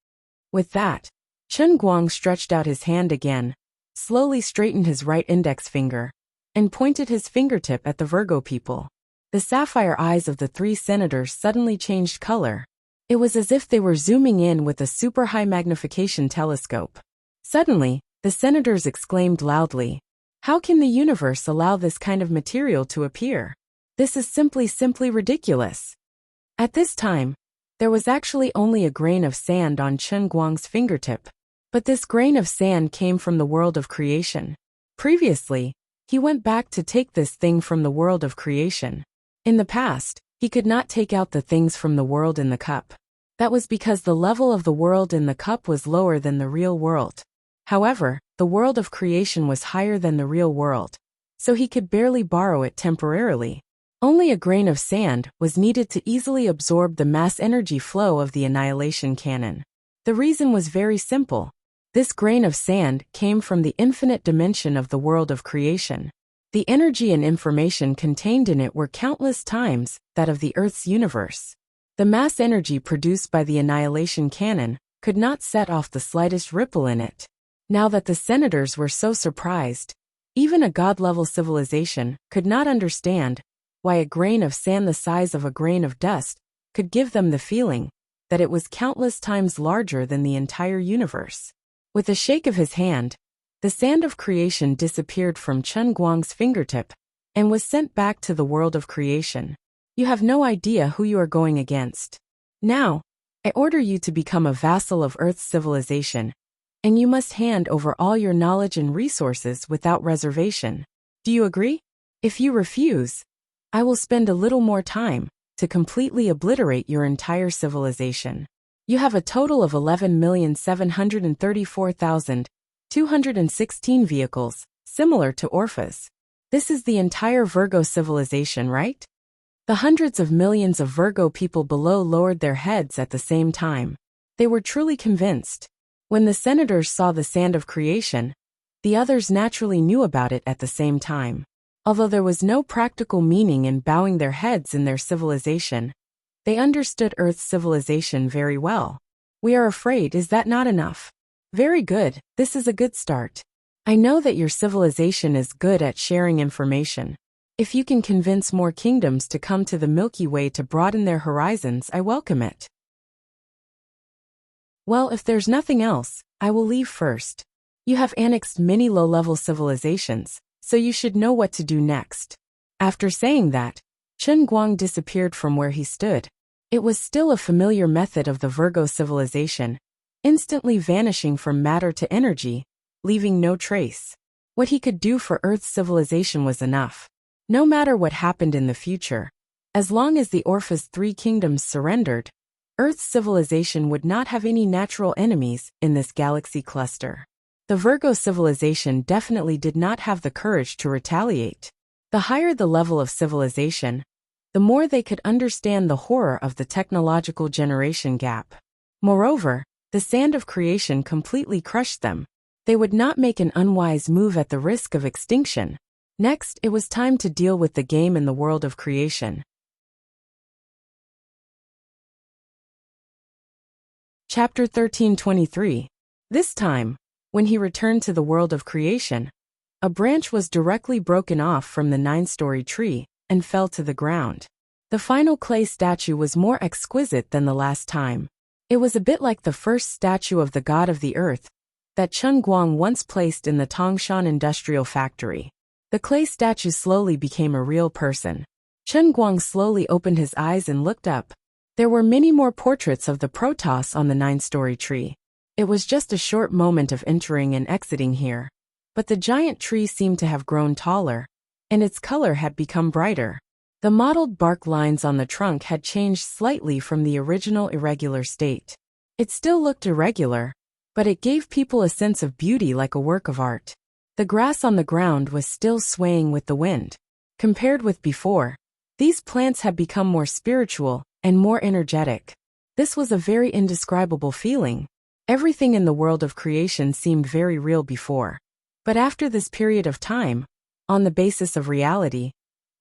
With that, Chen Guang stretched out his hand again, slowly straightened his right index finger, and pointed his fingertip at the Virgo people. The sapphire eyes of the three senators suddenly changed color. It was as if they were zooming in with a super high magnification telescope. Suddenly, the senators exclaimed loudly, "How can the universe allow this kind of material to appear? This is simply ridiculous." At this time, there was actually only a grain of sand on Chen Guang's fingertip. But this grain of sand came from the world of creation. Previously, he went back to take this thing from the world of creation. In the past, he could not take out the things from the world in the cup. That was because the level of the world in the cup was lower than the real world. However, the world of creation was higher than the real world, so he could barely borrow it temporarily. Only a grain of sand was needed to easily absorb the mass energy flow of the annihilation cannon. The reason was very simple. This grain of sand came from the infinite dimension of the world of creation. The energy and information contained in it were countless times that of the Earth's universe. The mass energy produced by the annihilation cannon could not set off the slightest ripple in it. Now that the senators were so surprised, even a god-level civilization could not understand why a grain of sand the size of a grain of dust could give them the feeling that it was countless times larger than the entire universe. With a shake of his hand, the sand of creation disappeared from Chen Guang's fingertip and was sent back to the world of creation. You have no idea who you are going against. Now, I order you to become a vassal of Earth's civilization, and you must hand over all your knowledge and resources without reservation. Do you agree? If you refuse, I will spend a little more time to completely obliterate your entire civilization. You have a total of 11,734,216 vehicles, similar to Orpha's. This is the entire Virgo civilization, right? The hundreds of millions of Virgo people below lowered their heads at the same time. They were truly convinced. When the senators saw the sand of creation, the others naturally knew about it at the same time. Although there was no practical meaning in bowing their heads in their civilization, they understood Earth's civilization very well. We are afraid, is that not enough? Very good, this is a good start. I know that your civilization is good at sharing information. If you can convince more kingdoms to come to the Milky Way to broaden their horizons, I welcome it. Well, if there's nothing else, I will leave first. You have annexed many low-level civilizations, so you should know what to do next. After saying that, Chen Guang disappeared from where he stood. It was still a familiar method of the Virgo civilization, instantly vanishing from matter to energy, leaving no trace. What he could do for Earth's civilization was enough. No matter what happened in the future, as long as the Orpha's three kingdoms surrendered, Earth's civilization would not have any natural enemies in this galaxy cluster. The Virgo civilization definitely did not have the courage to retaliate. The higher the level of civilization, the more they could understand the horror of the technological generation gap. Moreover, the sand of creation completely crushed them. They would not make an unwise move at the risk of extinction. Next, it was time to deal with the game in the world of creation. Chapter 1323. This time, when he returned to the world of creation, a branch was directly broken off from the 9-story tree and fell to the ground. The final clay statue was more exquisite than the last time. It was a bit like the first statue of the god of the earth that Chen Guang once placed in the Tangshan industrial factory. The clay statue slowly became a real person. Chen Guang slowly opened his eyes and looked up. There were many more portraits of the Protoss on the 9-story tree. It was just a short moment of entering and exiting here. But the giant tree seemed to have grown taller, and its color had become brighter. The mottled bark lines on the trunk had changed slightly from the original irregular state. It still looked irregular, but it gave people a sense of beauty like a work of art. The grass on the ground was still swaying with the wind. Compared with before, these plants had become more spiritual and more energetic. This was a very indescribable feeling. Everything in the world of creation seemed very real before. But after this period of time, on the basis of reality,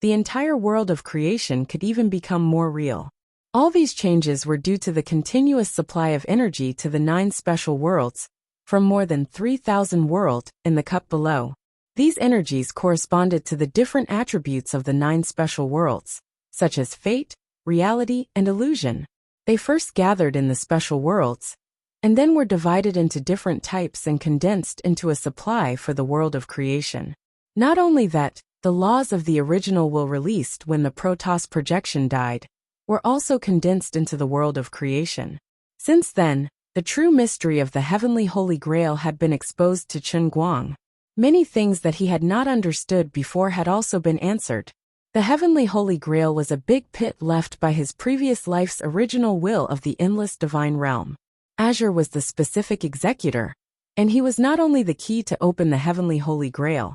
the entire world of creation could even become more real. All these changes were due to the continuous supply of energy to the 9 special worlds, from more than 3,000 worlds in the cup below. These energies corresponded to the different attributes of the 9 special worlds, such as fate, reality, and illusion. They first gathered in the special worlds, and then were divided into different types and condensed into a supply for the world of creation. Not only that, the laws of the original will released when the Protoss projection died, were also condensed into the world of creation. Since then, the true mystery of the heavenly Holy Grail had been exposed to Chen Guang. Many things that he had not understood before had also been answered. The heavenly Holy Grail was a big pit left by his previous life's original will of the endless divine realm. Azure was the specific executor, and he was not only the key to open the heavenly Holy Grail,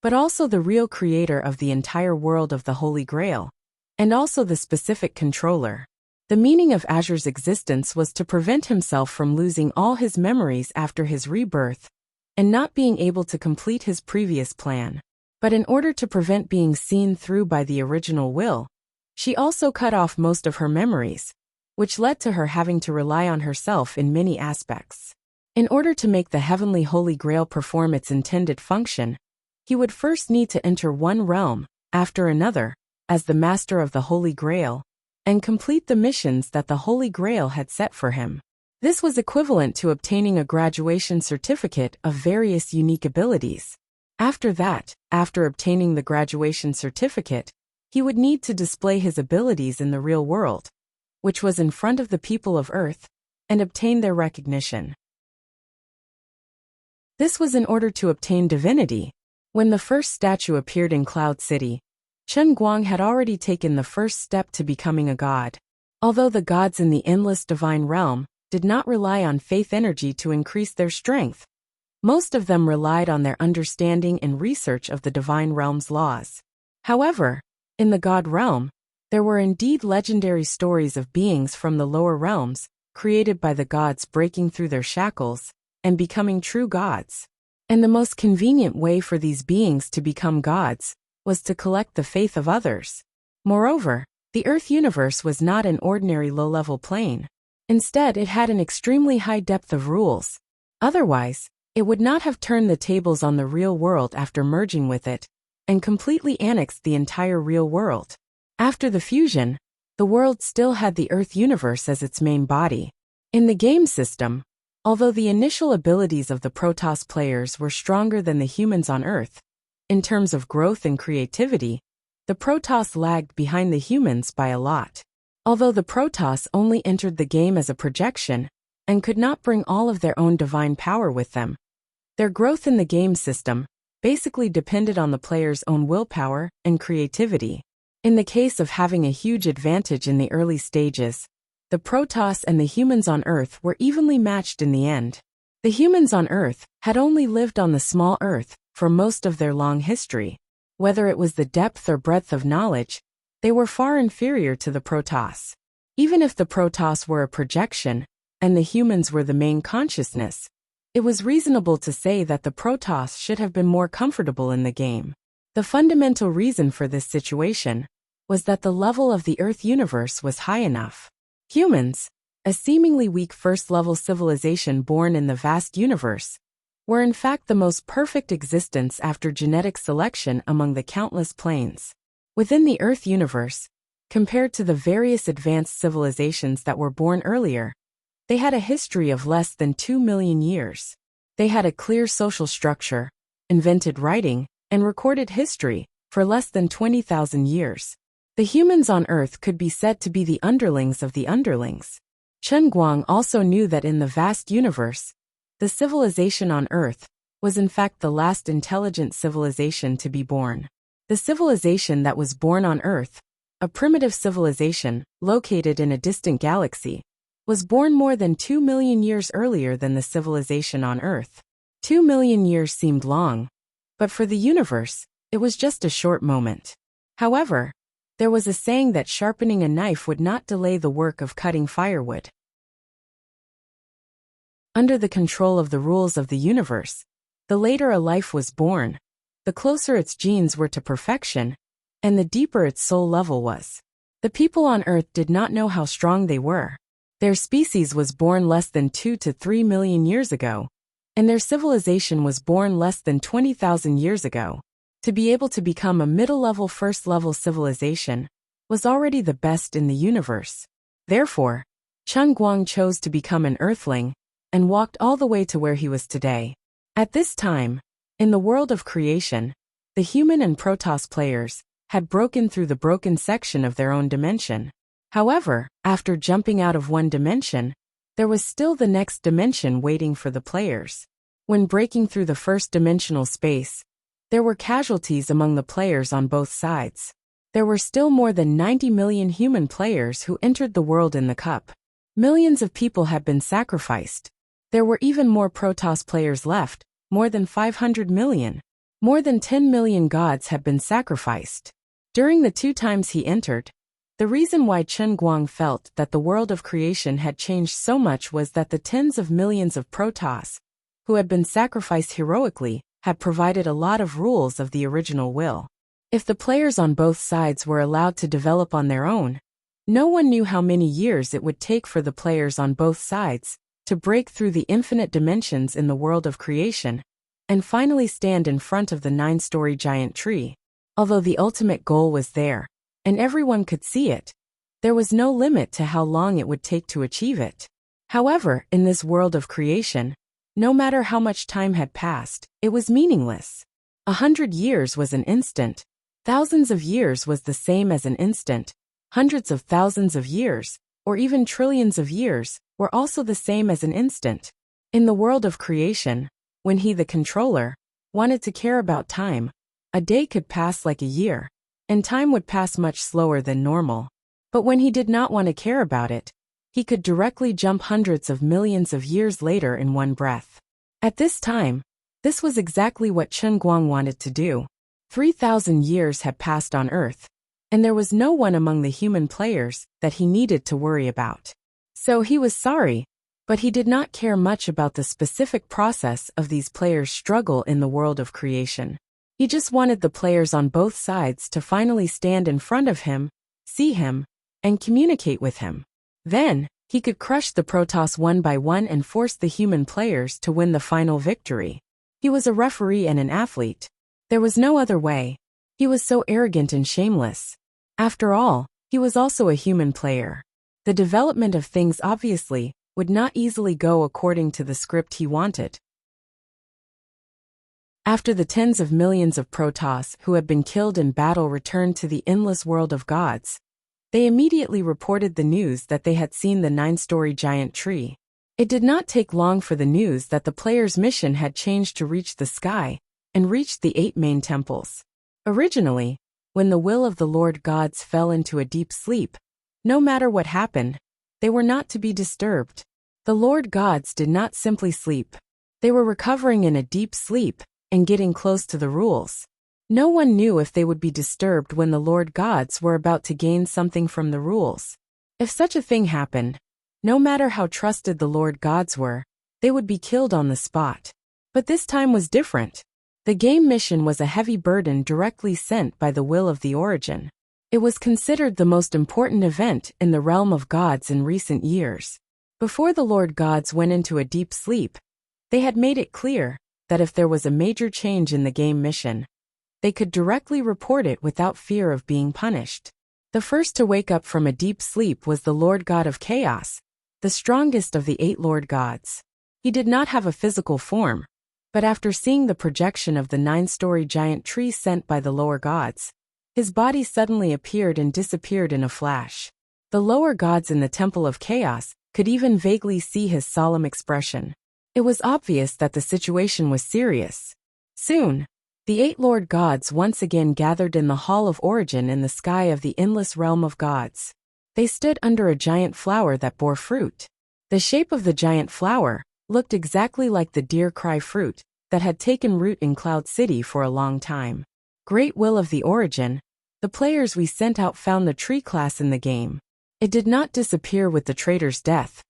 but also the real creator of the entire world of the Holy Grail, and also the specific controller. The meaning of Azure's existence was to prevent himself from losing all his memories after his rebirth, and not being able to complete his previous plan. But in order to prevent being seen through by the original will, she also cut off most of her memories, which led to her having to rely on herself in many aspects. In order to make the heavenly Holy Grail perform its intended function, he would first need to enter one realm, after another, as the master of the Holy Grail, and complete the missions that the Holy Grail had set for him. This was equivalent to obtaining a graduation certificate of various unique abilities. After that, after obtaining the graduation certificate, he would need to display his abilities in the real world, which was in front of the people of Earth, and obtain their recognition. This was in order to obtain divinity. When the first statue appeared in Cloud City, Chen Guang had already taken the first step to becoming a god. Although the gods in the endless divine realm did not rely on faith energy to increase their strength, most of them relied on their understanding and research of the divine realm's laws. However, in the god realm, there were indeed legendary stories of beings from the lower realms, created by the gods breaking through their shackles and becoming true gods. And the most convenient way for these beings to become gods was to collect the faith of others. Moreover, the Earth universe was not an ordinary low-level plane. Instead, it had an extremely high depth of rules. Otherwise, it would not have turned the tables on the real world after merging with it, and completely annexed the entire real world. After the fusion, the world still had the Earth universe as its main body. In the game system, although the initial abilities of the Protoss players were stronger than the humans on Earth, in terms of growth and creativity, the Protoss lagged behind the humans by a lot. Although the Protoss only entered the game as a projection, and could not bring all of their own divine power with them, their growth in the game system basically depended on the player's own willpower and creativity. In the case of having a huge advantage in the early stages, the Protoss and the humans on Earth were evenly matched in the end. The humans on Earth had only lived on the small Earth for most of their long history. Whether it was the depth or breadth of knowledge, they were far inferior to the Protoss. Even if the Protoss were a projection, and the humans were the main consciousness, it was reasonable to say that the Protoss should have been more comfortable in the game. The fundamental reason for this situation was that the level of the Earth universe was high enough. Humans, a seemingly weak first-level civilization born in the vast universe, were in fact the most perfect existence after genetic selection among the countless planes. Within the Earth universe, compared to the various advanced civilizations that were born earlier, They had a history of less than 2 million years. They had a clear social structure, invented writing, and recorded history for less than 20,000 years. The humans on Earth could be said to be the underlings of the underlings. Chen Guang also knew that in the vast universe, the civilization on Earth was in fact the last intelligent civilization to be born. The civilization that was born on Earth, a primitive civilization located in a distant galaxy, was born more than 2 million years earlier than the civilization on Earth. 2 million years seemed long, but for the universe, it was just a short moment. However, there was a saying that sharpening a knife would not delay the work of cutting firewood. Under the control of the rules of the universe, the later a life was born, the closer its genes were to perfection, and the deeper its soul level was. The people on Earth did not know how strong they were. Their species was born less than 2 to 3 million years ago, and their civilization was born less than 20,000 years ago. To be able to become a middle-level first-level civilization was already the best in the universe. Therefore, Chen Guang chose to become an Earthling and walked all the way to where he was today. At this time, in the world of creation, the human and Protoss players had broken through the broken section of their own dimension. However, after jumping out of one dimension, there was still the next dimension waiting for the players. When breaking through the first dimensional space, there were casualties among the players on both sides. There were still more than 90 million human players who entered the world in the cup. Millions of people had been sacrificed. There were even more Protoss players left, more than 500 million. More than 10 million gods had been sacrificed. During the 2 times he entered, the reason why Chen Guang felt that the world of creation had changed so much was that the tens of millions of Protoss, who had been sacrificed heroically, had provided a lot of rules of the original will. If the players on both sides were allowed to develop on their own, no one knew how many years it would take for the players on both sides to break through the infinite dimensions in the world of creation and finally stand in front of the 9-story giant tree. Although the ultimate goal was there, and everyone could see it, there was no limit to how long it would take to achieve it. However, in this world of creation, no matter how much time had passed, it was meaningless. 100 years was an instant. Thousands of years was the same as an instant. Hundreds of thousands of years, or even trillions of years, were also the same as an instant. In the world of creation, when he, the controller, wanted to care about time, a day could pass like a year, and time would pass much slower than normal. But when he did not want to care about it, he could directly jump hundreds of millions of years later in one breath. At this time, this was exactly what Chen Guang wanted to do. 3,000 years had passed on Earth, and there was no one among the human players that he needed to worry about. So he was sorry, but he did not care much about the specific process of these players' struggle in the world of creation. He just wanted the players on both sides to finally stand in front of him, see him, and communicate with him. Then, he could crush the Protoss one by one and force the human players to win the final victory. He was a referee and an athlete. There was no other way. He was so arrogant and shameless. After all, he was also a human player. The development of things obviously would not easily go according to the script he wanted. After the tens of millions of Protoss who had been killed in battle returned to the endless world of gods, they immediately reported the news that they had seen the 9-story giant tree. It did not take long for the news that the player's mission had changed to reach the sky and reached the 8 main temples. Originally, when the will of the Lord gods fell into a deep sleep, no matter what happened, they were not to be disturbed. The Lord gods did not simply sleep. They were recovering in a deep sleep and getting close to the rules. No one knew if they would be disturbed when the Lord gods were about to gain something from the rules. If such a thing happened, no matter how trusted the Lord gods were, they would be killed on the spot. But this time was different. The game mission was a heavy burden directly sent by the will of the origin. It was considered the most important event in the realm of gods in recent years. Before the Lord gods went into a deep sleep, they had made it clear that if there was a major change in the game mission, they could directly report it without fear of being punished. The first to wake up from a deep sleep was the Lord God of Chaos, the strongest of the 8 Lord gods. He did not have a physical form, but after seeing the projection of the 9-story giant tree sent by the lower gods, his body suddenly appeared and disappeared in a flash. The lower gods in the Temple of Chaos could even vaguely see his solemn expression. It was obvious that the situation was serious. Soon, the 8 Lord gods once again gathered in the Hall of Origin in the sky of the endless realm of gods. They stood under a giant flower that bore fruit. The shape of the giant flower looked exactly like the deer cry fruit that had taken root in Cloud City for a long time. Great will of the Origin, the players we sent out found the tree class in the game. It did not disappear with the traitor's death.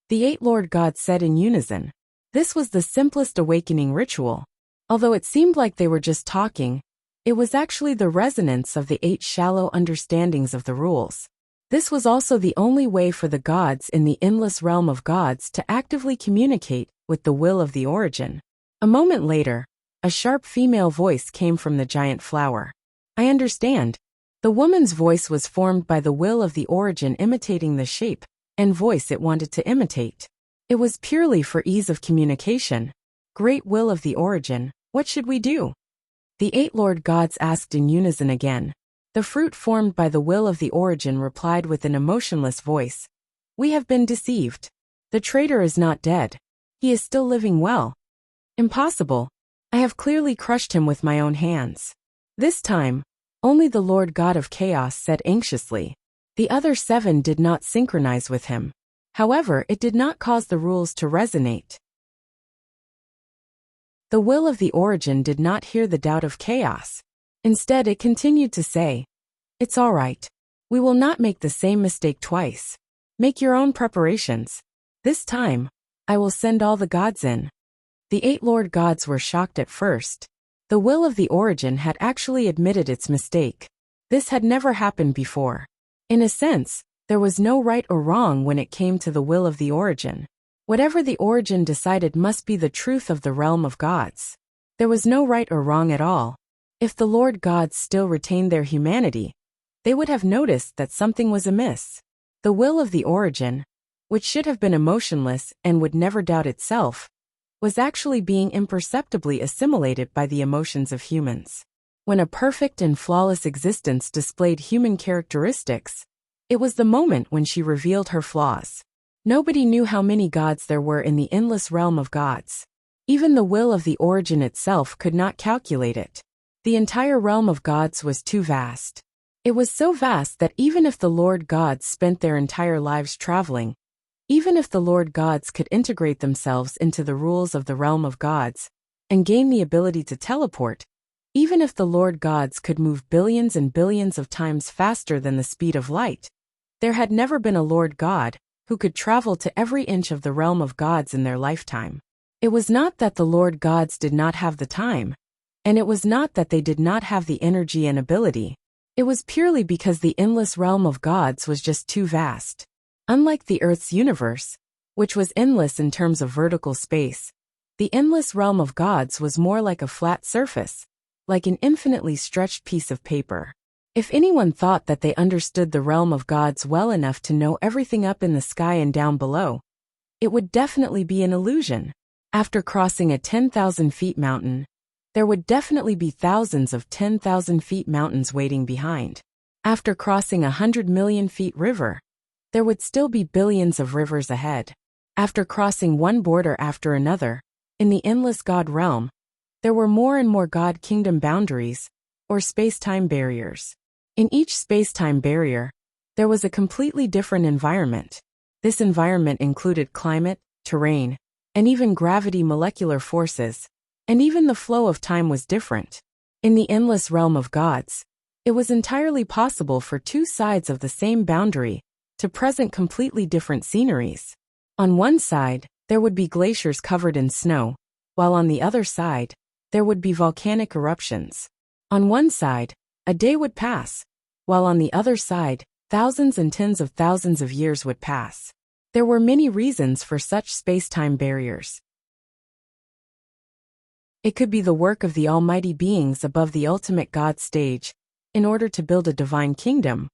The 8 Lord gods said in unison. This was the simplest awakening ritual. Although it seemed like they were just talking, it was actually the resonance of the 8 shallow understandings of the rules. This was also the only way for the gods in the endless realm of gods to actively communicate with the will of the Origin. A moment later, a sharp female voice came from the giant flower. I understand. The woman's voice was formed by the will of the Origin imitating the shape and voice it wanted to imitate. It was purely for ease of communication. Great will of the Origin, what should we do? The 8 Lord gods asked in unison again. The fruit formed by the will of the Origin replied with an emotionless voice. We have been deceived. The traitor is not dead. He is still living well. Impossible. I have clearly crushed him with my own hands. This time, only the Lord God of Chaos said anxiously. The other 7 did not synchronize with him. However, it did not cause the rules to resonate. The will of the Origin did not hear the doubt of Chaos. Instead, it continued to say, It's all right. We will not make the same mistake twice. Make your own preparations. This time, I will send all the gods in. The 8 Lord gods were shocked at first. The will of the Origin had actually admitted its mistake. This had never happened before. In a sense, there was no right or wrong when it came to the will of the Origin. Whatever the Origin decided must be the truth of the realm of gods. There was no right or wrong at all. If the Lord gods still retained their humanity, they would have noticed that something was amiss. The will of the Origin, which should have been emotionless and would never doubt itself, was actually being imperceptibly assimilated by the emotions of humans. When a perfect and flawless existence displayed human characteristics, it was the moment when she revealed her flaws. Nobody knew how many gods there were in the endless realm of gods. Even the will of the Origin itself could not calculate it. The entire realm of gods was too vast. It was so vast that even if the Lord gods spent their entire lives traveling, even if the Lord gods could integrate themselves into the rules of the realm of gods and gain the ability to teleport, even if the Lord gods could move billions and billions of times faster than the speed of light, there had never been a Lord God who could travel to every inch of the realm of gods in their lifetime. It was not that the Lord gods did not have the time, and it was not that they did not have the energy and ability. It was purely because the endless realm of gods was just too vast. Unlike the Earth's universe, which was endless in terms of vertical space, the endless realm of gods was more like a flat surface, like an infinitely stretched piece of paper. If anyone thought that they understood the realm of gods well enough to know everything up in the sky and down below, it would definitely be an illusion. After crossing a 10,000 feet mountain, there would definitely be thousands of 10,000 feet mountains waiting behind. After crossing 100 million feet river, there would still be billions of rivers ahead. After crossing one border after another, in the endless god realm, there were more and more god kingdom boundaries, or space-time barriers. In each space-time barrier, there was a completely different environment. This environment included climate, terrain, and even gravity molecular forces, and even the flow of time was different. In the endless realm of gods, it was entirely possible for two sides of the same boundary to present completely different sceneries. On one side, there would be glaciers covered in snow, while on the other side, there would be volcanic eruptions. On one side, a day would pass, while on the other side, thousands and tens of thousands of years would pass. There were many reasons for such space-time barriers. It could be the work of the almighty beings above the ultimate God stage, in order to build a divine kingdom,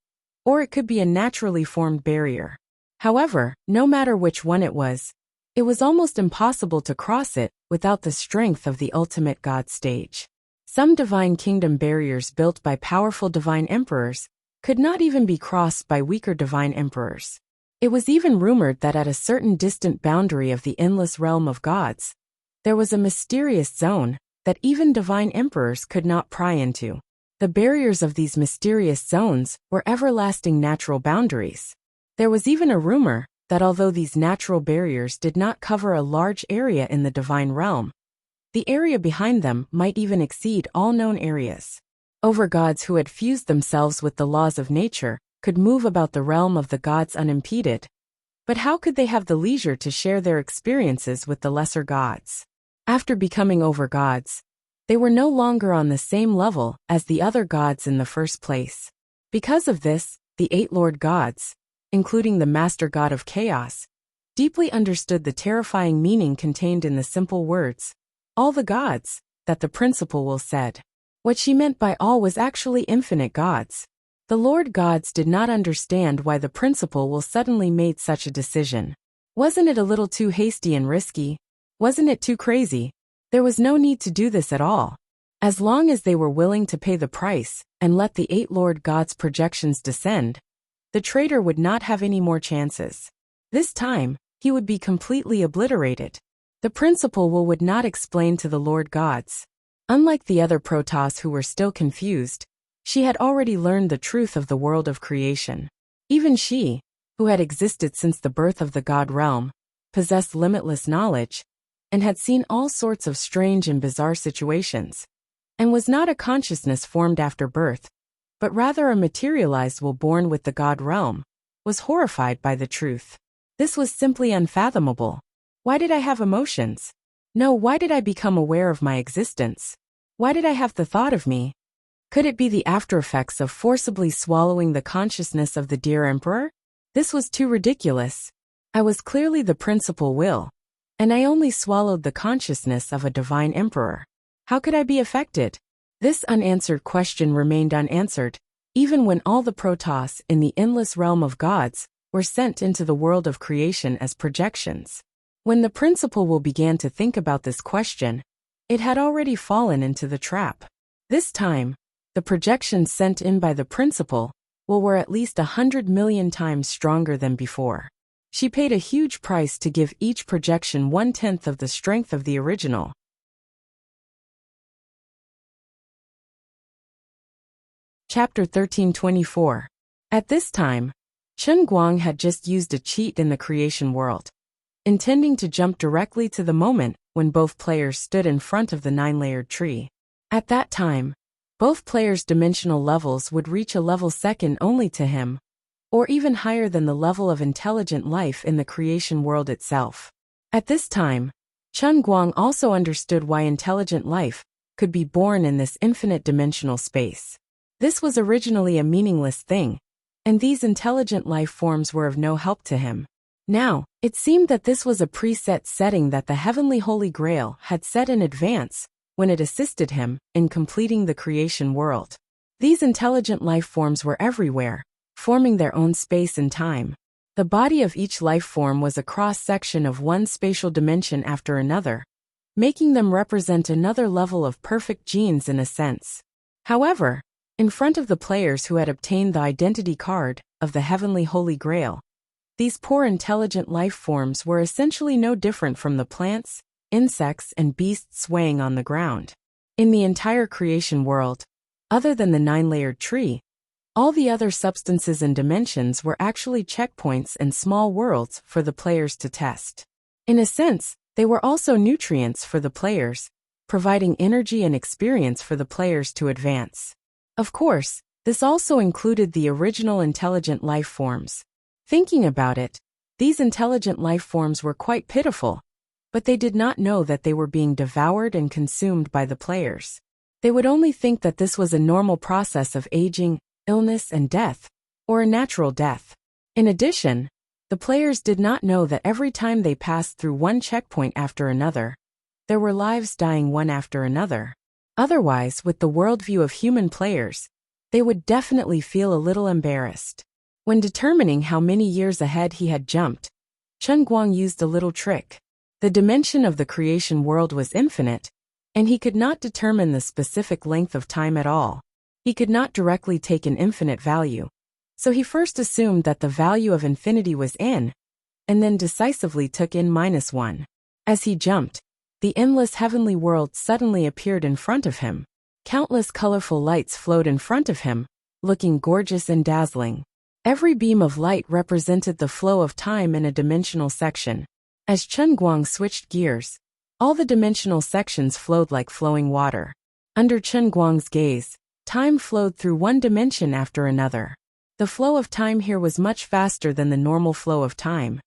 or it could be a naturally formed barrier. However, no matter which one it was almost impossible to cross it without the strength of the ultimate God stage. Some divine kingdom barriers built by powerful divine emperors could not even be crossed by weaker divine emperors. It was even rumored that at a certain distant boundary of the endless realm of gods, there was a mysterious zone that even divine emperors could not pry into. The barriers of these mysterious zones were everlasting natural boundaries. There was even a rumor that although these natural barriers did not cover a large area in the divine realm, the area behind them might even exceed all known areas. Overgods who had fused themselves with the laws of nature could move about the realm of the gods unimpeded. But how could they have the leisure to share their experiences with the lesser gods? After becoming overgods, they were no longer on the same level as the other gods in the first place. Because of this, the 8 Lord gods, including the Master God of Chaos, deeply understood the terrifying meaning contained in the simple words, "All the gods," that the principal will said. What she meant by all was actually infinite gods. The Lord gods did not understand why the principal will suddenly made such a decision. Wasn't it a little too hasty and risky? Wasn't it too crazy? There was no need to do this at all. As long as they were willing to pay the price and let the 8 Lord gods' projections descend, the traitor would not have any more chances. This time, he would be completely obliterated. The principal will would not explain to the Lord gods. Unlike the other Protoss who were still confused, she had already learned the truth of the world of creation. Even she, who had existed since the birth of the God realm, possessed limitless knowledge, and had seen all sorts of strange and bizarre situations, and was not a consciousness formed after birth, but rather a materialized will born with the God realm, was horrified by the truth. This was simply unfathomable. Why did I have emotions? No, why did I become aware of my existence? Why did I have the thought of me? Could it be the aftereffects of forcibly swallowing the consciousness of the dear emperor? This was too ridiculous. I was clearly the principal will, and I only swallowed the consciousness of a divine emperor. How could I be affected? This unanswered question remained unanswered, even when all the Protoss in the endless realm of gods were sent into the world of creation as projections. When the principal will began to think about this question, it had already fallen into the trap. This time, the projections sent in by the principal were at least 100 million times stronger than before. She paid a huge price to give each projection 1/10 of the strength of the original. Chapter 1324. At this time, Chen Guang had just used a cheat in the creation world, intending to jump directly to the moment when both players stood in front of the 9-layered tree. At that time, both players' dimensional levels would reach a level second only to him, or even higher than the level of intelligent life in the creation world itself. At this time, Chen Guang also understood why intelligent life could be born in this infinite dimensional space. This was originally a meaningless thing, and these intelligent life forms were of no help to him. Now, it seemed that this was a preset setting that the Heavenly Holy Grail had set in advance when it assisted him in completing the creation world. These intelligent life forms were everywhere, forming their own space and time. The body of each life form was a cross-section of one spatial dimension after another, making them represent another level of perfect genes in a sense. However, in front of the players who had obtained the identity card of the Heavenly Holy Grail, these poor intelligent life forms were essentially no different from the plants, insects, and beasts swaying on the ground. In the entire creation world, other than the 9-layered tree, all the other substances and dimensions were actually checkpoints and small worlds for the players to test. In a sense, they were also nutrients for the players, providing energy and experience for the players to advance. Of course, this also included the original intelligent life forms. Thinking about it, these intelligent life forms were quite pitiful, but they did not know that they were being devoured and consumed by the players. They would only think that this was a normal process of aging, illness, and death, or a natural death. In addition, the players did not know that every time they passed through one checkpoint after another, there were lives dying one after another. Otherwise, with the worldview of human players, they would definitely feel a little embarrassed. When determining how many years ahead he had jumped, Chen Guang used a little trick. The dimension of the creation world was infinite, and he could not determine the specific length of time at all. He could not directly take an infinite value. So he first assumed that the value of infinity was n, and then decisively took n-1. As he jumped, the endless heavenly world suddenly appeared in front of him. Countless colorful lights flowed in front of him, looking gorgeous and dazzling. Every beam of light represented the flow of time in a dimensional section. As Chen Guang switched gears, all the dimensional sections flowed like flowing water. Under Chen Guang's gaze, time flowed through one dimension after another. The flow of time here was much faster than the normal flow of time.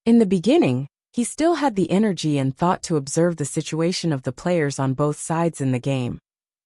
In the beginning, he still had the energy and thought to observe the situation of the players on both sides in the game.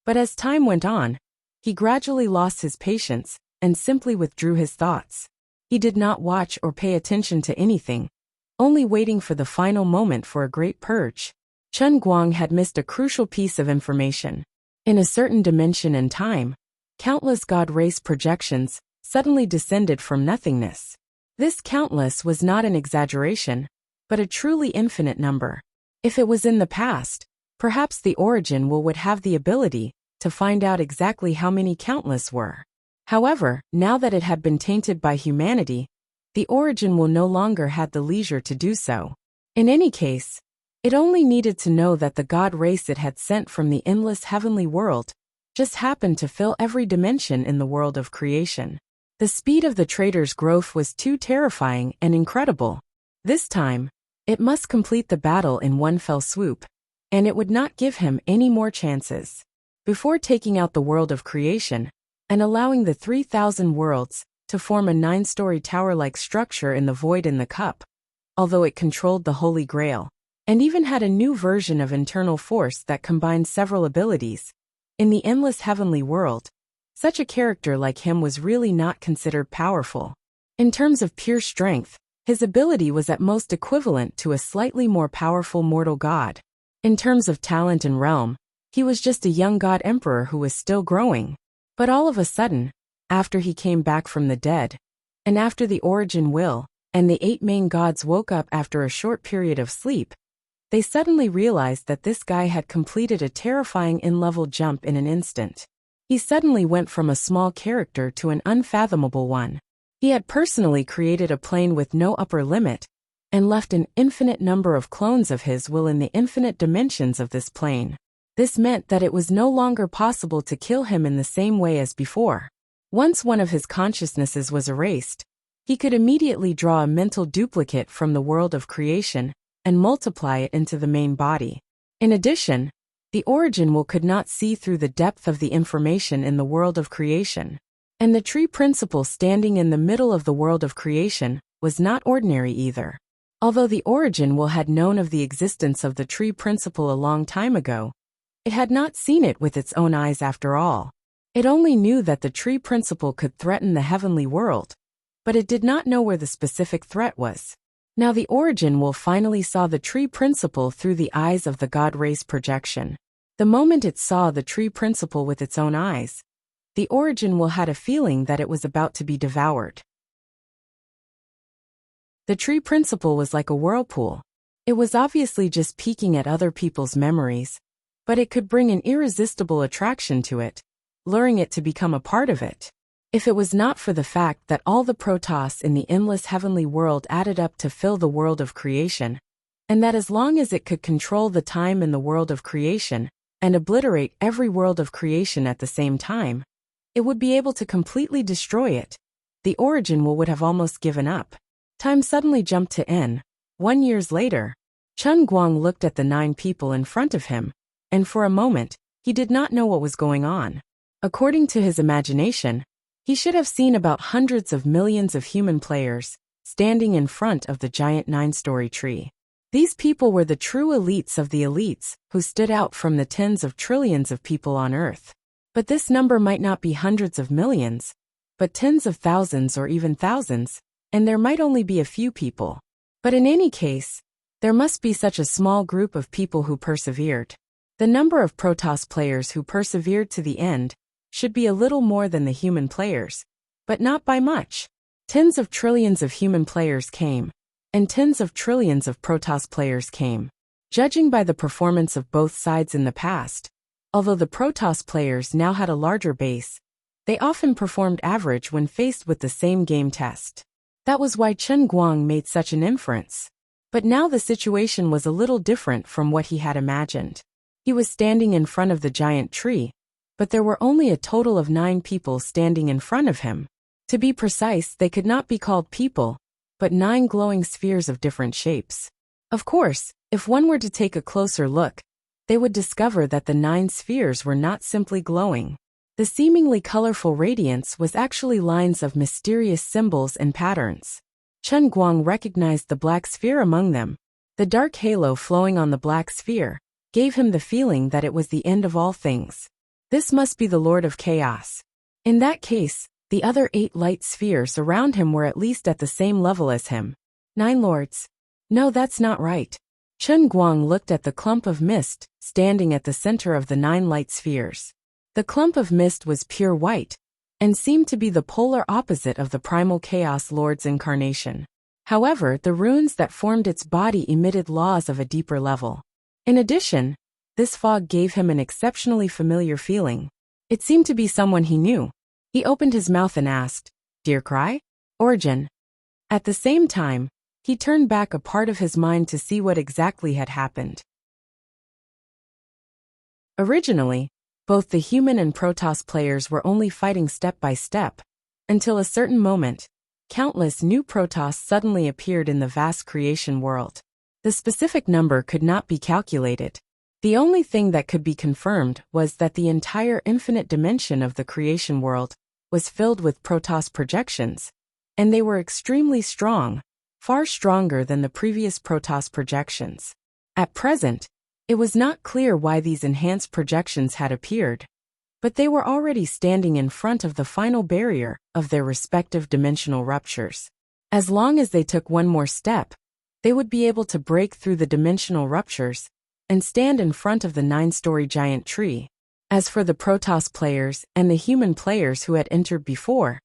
But as time went on, he gradually lost his patience and simply withdrew his thoughts. He did not watch or pay attention to anything, only waiting for the final moment for a great purge. Chen Guang had missed a crucial piece of information. In a certain dimension and time, countless God race projections suddenly descended from nothingness. This countless was not an exaggeration, but a truly infinite number. If it was in the past, perhaps the origin would have the ability to find out exactly how many countless were. However, now that it had been tainted by humanity, the origin no longer had the leisure to do so. In any case, it only needed to know that the God race it had sent from the endless heavenly world just happened to fill every dimension in the world of creation. The speed of the trader's growth was too terrifying and incredible. This time, it must complete the battle in one fell swoop, and it would not give him any more chances. Before taking out the world of creation and allowing the 3,000 worlds to form a 9-story tower-like structure in the void in the cup, although it controlled the Holy Grail, and even had a new version of internal force that combined several abilities. In the endless heavenly world, such a character like him was really not considered powerful. In terms of pure strength, his ability was at most equivalent to a slightly more powerful mortal god. In terms of talent and realm, he was just a young god emperor who was still growing. But all of a sudden, after he came back from the dead, and after the origin will, and the 8 main gods woke up after a short period of sleep, they suddenly realized that this guy had completed a terrifying in-level jump in an instant. He suddenly went from a small character to an unfathomable one. He had personally created a plane with no upper limit, and left an infinite number of clones of his will in the infinite dimensions of this plane. This meant that it was no longer possible to kill him in the same way as before. Once one of his consciousnesses was erased, he could immediately draw a mental duplicate from the world of creation and multiply it into the main body. In addition, the origin will could not see through the depth of the information in the world of creation. And the tree principle standing in the middle of the world of creation was not ordinary either. Although the origin will had known of the existence of the tree principle a long time ago, it had not seen it with its own eyes after all. It only knew that the tree principle could threaten the heavenly world, but it did not know where the specific threat was. Now the origin will finally saw the tree principle through the eyes of the God race projection. The moment it saw the tree principle with its own eyes, the origin will had a feeling that it was about to be devoured. The tree principle was like a whirlpool. It was obviously just peeking at other people's memories, but it could bring an irresistible attraction to it, luring it to become a part of it. If it was not for the fact that all the protoss in the endless heavenly world added up to fill the world of creation, and that as long as it could control the time in the world of creation and obliterate every world of creation at the same time, it would be able to completely destroy it, the origin would have almost given up. Time suddenly jumped to N1 years later. Chen Guang looked at the 9 people in front of him, and for a moment, he did not know what was going on. According to his imagination, he should have seen about hundreds of millions of human players standing in front of the giant 9-story tree. These people were the true elites of the elites who stood out from the tens of trillions of people on Earth. But this number might not be hundreds of millions, but tens of thousands or even thousands, and there might only be a few people. But in any case, there must be such a small group of people who persevered. The number of Protoss players who persevered to the end should be a little more than the human players, But not by much. Tens of trillions of human players came, and tens of trillions of Protoss players came. Judging by the performance of both sides in the past, although the Protoss players now had a larger base, they often performed average when faced with the same game test. That was why Chen Guang made such an inference. But now the situation was a little different from what he had imagined. He was standing in front of the giant tree, but there were only a total of 9 people standing in front of him. To be precise, they could not be called people, but 9 glowing spheres of different shapes. Of course, if one were to take a closer look, they would discover that the 9 spheres were not simply glowing. The seemingly colorful radiance was actually lines of mysterious symbols and patterns. Chen Guang recognized the black sphere among them. The dark halo flowing on the black sphere gave him the feeling that it was the end of all things. This must be the Lord of Chaos. In that case, the other 8 light spheres around him were at least at the same level as him. 9 lords. No, that's not right. Chen Guang looked at the clump of mist standing at the center of the 9 light spheres. The clump of mist was pure white, and seemed to be the polar opposite of the primal Chaos Lord's incarnation. However, the runes that formed its body emitted laws of a deeper level. In addition, this fog gave him an exceptionally familiar feeling. It seemed to be someone he knew. He opened his mouth and asked, "Dear Cry? Origin?" At the same time, he turned back a part of his mind to see what exactly had happened. Originally, both the human and Protoss players were only fighting step by step, until a certain moment, countless new Protoss suddenly appeared in the vast creation world. The specific number could not be calculated. The only thing that could be confirmed was that the entire infinite dimension of the creation world was filled with Protoss projections, and they were extremely strong, far stronger than the previous Protoss projections. At present, it was not clear why these enhanced projections had appeared, but they were already standing in front of the final barrier of their respective dimensional ruptures. As long as they took one more step, they would be able to break through the dimensional ruptures and stand in front of the 9-story giant tree. As for the Protoss players and the human players who had entered before,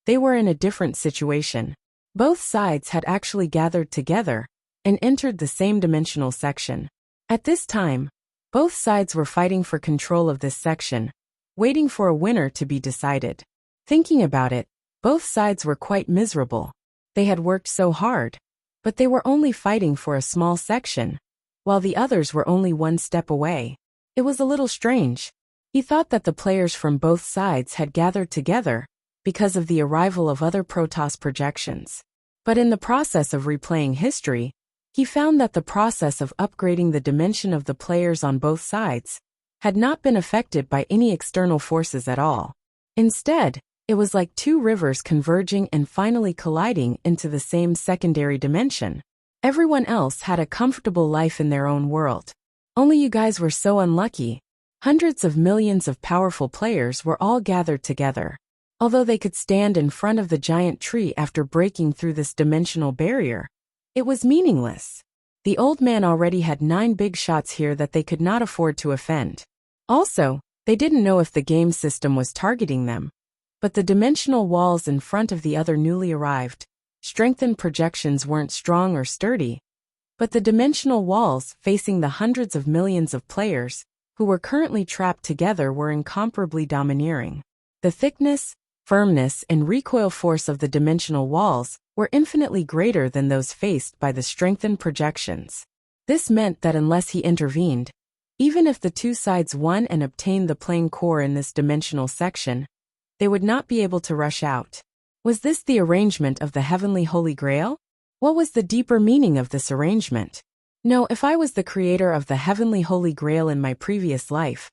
they were in a different situation. Both sides had actually gathered together and entered the same dimensional section. At this time, both sides were fighting for control of this section, waiting for a winner to be decided. Thinking about it, both sides were quite miserable. They had worked so hard, but they were only fighting for a small section, while the others were only one step away. It was a little strange. He thought that the players from both sides had gathered together because of the arrival of other Protoss projections. But in the process of replaying history, he found that the process of upgrading the dimension of the players on both sides had not been affected by any external forces at all. Instead, it was like 2 rivers converging and finally colliding into the same secondary dimension. Everyone else had a comfortable life in their own world. Only you guys were so unlucky. Hundreds of millions of powerful players were all gathered together. Although they could stand in front of the giant tree after breaking through this dimensional barrier, it was meaningless. The old man already had 9 big shots here that they could not afford to offend. Also, they didn't know if the game system was targeting them. But the dimensional walls in front of the other newly arrived, strengthened projections weren't strong or sturdy, but the dimensional walls facing the hundreds of millions of players who were currently trapped together were incomparably domineering. The thickness, firmness, and recoil force of the dimensional walls were infinitely greater than those faced by the strengthened projections. This meant that unless he intervened, even if the 2 sides won and obtained the plane core in this dimensional section, they would not be able to rush out. Was this the arrangement of the Heavenly Holy Grail? What was the deeper meaning of this arrangement? No, if I was the creator of the Heavenly Holy Grail in my previous life,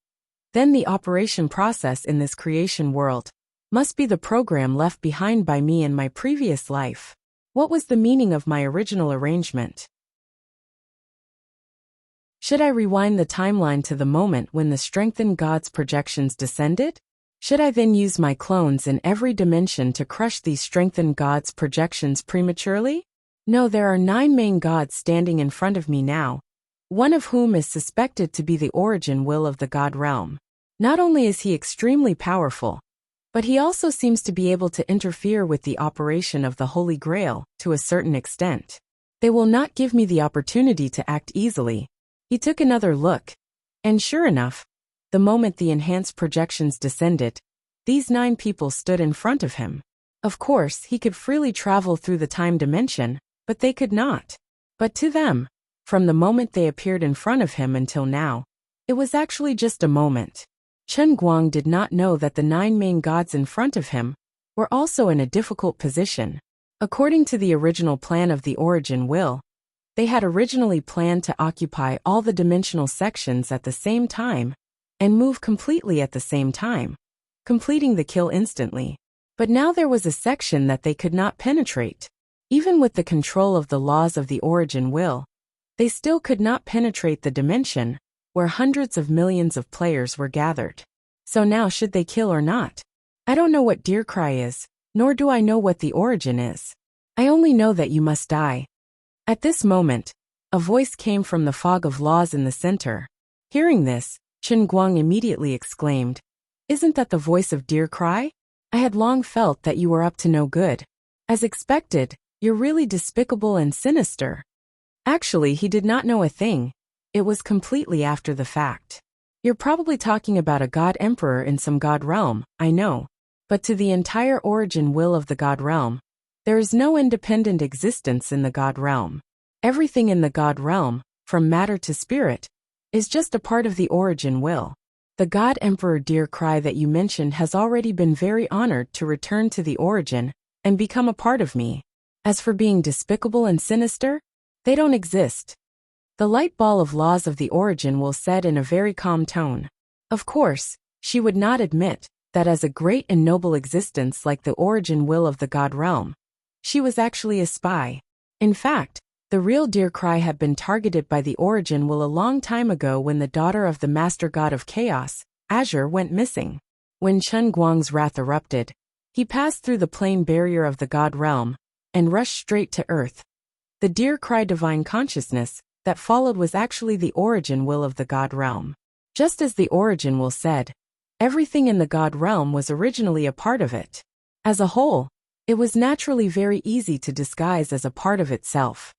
then the operation process in this creation world must be the program left behind by me in my previous life. What was the meaning of my original arrangement? Should I rewind the timeline to the moment when the strengthened God's projections descended? Should I then use my clones in every dimension to crush these strengthened God's projections prematurely? No, there are 9 main gods standing in front of me now, one of whom is suspected to be the origin will of the God realm. Not only is he extremely powerful, But he also seems to be able to interfere with the operation of the Holy Grail, to a certain extent. They will not give me the opportunity to act easily. He took another look. And sure enough, the moment the enhanced projections descended, these 9 people stood in front of him. Of course, he could freely travel through the time dimension, but they could not. But to them, from the moment they appeared in front of him until now, it was actually just a moment. Chen Guang did not know that the 9 main gods in front of him were also in a difficult position. According to the original plan of the origin will, they had originally planned to occupy all the dimensional sections at the same time and move completely at the same time, completing the kill instantly. But now there was a section that they could not penetrate. Even with the control of the laws of the origin will, they still could not penetrate the dimension where hundreds of millions of players were gathered. So now should they kill or not? I don't know what Deer Cry is, nor do I know what the origin is. I only know that you must die. At this moment, a voice came from the fog of laws in the center. Hearing this, Chen Guang immediately exclaimed, "Isn't that the voice of Deer Cry? I had long felt that you were up to no good. As expected, you're really despicable and sinister." Actually, he did not know a thing. It was completely after the fact. You're probably talking about a god emperor in some god realm, I know. But to the entire origin will of the god realm, there is no independent existence in the god realm. Everything in the god realm, from matter to spirit, is just a part of the origin will. The god emperor Deer Cry that you mentioned has already been very honored to return to the origin and become a part of me. As for being despicable and sinister, they don't exist. The light ball of laws of the origin will said in a very calm tone. Of course, she would not admit that as a great and noble existence like the origin will of the god realm, she was actually a spy. In fact, the real Deer Cry had been targeted by the origin will a long time ago when the daughter of the master god of chaos, Azure, went missing. When Chen Guang's wrath erupted, he passed through the plane barrier of the god realm and rushed straight to earth. The Deer Cry divine consciousness that followed was actually the origin will of the god realm. Just as the origin will said, everything in the god realm was originally a part of it. As a whole, it was naturally very easy to disguise as a part of itself.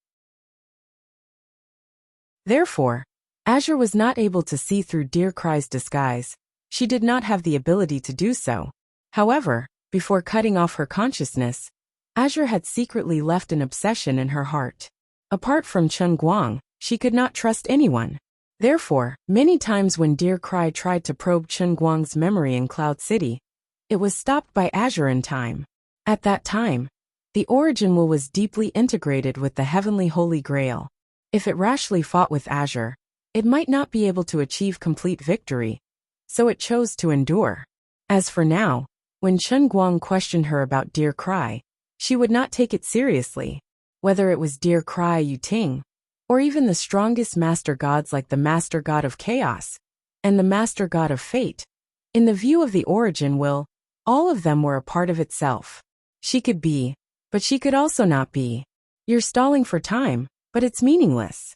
Therefore, Azure was not able to see through Deer Cry's disguise. She did not have the ability to do so. However, before cutting off her consciousness, Azure had secretly left an obsession in her heart. Apart from Chen Guang, she could not trust anyone. Therefore, many times when Deer Cry tried to probe Chen Guang's memory in Cloud City, it was stopped by Azure in time. At that time, the origin will was deeply integrated with the heavenly Holy Grail. If it rashly fought with Azure, it might not be able to achieve complete victory, so it chose to endure. As for now, when Chen Guang questioned her about Deer Cry, she would not take it seriously. Whether it was Deer Cry Yu Ting, or even the strongest master gods like the master god of chaos and the master god of fate, in the view of the origin will, all of them were a part of itself. She could be, but she could also not be. You're stalling for time, but it's meaningless.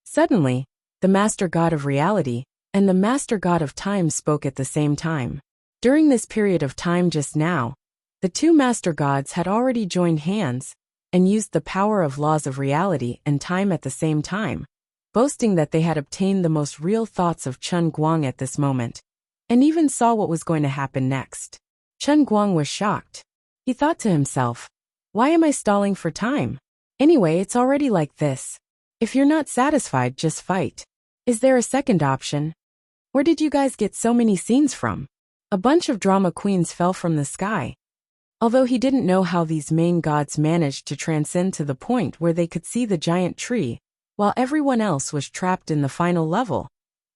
Suddenly, the master god of reality and the master god of time spoke at the same time. During this period of time just now, the two master gods had already joined hands and used the power of laws of reality and time at the same time, boasting that they had obtained the most real thoughts of Chen Guang at this moment, and even saw what was going to happen next. Chen Guang was shocked. He thought to himself, why am I stalling for time? Anyway, it's already like this. If you're not satisfied, just fight. Is there a second option? Where did you guys get so many scenes from? A bunch of drama queens fell from the sky. Although he didn't know how these main gods managed to transcend to the point where they could see the giant tree, while everyone else was trapped in the final level.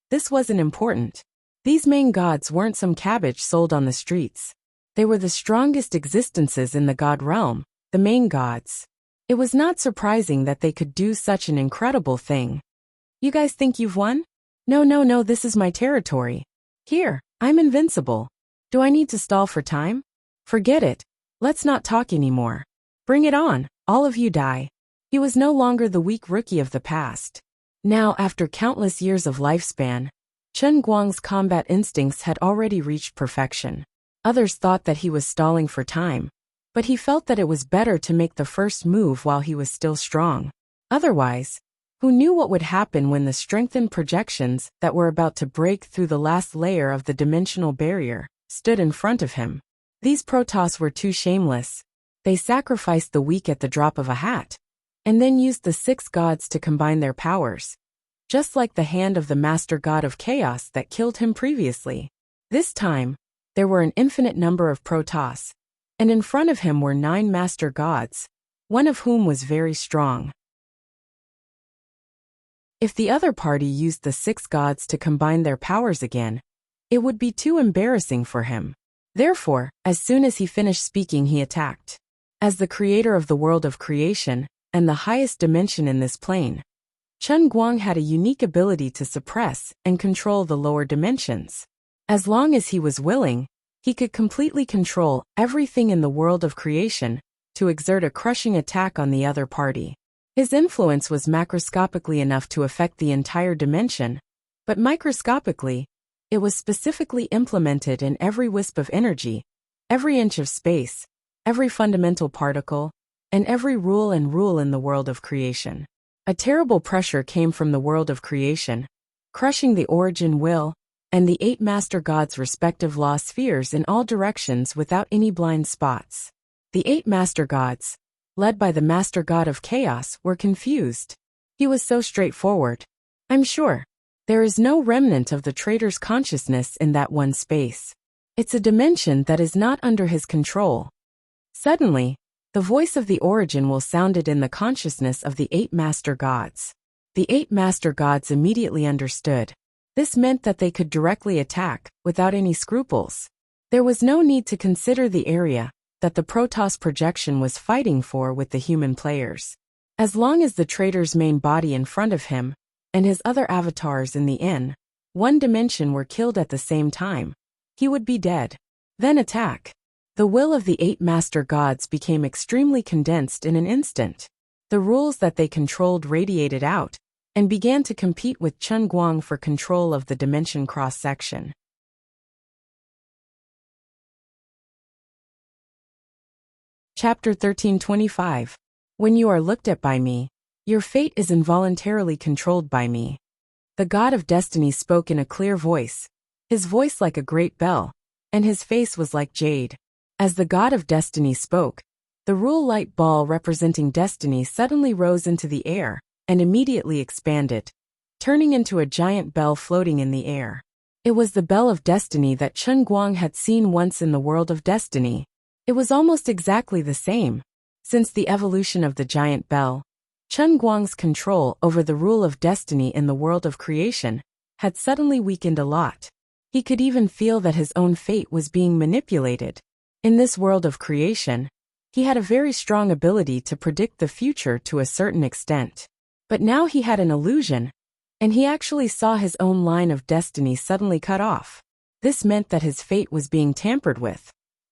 This wasn't important. These main gods weren't some cabbage sold on the streets. They were the strongest existences in the god realm, the main gods. It was not surprising that they could do such an incredible thing. You guys think you've won? No, this is my territory. Here, I'm invincible. Do I need to stall for time? Forget it. Let's not talk anymore. Bring it on, all of you die. He was no longer the weak rookie of the past. Now, after countless years of lifespan, Chen Guang's combat instincts had already reached perfection. Others thought that he was stalling for time, but he felt that it was better to make the first move while he was still strong. Otherwise, who knew what would happen when the strengthened projections that were about to break through the last layer of the dimensional barrier stood in front of him? These Protoss were too shameless. They sacrificed the weak at the drop of a hat, and then used the 6 gods to combine their powers, just like the hand of the Master God of Chaos that killed him previously. This time, there were an infinite number of Protoss, and in front of him were 9 Master Gods, one of whom was very strong. If the other party used the 6 gods to combine their powers again, it would be too embarrassing for him. Therefore, as soon as he finished speaking, he attacked. As the creator of the world of creation, and the highest dimension in this plane, Chen Guang had a unique ability to suppress and control the lower dimensions. As long as he was willing, he could completely control everything in the world of creation to exert a crushing attack on the other party. His influence was macroscopically enough to affect the entire dimension, but microscopically, it was specifically implemented in every wisp of energy, every inch of space, every fundamental particle, and every rule in the world of creation. A terrible pressure came from the world of creation, crushing the origin will and the 8 Master Gods' respective law spheres in all directions without any blind spots. The 8 Master Gods, led by the Master God of Chaos, were confused. He was so straightforward. I'm sure there is no remnant of the traitor's consciousness in that one space. It's a dimension that is not under his control. Suddenly, the voice of the origin will sounded in the consciousness of the 8 Master Gods. The 8 Master Gods immediately understood. This meant that they could directly attack, without any scruples. There was no need to consider the area that the Protoss projection was fighting for with the human players. As long as the traitor's main body in front of him, and his other avatars in the one dimension were killed at the same time, he would be dead. Then attack. The will of the 8 Master Gods became extremely condensed in an instant. The rules that they controlled radiated out, and began to compete with Chen Guang for control of the dimension cross-section. Chapter 1325. When you are looked at by me, your fate is involuntarily controlled by me. The God of Destiny spoke in a clear voice, his voice like a great bell, and his face was like jade. As the God of Destiny spoke, the rule light ball representing destiny suddenly rose into the air, and immediately expanded, turning into a giant bell floating in the air. It was the bell of destiny that Chen Guang had seen once in the world of destiny. It was almost exactly the same. Since the evolution of the giant bell, Chen Guang's control over the rule of destiny in the world of creation had suddenly weakened a lot. He could even feel that his own fate was being manipulated. In this world of creation, he had a very strong ability to predict the future to a certain extent. But now he had an illusion, and he actually saw his own line of destiny suddenly cut off. This meant that his fate was being tampered with,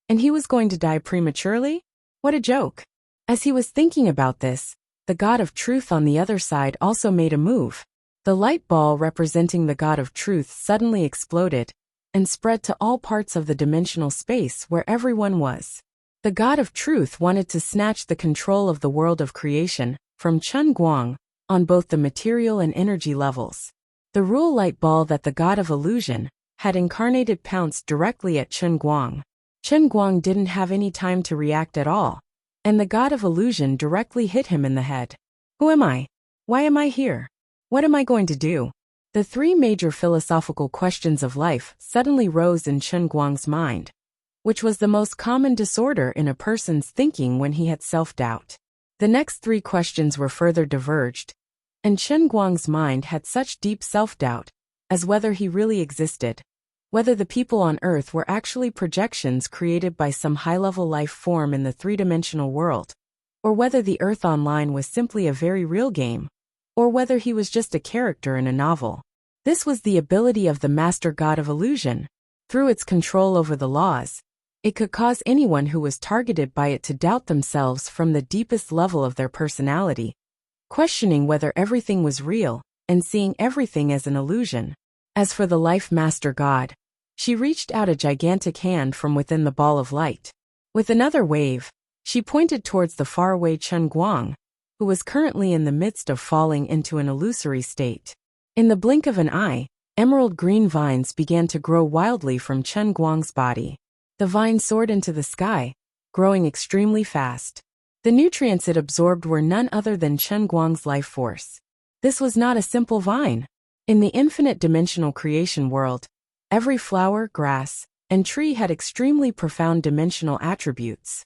and he was going to die prematurely? What a joke. As he was thinking about this, the God of Truth on the other side also made a move. The light ball representing the God of Truth suddenly exploded and spread to all parts of the dimensional space where everyone was. The God of Truth wanted to snatch the control of the world of creation from Chen Guang on both the material and energy levels. The rule light ball that the God of Illusion had incarnated pounced directly at Chen Guang. Chen Guang didn't have any time to react at all, and the God of Illusion directly hit him in the head. Who am I? Why am I here? What am I going to do? The 3 major philosophical questions of life suddenly rose in Chen Guang's mind, which was the most common disorder in a person's thinking when he had self-doubt. The next 3 questions were further diverged, and Chen Guang's mind had such deep self-doubt as whether he really existed, whether the people on Earth were actually projections created by some high-level life form in the 3-dimensional world, or whether the Earth Online was simply a very real game, or whether he was just a character in a novel. This was the ability of the Master God of Illusion. Through its control over the laws, it could cause anyone who was targeted by it to doubt themselves from the deepest level of their personality, questioning whether everything was real, and seeing everything as an illusion. As for the Life Master God, She reached out a gigantic hand from within the ball of light. With another wave, she pointed towards the faraway Chen Guang, who was currently in the midst of falling into an illusory state. In the blink of an eye, emerald green vines began to grow wildly from Chen Guang's body. The vine soared into the sky, growing extremely fast. The nutrients it absorbed were none other than Chen Guang's life force. This was not a simple vine. In the infinite dimensional creation world, every flower, grass, and tree had extremely profound dimensional attributes.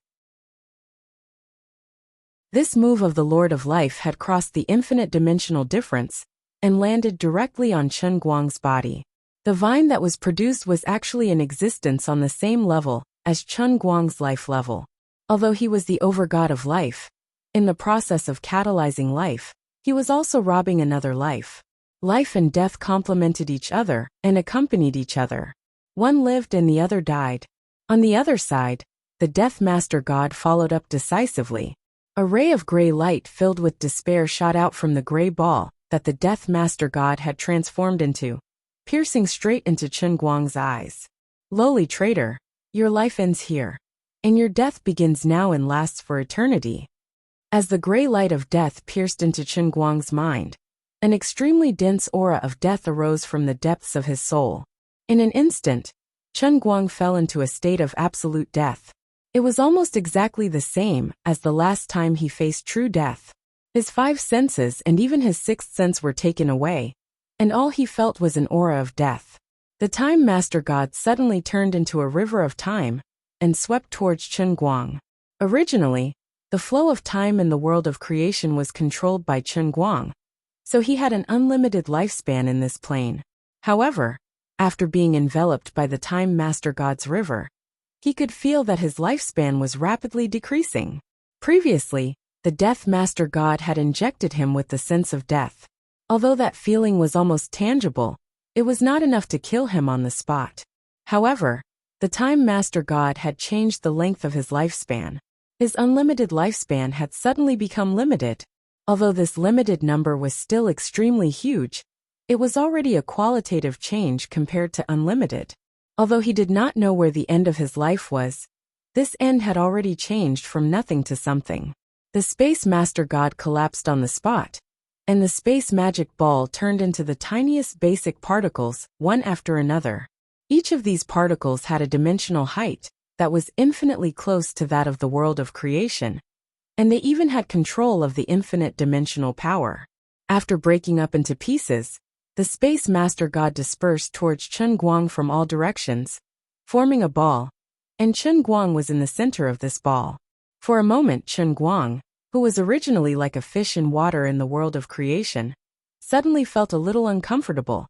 This move of the Lord of Life had crossed the infinite dimensional difference and landed directly on Chen Guang's body. The vine that was produced was actually in existence on the same level as Chen Guang's life level. Although he was the overgod of life, in the process of catalyzing life, he was also robbing another life. Life and death complemented each other and accompanied each other. One lived and the other died. On the other side, the Death Master God followed up decisively. A ray of gray light filled with despair shot out from the gray ball that the Death Master God had transformed into, piercing straight into Chen Guang's eyes. Lowly traitor, your life ends here, and your death begins now and lasts for eternity. As the gray light of death pierced into Chen Guang's mind, an extremely dense aura of death arose from the depths of his soul. In an instant, Chen Guang fell into a state of absolute death. It was almost exactly the same as the last time he faced true death. His 5 senses and even his 6th sense were taken away, and all he felt was an aura of death. The Time Master God suddenly turned into a river of time and swept towards Chen Guang. Originally, the flow of time in the world of creation was controlled by Chen Guang, so he had an unlimited lifespan in this plane. However, after being enveloped by the Time Master God's river, he could feel that his lifespan was rapidly decreasing. Previously, the Death Master God had injected him with the sense of death. Although that feeling was almost tangible, it was not enough to kill him on the spot. However, the Time Master God had changed the length of his lifespan. His unlimited lifespan had suddenly become limited. Although this limited number was still extremely huge, it was already a qualitative change compared to unlimited. Although he did not know where the end of his life was, this end had already changed from nothing to something. The Space Master God collapsed on the spot, and the space magic ball turned into the tiniest basic particles, one after another. Each of these particles had a dimensional height that was infinitely close to that of the world of creation, and they even had control of the infinite dimensional power. After breaking up into pieces, the Space Master God dispersed towards Chen Guang from all directions, forming a ball, and Chen Guang was in the center of this ball. For a moment Chen Guang, who was originally like a fish in water in the world of creation, suddenly felt a little uncomfortable,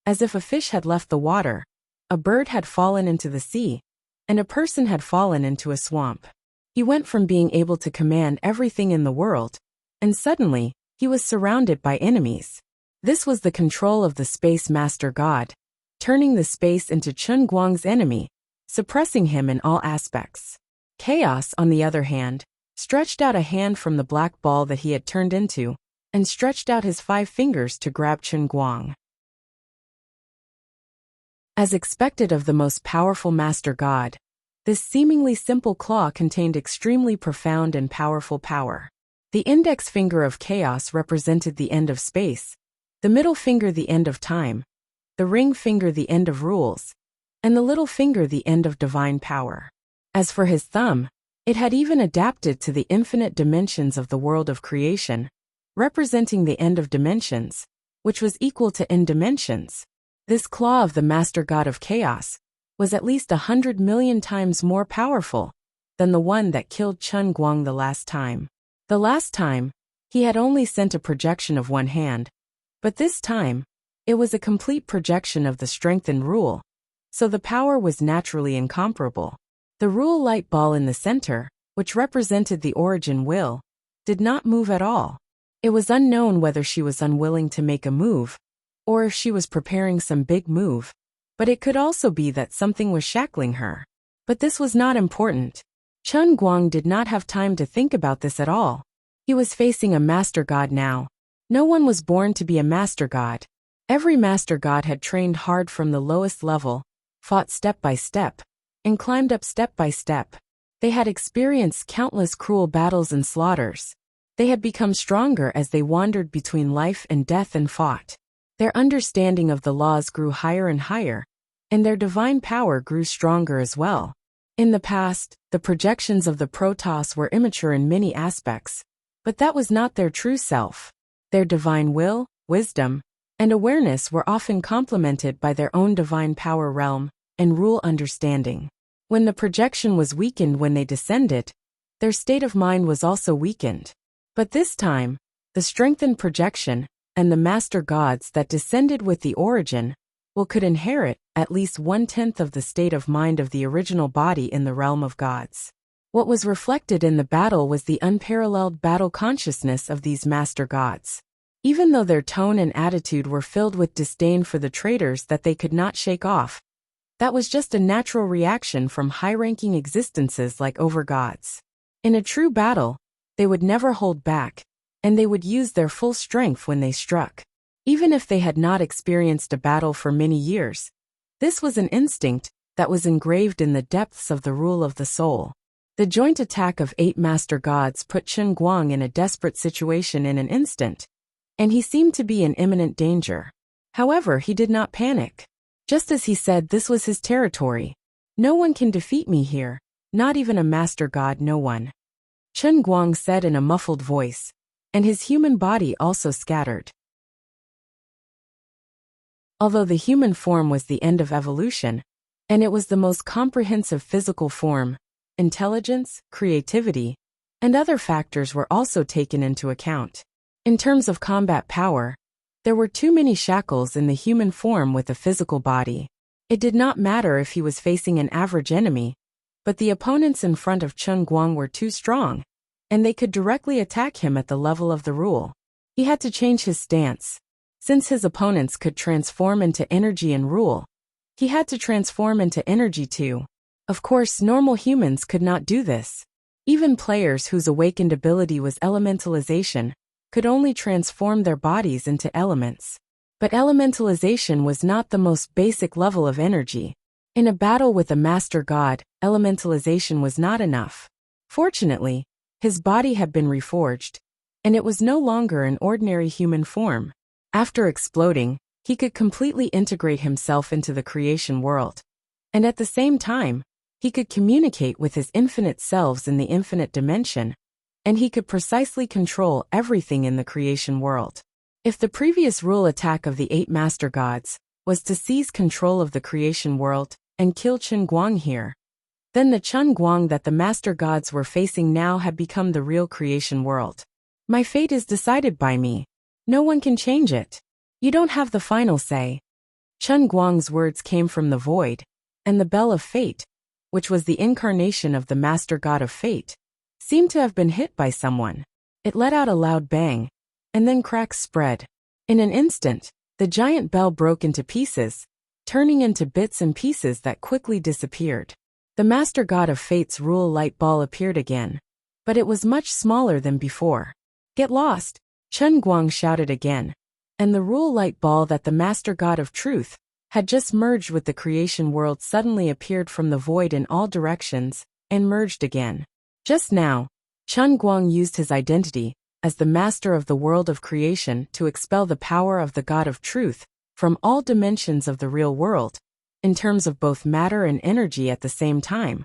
as if a fish had left the water, a bird had fallen into the sea, and a person had fallen into a swamp. He went from being able to command everything in the world, and suddenly, he was surrounded by enemies. This was the control of the Space Master God, turning the space into Chen Guang's enemy, suppressing him in all aspects. Chaos, on the other hand, stretched out a hand from the black ball that he had turned into, and stretched out his 5 fingers to grab Chen Guang. As expected of the most powerful Master God, this seemingly simple claw contained extremely profound and powerful power. The index finger of chaos represented the end of space, the middle finger the end of time, the ring finger the end of rules, and the little finger the end of divine power. As for his thumb, it had even adapted to the infinite dimensions of the world of creation, representing the end of dimensions, which was equal to n dimensions. This claw of the Master God of Chaos was at least 100 million times more powerful than the one that killed Chen Guang the last time. The last time, he had only sent a projection of one hand, but this time, it was a complete projection of the strength and rule, so the power was naturally incomparable. The rule light ball in the center, which represented the origin will, did not move at all. It was unknown whether she was unwilling to make a move, or if she was preparing some big move, but it could also be that something was shackling her. But this was not important. Chen Guang did not have time to think about this at all. He was facing a Master God now. No one was born to be a Master God. Every Master God had trained hard from the lowest level, fought step by step, and climbed up step by step. They had experienced countless cruel battles and slaughters. They had become stronger as they wandered between life and death and fought. Their understanding of the laws grew higher and higher, and their divine power grew stronger as well. In the past, the projections of the Protoss were immature in many aspects, but that was not their true self. Their divine will, wisdom, and awareness were often complemented by their own divine power realm and rule understanding. When the projection was weakened when they descended, their state of mind was also weakened. But this time, the strengthened projection and the master gods that descended with the origin could inherit at least 1/10 of the state of mind of the original body in the realm of gods. What was reflected in the battle was the unparalleled battle consciousness of these master gods. Even though their tone and attitude were filled with disdain for the traitors that they could not shake off, that was just a natural reaction from high-ranking existences like overgods. In a true battle, they would never hold back, and they would use their full strength when they struck. Even if they had not experienced a battle for many years, this was an instinct that was engraved in the depths of the rule of the soul. The joint attack of 8 master gods put Chen Guang in a desperate situation in an instant, and he seemed to be in imminent danger. However, he did not panic. Just as he said this was his territory. No one can defeat me here, not even a master god, no one. Chen Guang said in a muffled voice, and his human body also scattered. Although the human form was the end of evolution, and it was the most comprehensive physical form, intelligence, creativity, and other factors were also taken into account. In terms of combat power, there were too many shackles in the human form with a physical body. It did not matter if he was facing an average enemy, but the opponents in front of Chen Guang were too strong, and they could directly attack him at the level of the rule. He had to change his stance. Since his opponents could transform into energy and rule, he had to transform into energy too. Of course, normal humans could not do this. Even players whose awakened ability was elementalization could only transform their bodies into elements. But elementalization was not the most basic level of energy. In a battle with a master god, elementalization was not enough. Fortunately, his body had been reforged, and it was no longer an ordinary human form. After exploding, he could completely integrate himself into the creation world. And at the same time, he could communicate with his infinite selves in the infinite dimension, and he could precisely control everything in the creation world. If the previous rule attack of the 8 master gods was to seize control of the creation world and kill Chen Guang here, then the Chen Guang that the master gods were facing now had become the real creation world. My fate is decided by me. No one can change it. You don't have the final say. Chen Guang's words came from the void, and the bell of fate, which was the incarnation of the master god of fate, seemed to have been hit by someone. It let out a loud bang, and then cracks spread. In an instant, the giant bell broke into pieces, turning into bits and pieces that quickly disappeared. The master god of fate's rule light ball appeared again, but it was much smaller than before. Get lost, Chen Guang shouted again, and the rule light ball that the master god of truth had just merged with the creation world suddenly appeared from the void in all directions and merged again. Just now, Chen Guang used his identity as the master of the world of creation to expel the power of the God of truth from all dimensions of the real world, in terms of both matter and energy at the same time,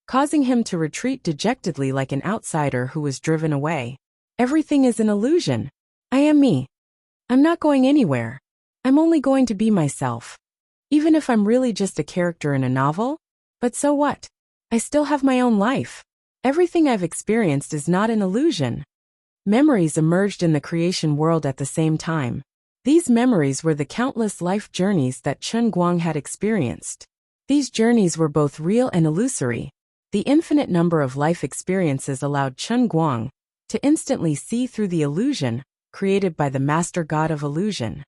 causing him to retreat dejectedly like an outsider who was driven away. Everything is an illusion. I am me. I'm not going anywhere. I'm only going to be myself. Even if I'm really just a character in a novel, but so what? I still have my own life. Everything I've experienced is not an illusion. Memories emerged in the creation world at the same time. These memories were the countless life journeys that Chen Guang had experienced. These journeys were both real and illusory. The infinite number of life experiences allowed Chen Guang to instantly see through the illusion created by the master god of illusion.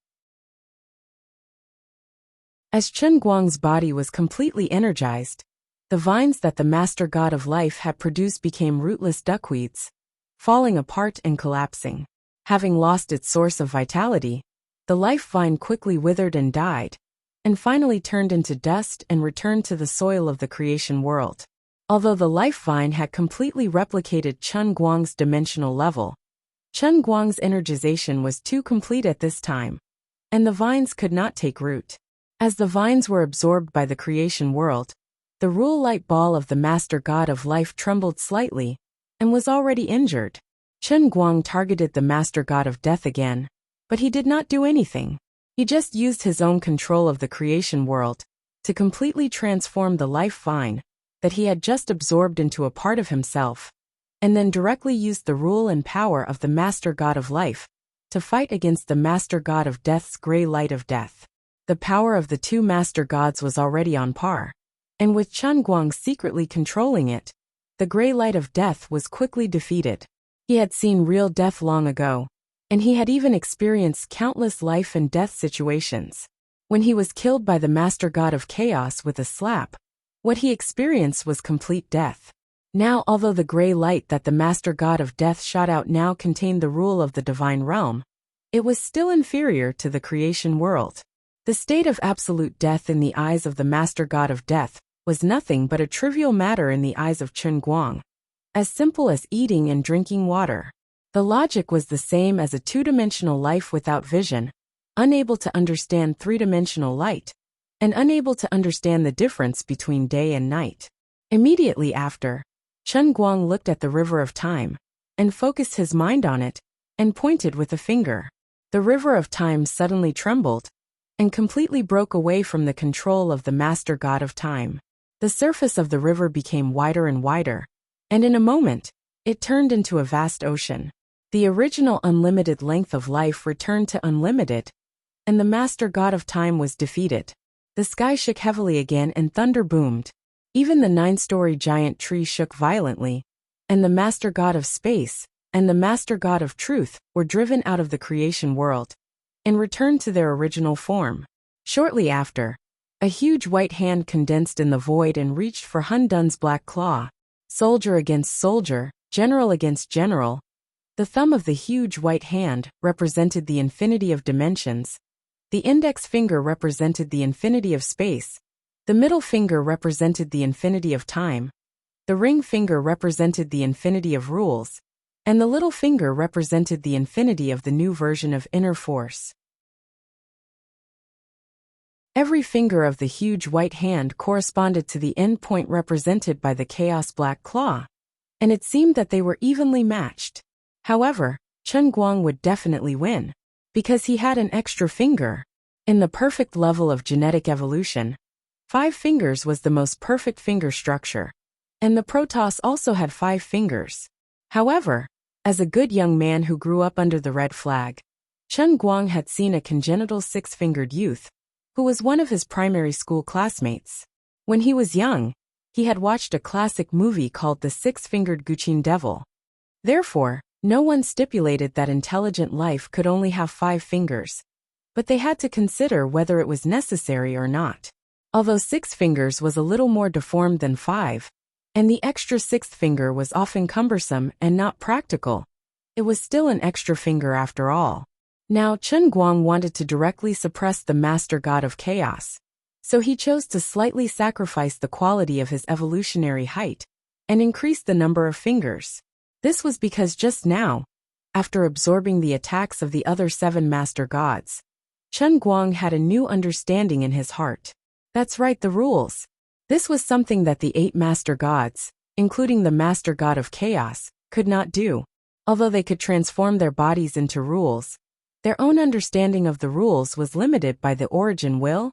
As Chen Guang's body was completely energized, the vines that the master god of life had produced became rootless duckweeds, falling apart and collapsing. Having lost its source of vitality, the life vine quickly withered and died, and finally turned into dust and returned to the soil of the creation world. Although the life vine had completely replicated Chen Guang's dimensional level, Chen Guang's energization was too complete at this time, and the vines could not take root. As the vines were absorbed by the creation world, the rule light ball of the Master God of Life trembled slightly and was already injured. Chen Guang targeted the Master God of Death again, but he did not do anything. He just used his own control of the creation world to completely transform the life vine that he had just absorbed into a part of himself, and then directly used the rule and power of the Master God of Life to fight against the Master God of Death's gray light of death. The power of the two Master Gods was already on par, and with Chen Guang secretly controlling it, the gray light of death was quickly defeated. He had seen real death long ago, and he had even experienced countless life and death situations. When he was killed by the Master God of Chaos with a slap, what he experienced was complete death. Now, although the gray light that the Master God of Death shot out now contained the rule of the divine realm, it was still inferior to the creation world. The state of absolute death in the eyes of the Master God of Death was nothing but a trivial matter in the eyes of Chen Guang, as simple as eating and drinking water. The logic was the same as a two-dimensional life without vision, unable to understand three-dimensional light, and unable to understand the difference between day and night. Immediately after, Chen Guang looked at the river of time, and focused his mind on it, and pointed with a finger. The river of time suddenly trembled, and completely broke away from the control of the Master God of Time. The surface of the river became wider and wider, and in a moment, it turned into a vast ocean. The original unlimited length of life returned to unlimited, and the Master God of Time was defeated. The sky shook heavily again and thunder boomed. Even the 9-story giant tree shook violently, and the Master God of Space and the Master God of Truth were driven out of the creation world and returned to their original form. Shortly after, a huge white hand condensed in the void and reached for Hun Dun's black claw. Soldier against soldier, general against general. The thumb of the huge white hand represented the infinity of dimensions. The index finger represented the infinity of space. The middle finger represented the infinity of time. The ring finger represented the infinity of rules. And the little finger represented the infinity of the new version of inner force. Every finger of the huge white hand corresponded to the end point represented by the chaos black claw, and it seemed that they were evenly matched. However, Chen Guang would definitely win, because he had an extra finger. In the perfect level of genetic evolution, 5 fingers was the most perfect finger structure, and the Protoss also had 5 fingers. However, as a good young man who grew up under the red flag, Chen Guang had seen a congenital 6-fingered youth, who was one of his primary school classmates. When he was young, he had watched a classic movie called The 6-Fingered Guqin Devil. Therefore, no one stipulated that intelligent life could only have 5 fingers, but they had to consider whether it was necessary or not. Although 6 fingers was a little more deformed than 5, and the extra 6th finger was often cumbersome and not practical, it was still an extra finger after all. Now Chen Guang wanted to directly suppress the Master God of Chaos, so he chose to slightly sacrifice the quality of his evolutionary height and increase the number of fingers. This was because just now, after absorbing the attacks of the other 7 Master Gods, Chen Guang had a new understanding in his heart. That's right, the rules. This was something that the 8 Master Gods, including the Master God of Chaos, could not do. Although they could transform their bodies into rules, their own understanding of the rules was limited by the origin will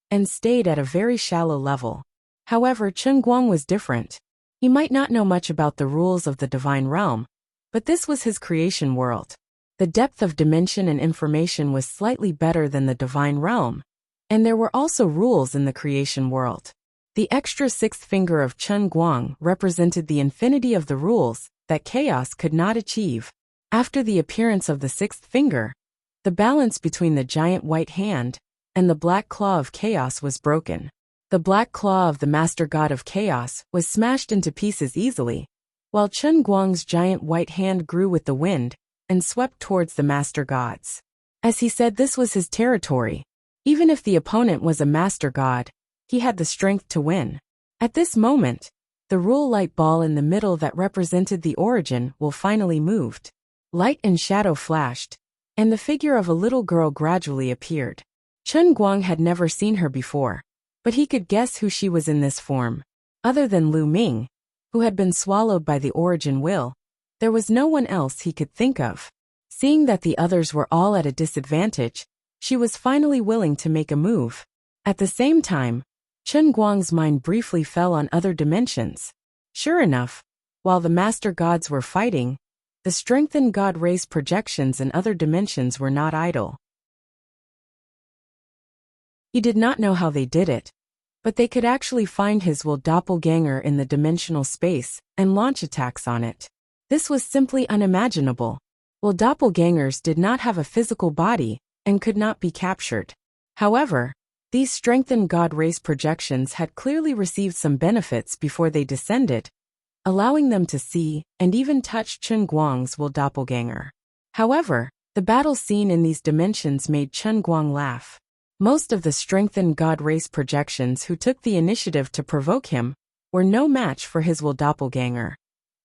and stayed at a very shallow level. However, Chen Guang was different. He might not know much about the rules of the divine realm, but this was his creation world. The depth of dimension and information was slightly better than the divine realm, and there were also rules in the creation world. The extra 6th finger of Chen Guang represented the infinity of the rules that chaos could not achieve. After the appearance of the 6th finger, the balance between the giant white hand and the black claw of chaos was broken. The black claw of the Master God of Chaos was smashed into pieces easily, while Chen Guang's giant white hand grew with the wind and swept towards the Master Gods. As he said this was his territory, Even if the opponent was a master god, he had the strength to win. At this moment, the rule light ball in the middle that represented the origin will finally moved. Light and shadow flashed, and the figure of a little girl gradually appeared. Chen Guang had never seen her before, but he could guess who she was in this form. Other than Lu Ming, who had been swallowed by the origin will, there was no one else he could think of. Seeing that the others were all at a disadvantage, she was finally willing to make a move. At the same time, Chen Guang's mind briefly fell on other dimensions. Sure enough, while the master gods were fighting, the strengthened god race projections in other dimensions were not idle. He did not know how they did it, but they could actually find his will doppelganger in the dimensional space and launch attacks on it. This was simply unimaginable. Will doppelgangers did not have a physical body and could not be captured. However, these strengthened god race projections had clearly received some benefits before they descended, allowing them to see and even touch Chen Guang's will doppelganger. However, the battle scene in these dimensions made Chen Guang laugh. Most of the strengthened god race projections who took the initiative to provoke him were no match for his will doppelganger,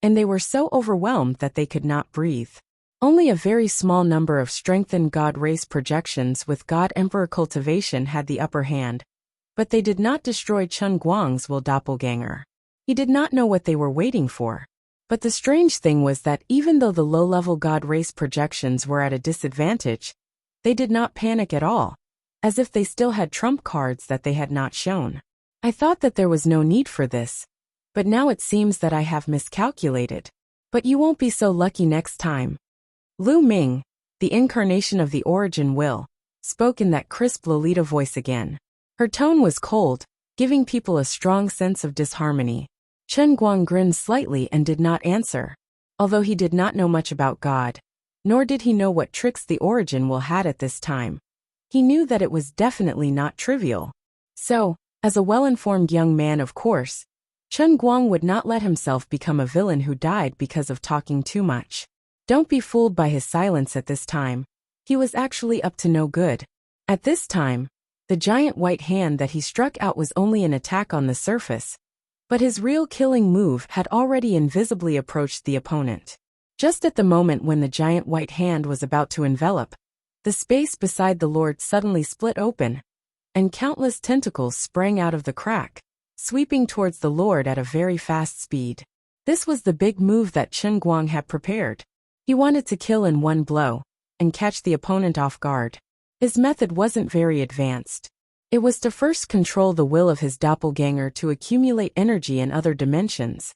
and they were so overwhelmed that they could not breathe. Only a very small number of strengthened god race projections with god emperor cultivation had the upper hand, but they did not destroy Chen Guang's will doppelganger. He did not know what they were waiting for. But the strange thing was that even though the low-level god race projections were at a disadvantage, they did not panic at all, as if they still had trump cards that they had not shown. I thought that there was no need for this, but now it seems that I have miscalculated. But you won't be so lucky next time. Lu Ming, the incarnation of the origin will, spoke in that crisp Lolita voice again. Her tone was cold, giving people a strong sense of disharmony. Chen Guang grinned slightly and did not answer. Although he did not know much about God, nor did he know what tricks the origin will had at this time, he knew that it was definitely not trivial. So, as a well-informed young man, of course, Chen Guang would not let himself become a villain who died because of talking too much. Don't be fooled by his silence at this time. He was actually up to no good. At this time, the giant white hand that he struck out was only an attack on the surface, but his real killing move had already invisibly approached the opponent. Just at the moment when the giant white hand was about to envelop, the space beside the Lord suddenly split open, and countless tentacles sprang out of the crack, sweeping towards the Lord at a very fast speed. This was the big move that Chen Guang had prepared. He wanted to kill in one blow, and catch the opponent off guard. His method wasn't very advanced. It was to first control the will of his doppelganger to accumulate energy in other dimensions,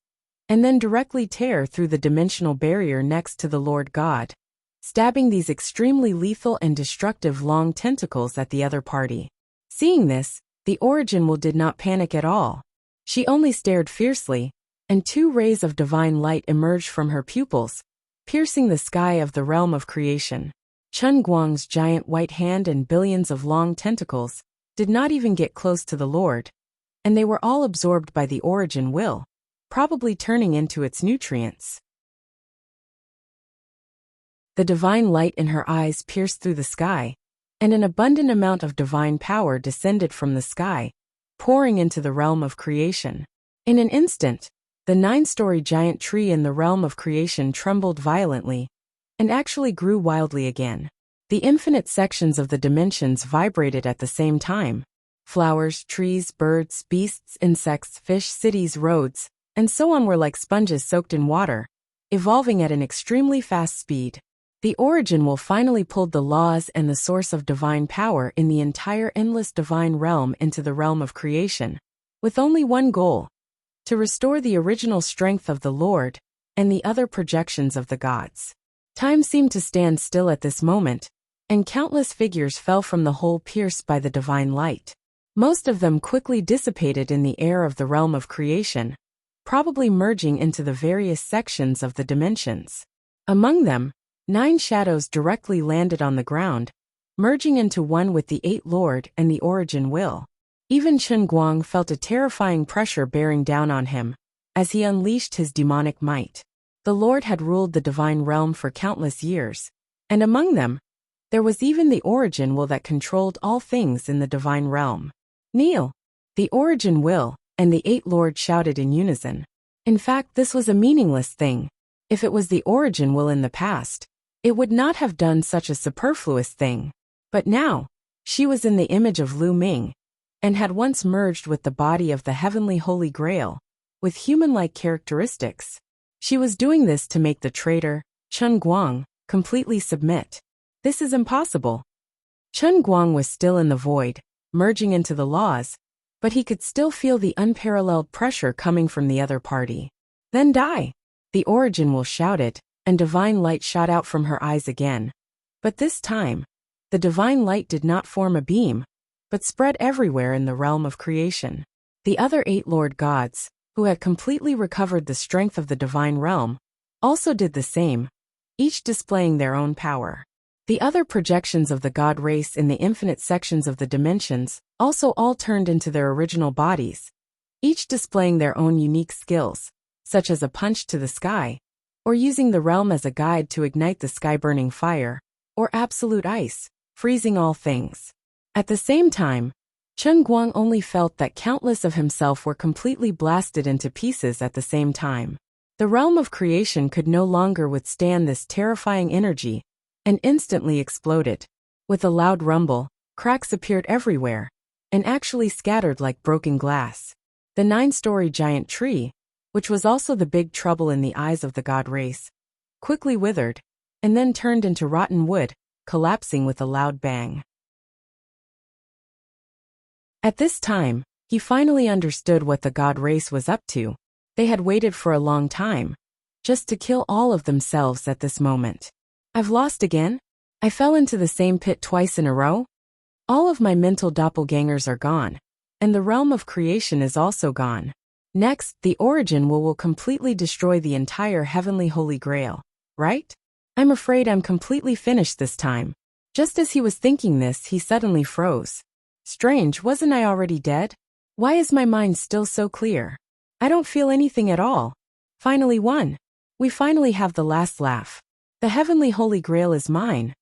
and then directly tear through the dimensional barrier next to the Lord God, stabbing these extremely lethal and destructive long tentacles at the other party. Seeing this, the origin will did not panic at all. She only stared fiercely, and two rays of divine light emerged from her pupils, piercing the sky of the realm of creation. Chen Guang's giant white hand and billions of long tentacles did not even get close to the Lord, and they were all absorbed by the origin will, probably turning into its nutrients. The divine light in her eyes pierced through the sky, and an abundant amount of divine power descended from the sky, pouring into the realm of creation. In an instant, the 9-story giant tree in the realm of creation trembled violently, and actually grew wildly again. The infinite sections of the dimensions vibrated at the same time. Flowers, trees, birds, beasts, insects, fish, cities, roads, and so on were like sponges soaked in water, evolving at an extremely fast speed. The origin will finally pulled the laws and the source of divine power in the entire endless divine realm into the realm of creation, with only one goal: to restore the original strength of the Lord and the other projections of the gods. Time seemed to stand still at this moment, and countless figures fell from the hole pierced by the divine light. Most of them quickly dissipated in the air of the realm of creation, probably merging into the various sections of the dimensions. Among them, 9 shadows directly landed on the ground, merging into one with the 8 Lord and the origin will. Even Chen Guang felt a terrifying pressure bearing down on him, as he unleashed his demonic might. The Lord had ruled the divine realm for countless years, and among them, There was even the origin will that controlled all things in the divine realm. Kneel! The origin will, and the 8 lords shouted in unison. In fact, this was a meaningless thing. If it was the origin will in the past, it would not have done such a superfluous thing. But now, she was in the image of Lu Ming, and had once merged with the body of the heavenly Holy Grail, with human-like characteristics. She was doing this to make the traitor, Chen Guang, completely submit. This is impossible. Chen Guang was still in the void, merging into the laws, but he could still feel the unparalleled pressure coming from the other party. Then die! The origin will shouted, and divine light shot out from her eyes again. But this time, the divine light did not form a beam, but spread everywhere in the realm of creation. The other 8 Lord Gods, who had completely recovered the strength of the divine realm, also did the same, each displaying their own power. The other projections of the God race in the infinite sections of the dimensions also all turned into their original bodies, each displaying their own unique skills, such as a punch to the sky, or using the realm as a guide to ignite the sky-burning fire, or absolute ice, freezing all things. At the same time, Chen Guang only felt that countless of himself were completely blasted into pieces at the same time. The realm of creation could no longer withstand this terrifying energy, and instantly exploded. With a loud rumble, cracks appeared everywhere, and actually scattered like broken glass. The 9-story giant tree, which was also the big trouble in the eyes of the God race, quickly withered, and then turned into rotten wood, collapsing with a loud bang. At this time, he finally understood what the God race was up to. They had waited for a long time, just to kill all of themselves at this moment. I've lost again? I fell into the same pit twice in a row? All of my mental doppelgangers are gone, and the realm of creation is also gone. Next, the origin will completely destroy the entire heavenly Holy Grail, right? I'm afraid I'm completely finished this time. Just as he was thinking this, he suddenly froze. Strange, wasn't I already dead? Why is my mind still so clear? I don't feel anything at all. Finally won. We finally have the last laugh. The heavenly Holy Grail is mine.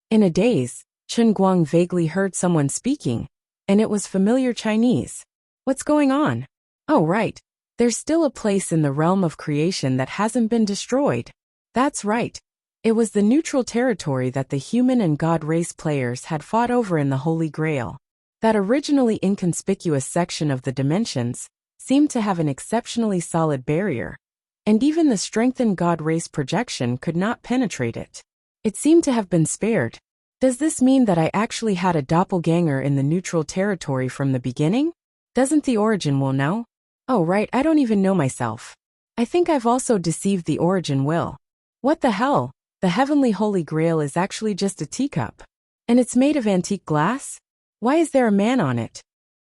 In a daze, Chen Guang vaguely heard someone speaking, and it was familiar Chinese. What's going on? Oh right, there's still a place in the realm of creation that hasn't been destroyed. That's right. It was the neutral territory that the human and God race players had fought over in the Holy Grail. That originally inconspicuous section of the dimensions seemed to have an exceptionally solid barrier, and even the strengthened God race projection could not penetrate it. It seemed to have been spared. Does this mean that I actually had a doppelganger in the neutral territory from the beginning? Doesn't the origin will know? Oh right, I don't even know myself. I think I've also deceived the origin will. What the hell? The heavenly Holy Grail is actually just a teacup. And it's made of antique glass? Why is there a man on it?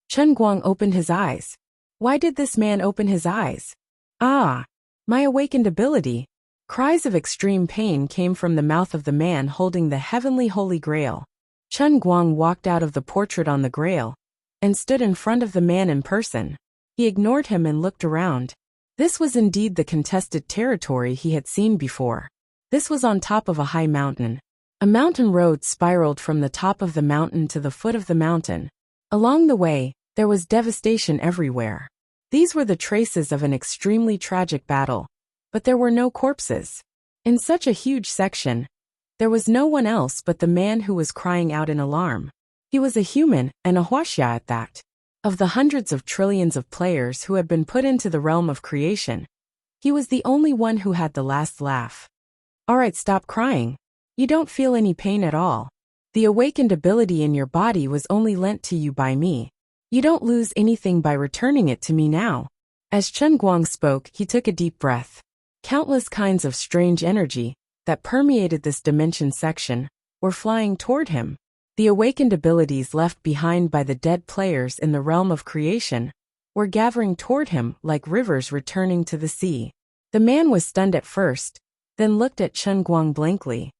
Chen Guang opened his eyes. Why did this man open his eyes? Ah! My awakened ability. Cries of extreme pain came from the mouth of the man holding the heavenly Holy Grail. Chen Guang walked out of the portrait on the Grail, and stood in front of the man in person. He ignored him and looked around. This was indeed the contested territory he had seen before. This was on top of a high mountain. A mountain road spiraled from the top of the mountain to the foot of the mountain. Along the way, there was devastation everywhere. These were the traces of an extremely tragic battle, but there were no corpses. In such a huge section, there was no one else but the man who was crying out in alarm. He was a human, and a huaxia at that. Of the hundreds of trillions of players who had been put into the realm of creation, he was the only one who had the last laugh. Alright, stop crying. You don't feel any pain at all. The awakened ability in your body was only lent to you by me. You don't lose anything by returning it to me now. As Chen Guang spoke, he took a deep breath. Countless kinds of strange energy that permeated this dimension section were flying toward him. The awakened abilities left behind by the dead players in the realm of creation were gathering toward him like rivers returning to the sea. The man was stunned at first, then looked at Chen Guang blankly.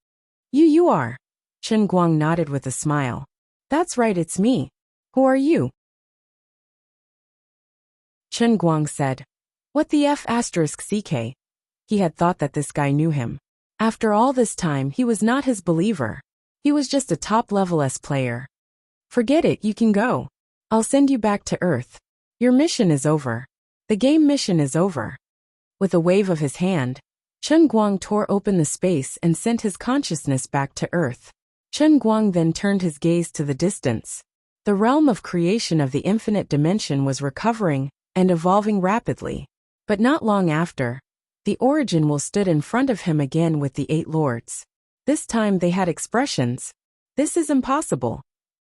You are. Chen Guang nodded with a smile. That's right, it's me. Who are you? Chen Guang said. What the F***ck? He had thought that this guy knew him. After all this time, he was not his believer. He was just a top-level S player. Forget it, you can go. I'll send you back to Earth. Your mission is over. The game mission is over. With a wave of his hand, Chen Guang tore open the space and sent his consciousness back to Earth. Chen Guang then turned his gaze to the distance. The realm of creation of the infinite dimension was recovering and evolving rapidly. But not long after, the origin will stood in front of him again with the 8 lords. This time they had expressions. This is impossible.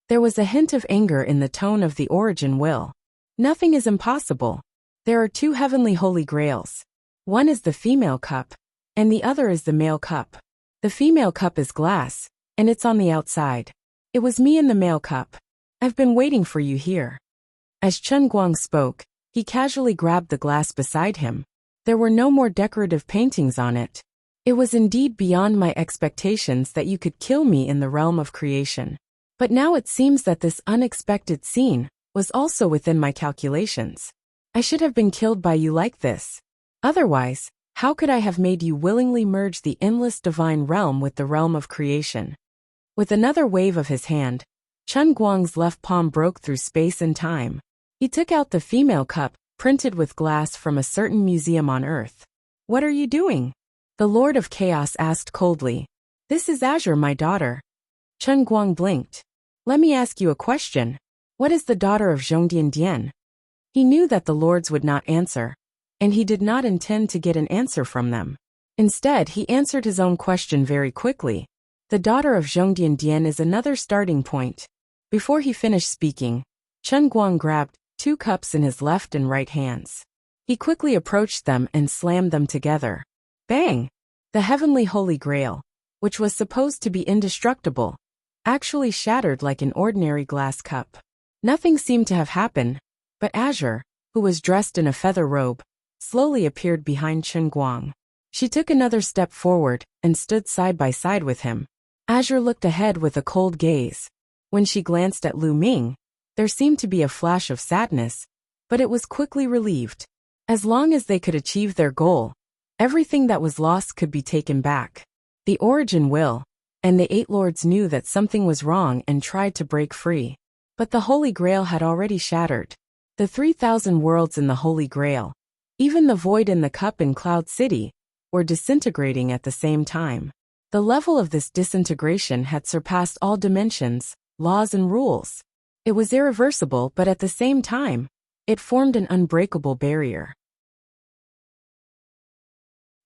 There was a hint of anger in the tone of the origin will. Nothing is impossible. There are 2 heavenly holy grails. One is the female cup, and the other is the male cup. The female cup is glass, and it's on the outside. It was me in the male cup. I've been waiting for you here. As Chen Guang spoke, he casually grabbed the glass beside him. There were no more decorative paintings on it. It was indeed beyond my expectations that you could kill me in the realm of creation. But now it seems that this unexpected scene was also within my calculations. I should have been killed by you like this. Otherwise, how could I have made you willingly merge the endless divine realm with the realm of creation? With another wave of his hand, Chen Guang's left palm broke through space and time. He took out the female cup, printed with glass from a certain museum on Earth. What are you doing? The Lord of Chaos asked coldly. This is Azure, my daughter. Chen Guang blinked. Let me ask you a question. What is the daughter of Zhongdian? He knew that the lords would not answer, and he did not intend to get an answer from them. Instead, he answered his own question very quickly. The daughter of Zhongdian is another starting point. Before he finished speaking, Chen Guang grabbed 2 cups in his left and right hands. He quickly approached them and slammed them together. Bang! The heavenly holy grail, which was supposed to be indestructible, actually shattered like an ordinary glass cup. Nothing seemed to have happened, but Azure, who was dressed in a feather robe, slowly appeared behind Chen Guang. She took another step forward and stood side by side with him. Azure looked ahead with a cold gaze. When she glanced at Lu Ming, there seemed to be a flash of sadness, but it was quickly relieved. As long as they could achieve their goal, everything that was lost could be taken back. The origin will, and the 8 lords knew that something was wrong and tried to break free. But the Holy Grail had already shattered. The 3,000 worlds in the Holy Grail, even the void in the cup in Cloud City, were disintegrating at the same time. The level of this disintegration had surpassed all dimensions, laws and rules. It was irreversible, but at the same time, it formed an unbreakable barrier.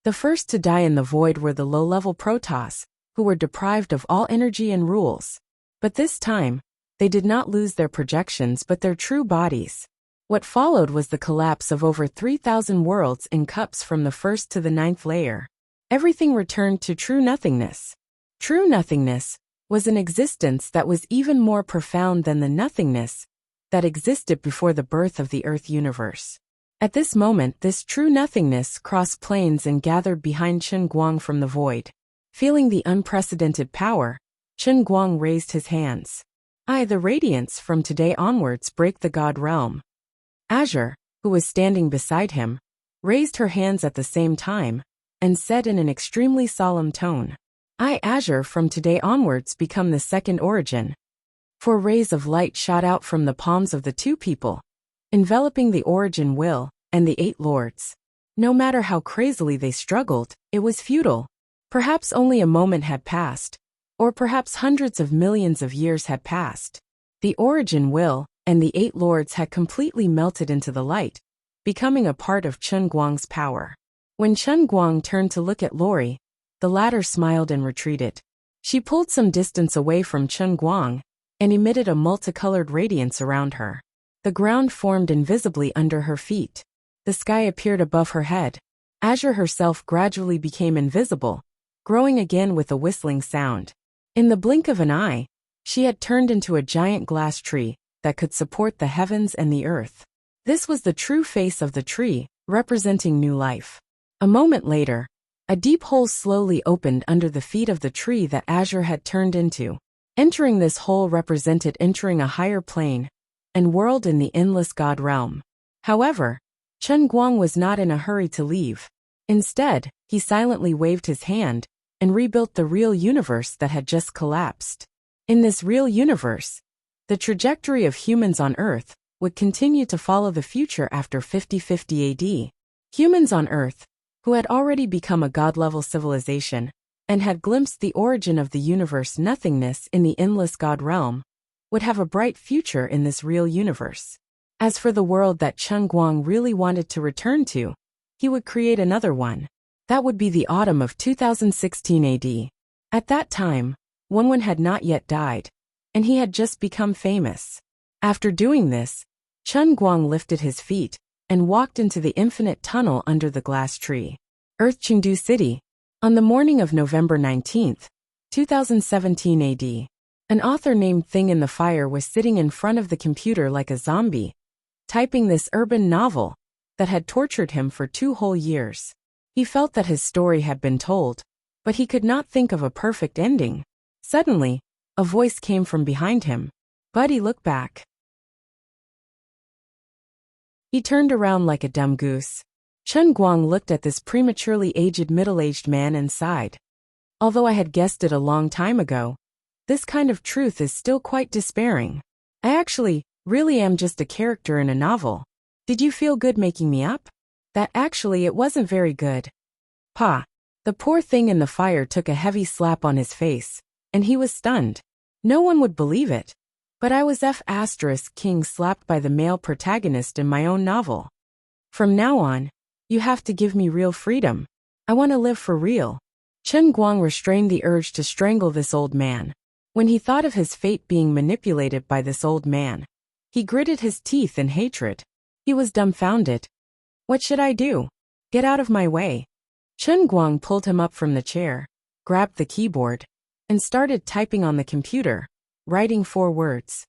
The first to die in the void were the low-level Protoss, who were deprived of all energy and rules. But this time, they did not lose their projections but their true bodies. What followed was the collapse of over 3,000 worlds in cups from the 1st to the 9th layer. Everything returned to true nothingness. True nothingness was an existence that was even more profound than the nothingness that existed before the birth of the Earth universe. At this moment, this true nothingness crossed planes and gathered behind Chen Guang from the void. Feeling the unprecedented power, Chen Guang raised his hands. The radiance from today onwards break the God realm. Azure, who was standing beside him, raised her hands at the same time, and said in an extremely solemn tone, I, Azure, from today onwards become the second origin. 4 rays of light shot out from the palms of the 2 people, enveloping the origin will and the 8 lords. No matter how crazily they struggled, it was futile. Perhaps only a moment had passed, or perhaps hundreds of millions of years had passed. The origin will and the 8 lords had completely melted into the light, becoming a part of Chen Guang's power. When Chen Guang turned to look at Lori, the latter smiled and retreated. She pulled some distance away from Chen Guang and emitted a multicolored radiance around her. The ground formed invisibly under her feet. The sky appeared above her head. Azure herself gradually became invisible, growing again with a whistling sound. In the blink of an eye, she had turned into a giant glass tree that could support the heavens and the earth. This was the true face of the tree, representing new life. A moment later, a deep hole slowly opened under the feet of the tree that Azure had turned into. Entering this hole represented entering a higher plane and world in the endless God realm. However, Chen Guang was not in a hurry to leave. Instead, he silently waved his hand, and rebuilt the real universe that had just collapsed. In this real universe, the trajectory of humans on Earth would continue to follow the future after 5050 AD. Humans on Earth, who had already become a god-level civilization and had glimpsed the origin of the universe nothingness in the endless god realm, would have a bright future in this real universe. As for the world that Chen Guang really wanted to return to, he would create another one. That would be the autumn of 2016 AD. At that time, Wenwen had not yet died, and he had just become famous. After doing this, Chen Guang lifted his feet and walked into the infinite tunnel under the glass tree. Earth Chengdu City. On the morning of November 19, 2017 AD, an author named Thing in the Fire was sitting in front of the computer like a zombie, typing this urban novel that had tortured him for 2 whole years. He felt that his story had been told, but he could not think of a perfect ending. Suddenly, a voice came from behind him. "Buddy, look back." He turned around like a dumb goose. Chen Guang looked at this prematurely aged middle-aged man and sighed. Although I had guessed it a long time ago, this kind of truth is still quite despairing. I actually, really am just a character in a novel. Did you feel good making me up? That actually it wasn't very good. Pa. The poor thing in the fire took a heavy slap on his face, and he was stunned. No one would believe it, but I was King slapped by the male protagonist in my own novel. From now on, you have to give me real freedom. I want to live for real. Chen Guang restrained the urge to strangle this old man. When he thought of his fate being manipulated by this old man, he gritted his teeth in hatred. He was dumbfounded. What should I do? Get out of my way. Chen Guang pulled him up from the chair, grabbed the keyboard, and started typing on the computer, writing 4 words.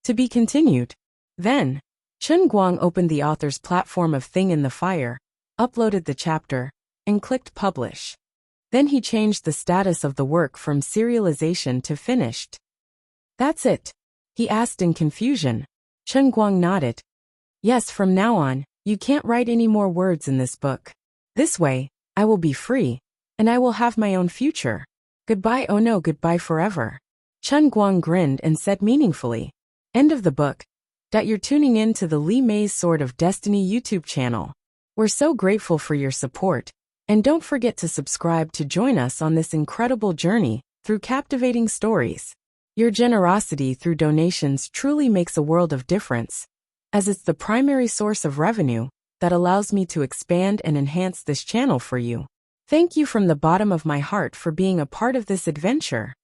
To be continued. Then, Chen Guang opened the author's platform of Thing in the Fire, uploaded the chapter, and clicked publish. Then he changed the status of the work from serialization to finished. That's it? He asked in confusion. Chen Guang nodded. Yes, from now on, you can't write any more words in this book. This way, I will be free, and I will have my own future. Goodbye, oh no, goodbye forever. Chen Guang grinned and said meaningfully. End of the book. You're tuning in to the Li Mei's Sword of Destiny YouTube channel. We're so grateful for your support, and don't forget to subscribe to join us on this incredible journey through captivating stories. Your generosity through donations truly makes a world of difference, as it's the primary source of revenue that allows me to expand and enhance this channel for you. Thank you from the bottom of my heart for being a part of this adventure.